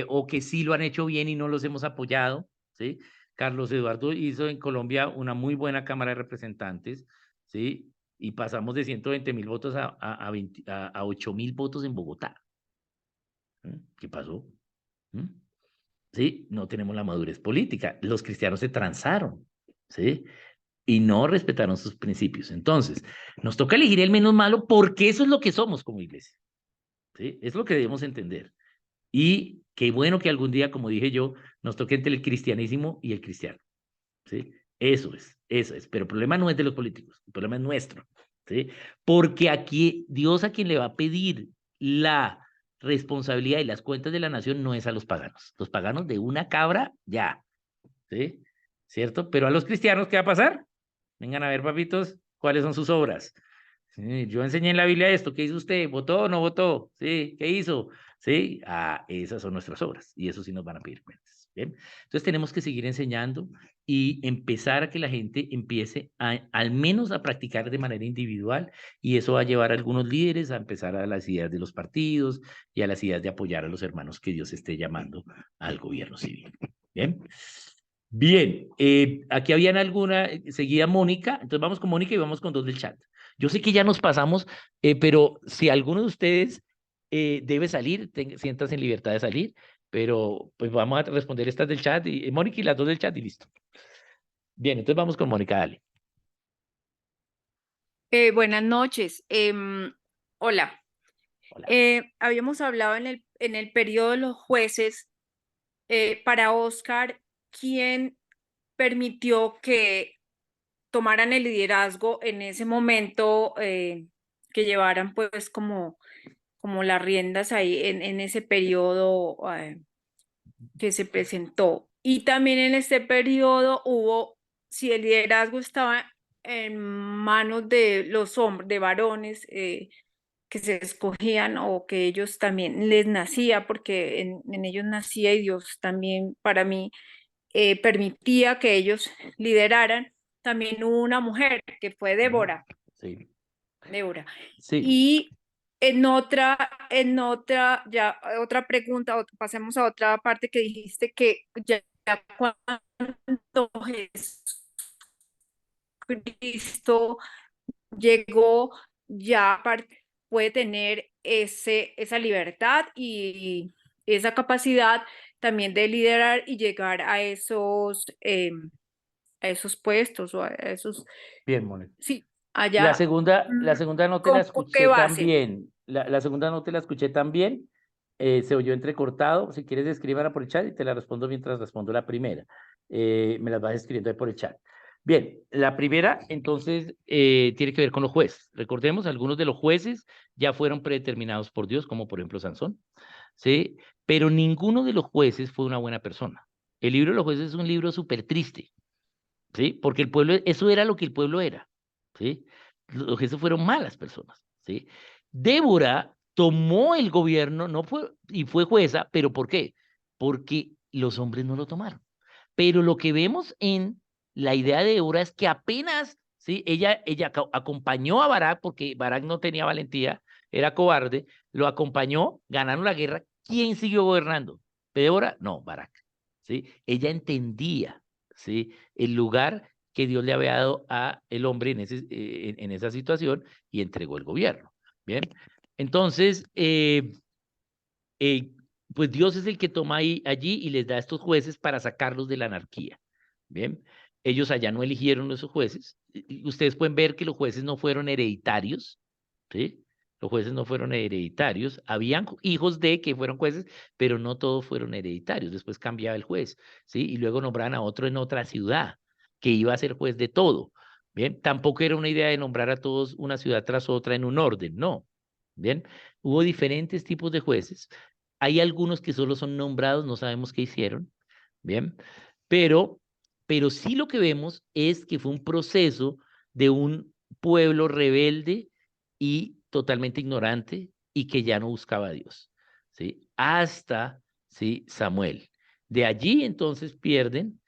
O que sí lo han hecho bien y no los hemos apoyado, ¿sí? Carlos Eduardo hizo en Colombia una muy buena Cámara de Representantes, ¿sí? Y pasamos de 120.000 votos a 8.000 votos en Bogotá. ¿Qué pasó? ¿Sí? No tenemos la madurez política. Los cristianos se transaron, ¿sí? Y no respetaron sus principios. Entonces, nos toca elegir el menos malo porque eso es lo que somos como iglesia, ¿sí? Es lo que debemos entender. Y qué bueno que algún día, como dije yo, nos toque entre el cristianismo y el cristiano, ¿sí? Eso es. Pero el problema no es de los políticos, el problema es nuestro, ¿sí? Porque aquí Dios, a quien le va a pedir la responsabilidad y las cuentas de la nación, no es a los paganos. Los paganos de una cabra, ya, ¿sí? ¿Cierto? Pero a los cristianos, ¿qué va a pasar? Vengan a ver, papitos, ¿cuáles son sus obras? Sí, yo enseñé en la Biblia esto, ¿qué hizo usted? ¿Votó o no votó? ¿Sí? ¿Qué hizo? ¿Sí? Esas son nuestras obras y eso sí nos van a pedir cuentas. ¿Bien? Entonces tenemos que seguir enseñando y empezar a que la gente empiece al menos a practicar de manera individual, y eso va a llevar a algunos líderes a empezar a las ideas de los partidos y a las ideas de apoyar a los hermanos que Dios esté llamando al gobierno civil. ¿Bien? Bien, aquí habían alguna, seguía Mónica, entonces vamos con Mónica y vamos con dos del chat. Yo sé que ya nos pasamos, pero si alguno de ustedes debe salir, siéntanse en libertad de salir, pero pues vamos a responder estas del chat, y Mónica y las dos del chat y listo. Bien, entonces vamos con Mónica, dale. Buenas noches. Hola. Hola. Habíamos hablado en el periodo de los jueces. Para Oscar, ¿quién permitió que tomaran el liderazgo en ese momento, que llevaran pues como las riendas ahí en ese periodo que se presentó? Y también en este periodo si el liderazgo estaba en manos de los hombres, de varones, que se escogían, o que ellos también les nacía, porque en ellos nacía, y Dios también para mí permitía que ellos lideraran. También hubo una mujer que fue Débora. Sí. Débora. Sí. Y ya otra pregunta, pasemos a otra parte que dijiste, que ya cuando Jesucristo llegó, ya puede tener esa libertad y esa capacidad también de liderar y llegar a esos puestos, o a esos. Bien, Mónica. Sí, La allá. segunda no te la ¿Con qué escuché tan base? bien. La segunda no te la escuché tan bien. Se oyó entrecortado. Si quieres, escríbala por el chat y te la respondo mientras respondo la primera. Me las vas escribiendo ahí por el chat. Bien, la primera, entonces, tiene que ver con los jueces. Recordemos, algunos de los jueces ya fueron predeterminados por Dios, como por ejemplo Sansón, ¿sí? Pero ninguno de los jueces fue una buena persona. El libro de los jueces es un libro súper triste, ¿sí? Porque el pueblo, eso era lo que el pueblo era, ¿sí? Los jueces fueron malas personas, ¿sí? Débora tomó el gobierno, no fue, y fue jueza, ¿pero por qué? Porque los hombres no lo tomaron. Pero lo que vemos en la idea de Débora es que apenas, ¿sí? Ella acompañó a Barak, porque Barak no tenía valentía, era cobarde, lo acompañó, ganaron la guerra. ¿Quién siguió gobernando? ¿Débora? No, Barak, ¿sí? Ella entendía, ¿sí? El lugar que Dios le había dado a el hombre en esa situación, y entregó el gobierno. Bien, entonces, pues Dios es el que toma allí y les da a estos jueces para sacarlos de la anarquía. Bien, ellos allá no eligieron a esos jueces. Ustedes pueden ver que los jueces no fueron hereditarios, ¿sí? Los jueces no fueron hereditarios. Habían hijos de que fueron jueces, pero no todos fueron hereditarios. Después cambiaba el juez, ¿sí? Y luego nombraban a otro en otra ciudad, que iba a ser juez de todo. Bien, tampoco era una idea de nombrar a todos una ciudad tras otra en un orden, no. Bien, hubo diferentes tipos de jueces. Hay algunos que solo son nombrados, no sabemos qué hicieron. Bien, pero sí lo que vemos es que fue un proceso de un pueblo rebelde y totalmente ignorante y que ya no buscaba a Dios, ¿sí? Hasta, ¿sí? Samuel. De allí entonces pierden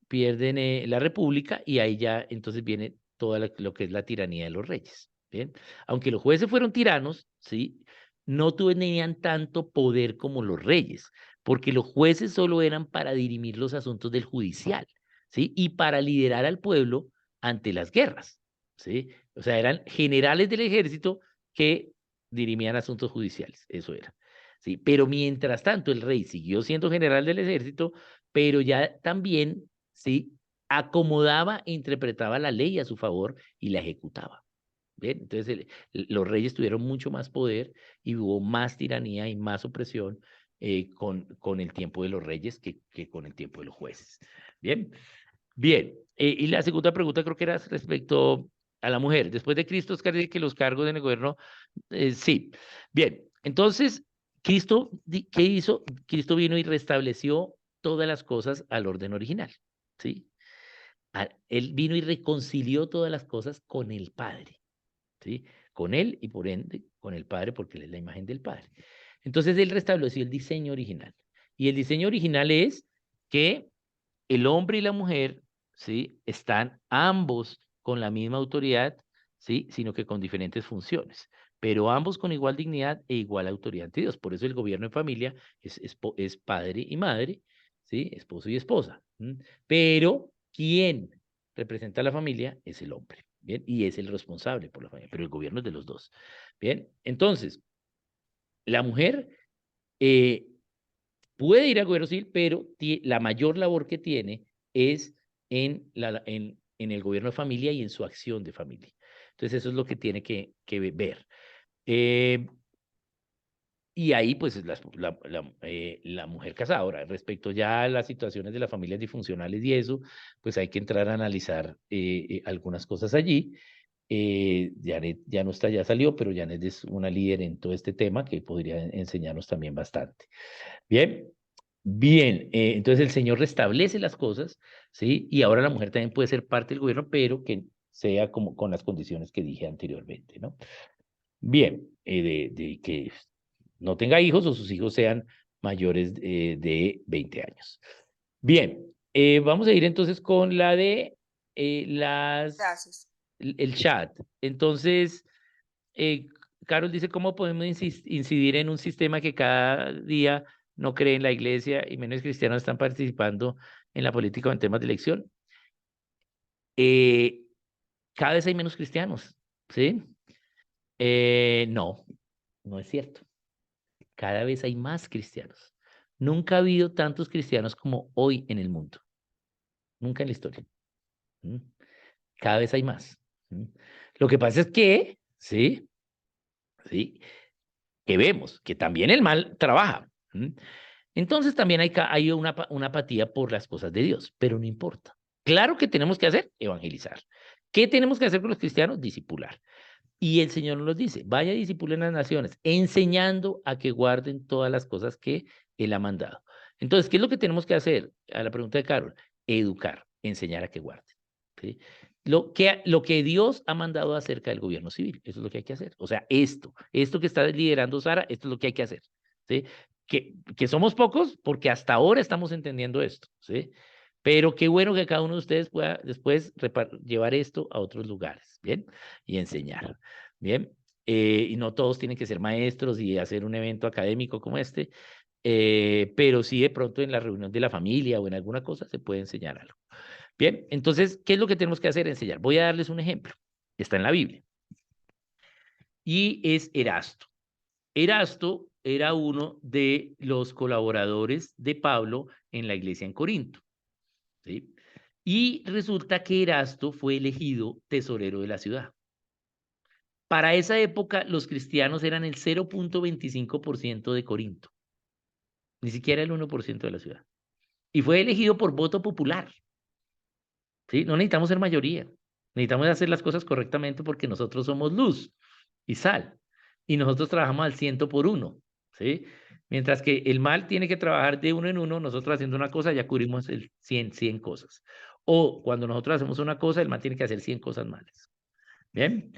la república y ahí ya entonces viene todo lo que es la tiranía de los reyes, ¿bien? Aunque los jueces fueron tiranos, ¿sí? No tenían tanto poder como los reyes, porque los jueces solo eran para dirimir los asuntos del judicial, ¿sí? Y para liderar al pueblo ante las guerras, ¿sí? O sea, eran generales del ejército que dirimían asuntos judiciales, eso era, ¿sí? Pero mientras tanto, el rey siguió siendo general del ejército, pero ya también, ¿sí? Acomodaba e interpretaba la ley a su favor y la ejecutaba. ¿Bien? Entonces, los reyes tuvieron mucho más poder y hubo más tiranía y más opresión con el tiempo de los reyes que con el tiempo de los jueces. Bien, bien. Y la segunda pregunta creo que era respecto a la mujer. Después de Cristo, Oscar dice que los cargos en el gobierno, sí. Bien, entonces, Cristo, ¿qué hizo? Cristo vino y restableció todas las cosas al orden original, ¿sí? Él vino y reconcilió todas las cosas con el Padre, ¿sí? Con él y por ende con el Padre, porque él es la imagen del Padre. Entonces él restableció el diseño original. Y el diseño original es que el hombre y la mujer, ¿sí? Están ambos con la misma autoridad, ¿sí? Sino que con diferentes funciones, pero ambos con igual dignidad e igual autoridad ante Dios. Por eso el gobierno en familia es padre y madre, ¿sí? Esposo y esposa. Pero quien representa a la familia es el hombre, ¿bien? Y es el responsable por la familia, pero el gobierno es de los dos, ¿bien? Entonces, la mujer puede ir al gobierno civil, pero la mayor labor que tiene es en el gobierno de familia y en su acción de familia. Entonces, eso es lo que tiene que ver. Y ahí, pues, la mujer casada. Ahora, respecto ya a las situaciones de las familias disfuncionales y eso, pues hay que entrar a analizar algunas cosas allí. Janet ya no está, ya salió, pero Janet es una líder en todo este tema que podría enseñarnos también bastante. Bien, bien. Entonces el Señor restablece las cosas, ¿sí? Y ahora la mujer también puede ser parte del gobierno, pero que sea como con las condiciones que dije anteriormente, ¿no? Bien, de que no tenga hijos o sus hijos sean mayores de 20 años. Bien, vamos a ir entonces con la de Gracias. el chat. Entonces, Carol dice, ¿cómo podemos incidir en un sistema que cada día no cree en la iglesia y menos cristianos están participando en la política o en temas de elección? Cada vez hay menos cristianos, ¿sí? No, no es cierto. Cada vez hay más cristianos. Nunca ha habido tantos cristianos como hoy en el mundo. Nunca en la historia. Cada vez hay más. Lo que pasa es que, ¿sí? ¿Sí? Que vemos que también el mal trabaja. Entonces también hay una apatía por las cosas de Dios, pero no importa. Claro que tenemos que hacer evangelizar. ¿Qué tenemos que hacer con los cristianos? Discipular. Y el Señor nos dice, vaya, discipulen las naciones, enseñando a que guarden todas las cosas que Él ha mandado. Entonces, ¿qué es lo que tenemos que hacer? A la pregunta de Carol, educar, enseñar a que guarden. ¿Sí? Lo que Dios ha mandado acerca del gobierno civil, eso es lo que hay que hacer. O sea, esto que está liderando Sara, esto es lo que hay que hacer. ¿Sí? Que somos pocos porque hasta ahora estamos entendiendo esto. ¿Sí? Pero qué bueno que cada uno de ustedes pueda después llevar esto a otros lugares, ¿bien? Y enseñar, ¿bien? Y no todos tienen que ser maestros y hacer un evento académico como este, pero sí de pronto en la reunión de la familia o en alguna cosa se puede enseñar algo. Bien, entonces, ¿qué es lo que tenemos que hacer? Enseñar. Voy a darles un ejemplo. Está en la Biblia. Y es Erasto. Erasto era uno de los colaboradores de Pablo en la iglesia en Corinto. ¿Sí? Y resulta que Erasto fue elegido tesorero de la ciudad. Para esa época, los cristianos eran el 0.25% de Corinto, ni siquiera el 1% de la ciudad. Y fue elegido por voto popular. ¿Sí? No necesitamos ser mayoría, necesitamos hacer las cosas correctamente porque nosotros somos luz y sal, y nosotros trabajamos al 100 por 1, ¿sí? Mientras que el mal tiene que trabajar de uno en uno, nosotros haciendo una cosa ya cubrimos el 100 cosas. O cuando nosotros hacemos una cosa, el mal tiene que hacer 100 cosas malas. ¿Bien?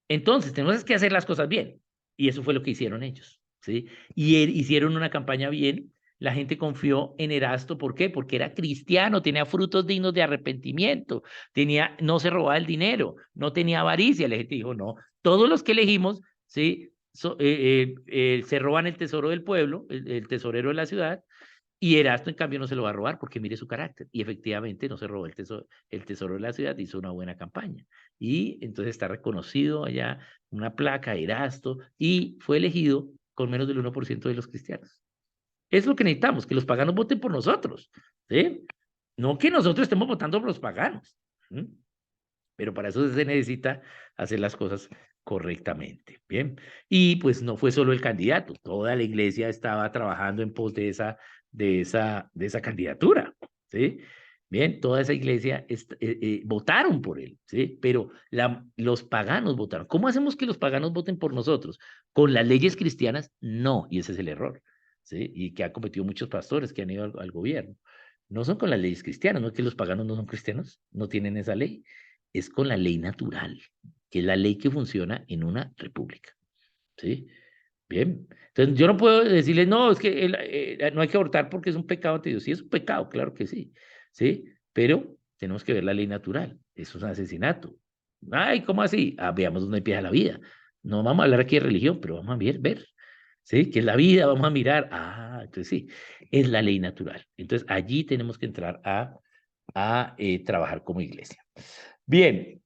Entonces, tenemos que hacer las cosas bien, y eso fue lo que hicieron ellos, ¿sí? Y hicieron una campaña bien. La gente confió en Erasto, ¿por qué? Porque era cristiano, tenía frutos dignos de arrepentimiento, no se robaba el dinero, no tenía avaricia. La gente dijo, no, todos los que elegimos, ¿sí? Se roban el tesoro del pueblo, el tesorero de la ciudad, y Erasto, en cambio, no se lo va a robar porque mire su carácter. Y efectivamente no se robó el tesoro de la ciudad, hizo una buena campaña. Y entonces está reconocido allá una placa, Erasto, y fue elegido con menos del 1% de los cristianos. Es lo que necesitamos, que los paganos voten por nosotros, ¿sí? No que nosotros estemos votando por los paganos, ¿sí? Pero para eso se necesita hacer las cosas correctamente, ¿bien? Y pues no fue solo el candidato, toda la iglesia estaba trabajando en pos de esa candidatura, ¿sí? Bien, toda esa iglesia votaron por él, ¿sí? Pero los paganos votaron. ¿Cómo hacemos que los paganos voten por nosotros? ¿Con las leyes cristianas? No, y ese es el error, ¿sí? Y que han cometido muchos pastores que han ido al gobierno. No son con las leyes cristianas, no es que los paganos no son cristianos, no tienen esa ley. Es con la ley natural, que es la ley que funciona en una república, ¿sí? Bien, entonces yo no puedo decirles, no, es que no hay que abortar porque es un pecado ante Dios. Sí, es un pecado, claro que sí, ¿sí? Pero tenemos que ver la ley natural, eso es un asesinato. Ay, ¿cómo así? Ah, veamos dónde empieza la vida. No vamos a hablar aquí de religión, pero vamos a ver, ¿sí? ¿Qué es la vida? Vamos a mirar. Ah, entonces sí, es la ley natural. Entonces allí tenemos que entrar a trabajar como iglesia. Bien,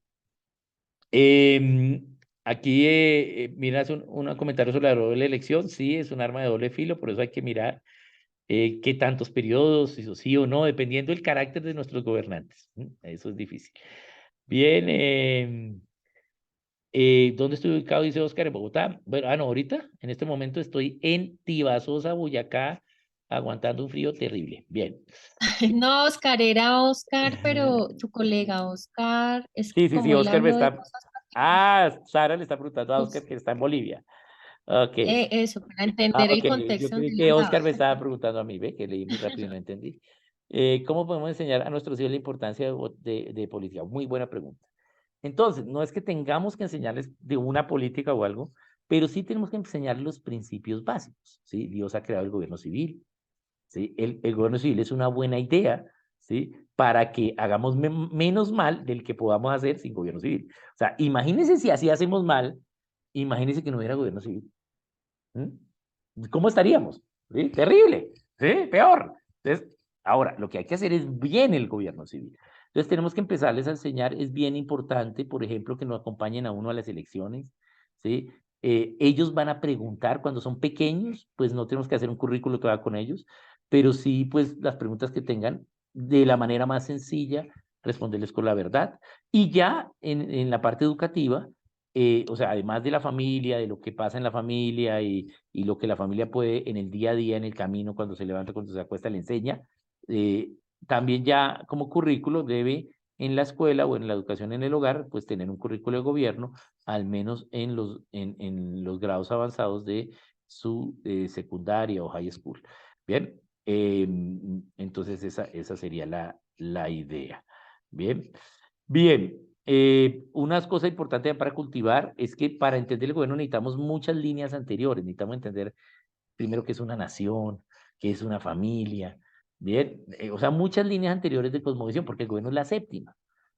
aquí miras un comentario sobre la doble elección. Sí, es un arma de doble filo, por eso hay que mirar qué tantos periodos, si sí o no, dependiendo del carácter de nuestros gobernantes. Eso es difícil. Bien, ¿dónde estoy ubicado? Dice Oscar, en Bogotá. Bueno, no, ahorita, en este momento estoy en Tibasosa, Boyacá, aguantando un frío terrible. Bien. No, Oscar, era Oscar, pero tu colega Oscar, es que Sí, como él Oscar me habló de está... cosas Sara le está preguntando a Oscar particulares, que está en Bolivia. Ok. eso, para entender el Ok, yo contexto donde creí él que hablaba. Oscar me estaba preguntando a mí, ve, que leí muy rápido y no entendí. ¿Cómo podemos enseñar a nuestros hijos la importancia de política? Muy buena pregunta. Entonces, no es que tengamos que enseñarles de una política o algo, pero sí tenemos que enseñarles los principios básicos, ¿sí? Dios ha creado el gobierno civil, ¿sí? El gobierno civil es una buena idea, ¿sí? Para que hagamos menos mal del que podamos hacer sin gobierno civil. O sea, imagínense si así hacemos mal, imagínense que no hubiera gobierno civil. ¿Cómo estaríamos? ¿Sí? Terrible, ¿sí? Peor. Entonces, ahora, lo que hay que hacer es bien el gobierno civil. Entonces, tenemos que empezarles a enseñar, es bien importante, por ejemplo, que nos acompañen a uno a las elecciones, ¿sí? Ellos van a preguntar cuando son pequeños, pues no tenemos que hacer un currículo que va con ellos, pero sí, pues las preguntas que tengan, de la manera más sencilla, responderles con la verdad. Y ya en la parte educativa, o sea, además de la familia, de lo que pasa en la familia y lo que la familia puede en el día a día, en el camino, cuando se levanta, cuando se acuesta, le enseña, eh, también ya como currículo debe en la escuela o en la educación en el hogar, pues tener un currículo de gobierno, al menos en los grados avanzados de su secundaria o high school. Bien, entonces esa sería la idea. Bien, bien. Una cosa importante para cultivar es que para entender el gobierno necesitamos muchas líneas anteriores, necesitamos entender primero qué es una nación, qué es una familia, bien, o sea, muchas líneas anteriores de cosmovisión, porque el gobierno es la séptima,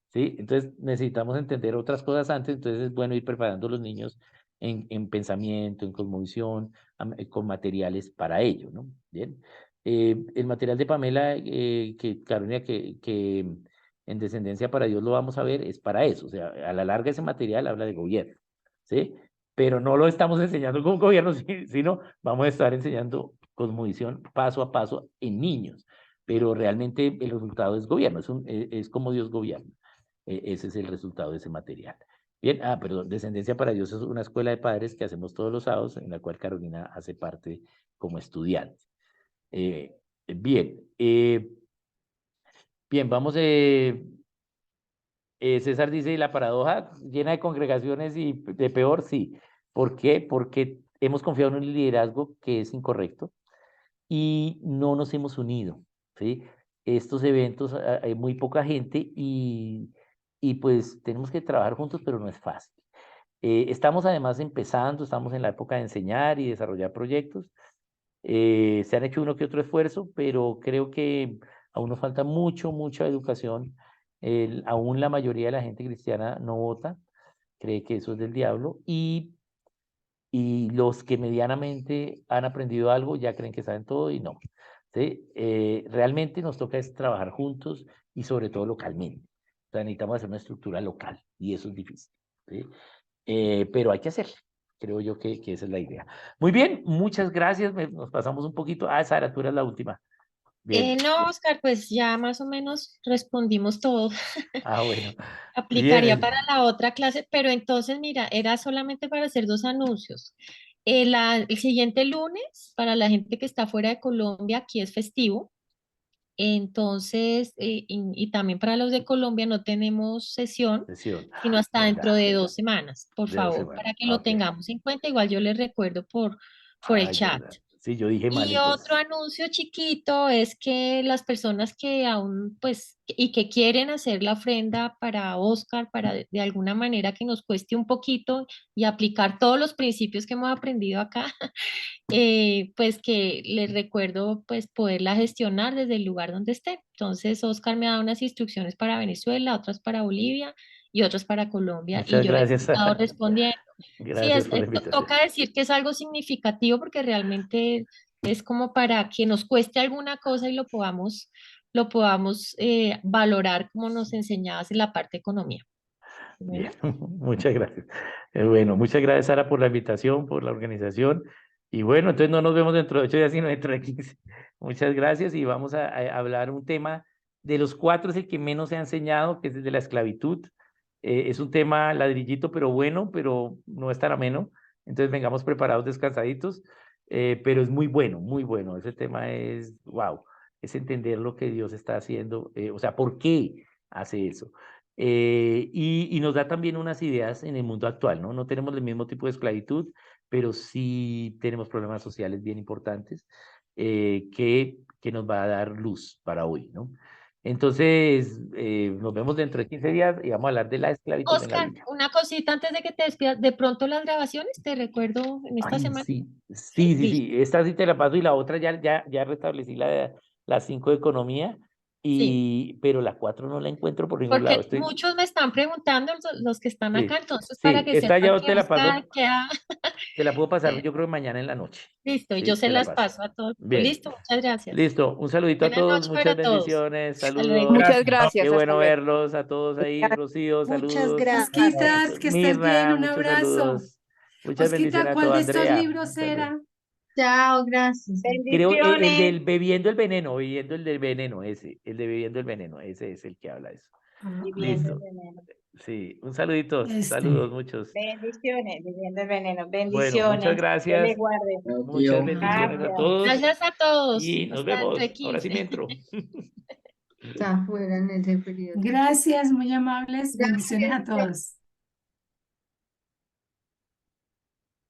¿sí? Entonces necesitamos entender otras cosas antes, entonces es bueno ir preparando a los niños en pensamiento, en cosmovisión, con materiales para ello, ¿no? Bien. El material de Pamela, Carolina, que en Descendencia para Dios lo vamos a ver, es para eso, o sea, a la larga ese material habla de gobierno, ¿sí? Pero no lo estamos enseñando con gobierno, sino vamos a estar enseñando cosmovisión paso a paso en niños, pero realmente el resultado es gobierno, es como Dios gobierna. Ese es el resultado de ese material. Bien, perdón, Descendencia para Dios es una escuela de padres que hacemos todos los sábados, en la cual Carolina hace parte como estudiante. Bien, bien, vamos. César dice, la paradoja llena de congregaciones y de peor, sí. ¿Por qué? Porque hemos confiado en un liderazgo que es incorrecto y no nos hemos unido, ¿sí? Estos eventos hay muy poca gente y pues tenemos que trabajar juntos, pero no es fácil. Estamos además empezando, estamos en la época de enseñar y desarrollar proyectos. Se han hecho uno que otro esfuerzo, pero creo que aún nos falta mucha educación. Aún la mayoría de la gente cristiana no vota, cree que eso es del diablo, y los que medianamente han aprendido algo ya creen que saben todo y no. ¿Sí? Realmente nos toca es trabajar juntos y sobre todo localmente. O sea, necesitamos hacer una estructura local y eso es difícil. ¿Sí? Pero hay que hacerlo. Creo yo que esa es la idea. Muy bien, muchas gracias. Nos pasamos un poquito. Sara, tú eras la última. Bien. No, Oscar, pues ya más o menos respondimos todo. Bueno. Aplicaría Bien. para la otra clase, pero entonces, mira, era solamente para hacer dos anuncios. El siguiente lunes, para la gente que está fuera de Colombia, aquí es festivo. Entonces, y también para los de Colombia no tenemos sesión, sino hasta dentro ¿Verdad? de 2 semanas, por De 2 favor, semanas. para que lo Ok. tengamos en cuenta. Igual yo les recuerdo por el Ay, chat. verdad. Sí, yo dije mal Y entonces. otro anuncio chiquito es que las personas que aún, pues, y que quieren hacer la ofrenda para Oscar, para de alguna manera que nos cueste un poquito y aplicar todos los principios que hemos aprendido acá, pues que les recuerdo, pues, poderla gestionar desde el lugar donde esté. Entonces, Oscar me ha dado unas instrucciones para Venezuela, otras para Bolivia y otras para Colombia, y Muchas yo les he gracias, estado Sara. respondiendo. Sí, Gracias por la invitación. toca decir que es algo significativo porque realmente es como para que nos cueste alguna cosa y lo podamos valorar como nos enseñabas en la parte de economía. Bien, Bueno, muchas gracias. Bueno, muchas gracias, Sara, por la invitación, por la organización. Y bueno, entonces no nos vemos dentro de 8 días, sino dentro de 15. Muchas gracias y vamos a hablar un tema de los 4, es el que menos se ha enseñado, que es el de la esclavitud. Es un tema ladrillito, pero bueno, pero no es tan ameno. Entonces vengamos preparados, descansaditos, pero es muy bueno, muy bueno. Ese tema es, wow, es entender lo que Dios está haciendo, o sea, ¿por qué hace eso? Y nos da también unas ideas en el mundo actual, ¿no? No tenemos el mismo tipo de esclavitud, pero sí tenemos problemas sociales bien importantes que nos va a dar luz para hoy, ¿no? Entonces, nos vemos dentro de 15 días y vamos a hablar de la esclavitud en la Oscar, Biblia. una cosita antes de que te despidas. De pronto las grabaciones, te recuerdo en esta Ay, semana. sí, Sí, sí, sí, listo. sí. Esta sí te la paso y la otra ya restablecí las 5 de economía, Sí, pero la 4 no la encuentro por ningún lado. porque muchos me están preguntando, los que están acá, Sí, entonces para sí, que esta sepan ya que te la paso. Oscar queda. Te la puedo pasar, yo creo, mañana en la noche. Listo, y yo Sí, se te la las paso. paso a todos. Bien, Listo, muchas gracias. listo. Un saludito a Buenas todos, noches muchas para todos. bendiciones, Hasta luego. saludos. Muchas Gracias. Qué gracias, hasta bueno luego. verlos a todos ahí. Rocío, Muchas saludos. gracias. Que estés bien, Mirna, un muchos abrazo. saludos. Muchas Osquita, bendiciones a ¿cuál todos. de estos Andrea, libros hasta luego. era? Chao, gracias. Creo el Bendiciones. del bebiendo el veneno, bebiendo el del veneno, ese, el de bebiendo el veneno, ese es el que habla de eso. Viviendo el Listo. veneno. Sí, un saludito, saludos, muchos. Bendiciones, viviendo el veneno. Bueno, muchas Bendiciones. Dios les gracias. guarde. Muchas bendiciones a Gracias. todos Gracias a todos. y nos Hasta dentro de vemos. Ahora sí 15. me entro. Está fuera en ese periodo. Gracias, muy amables. Bendiciones a Gracias. todos.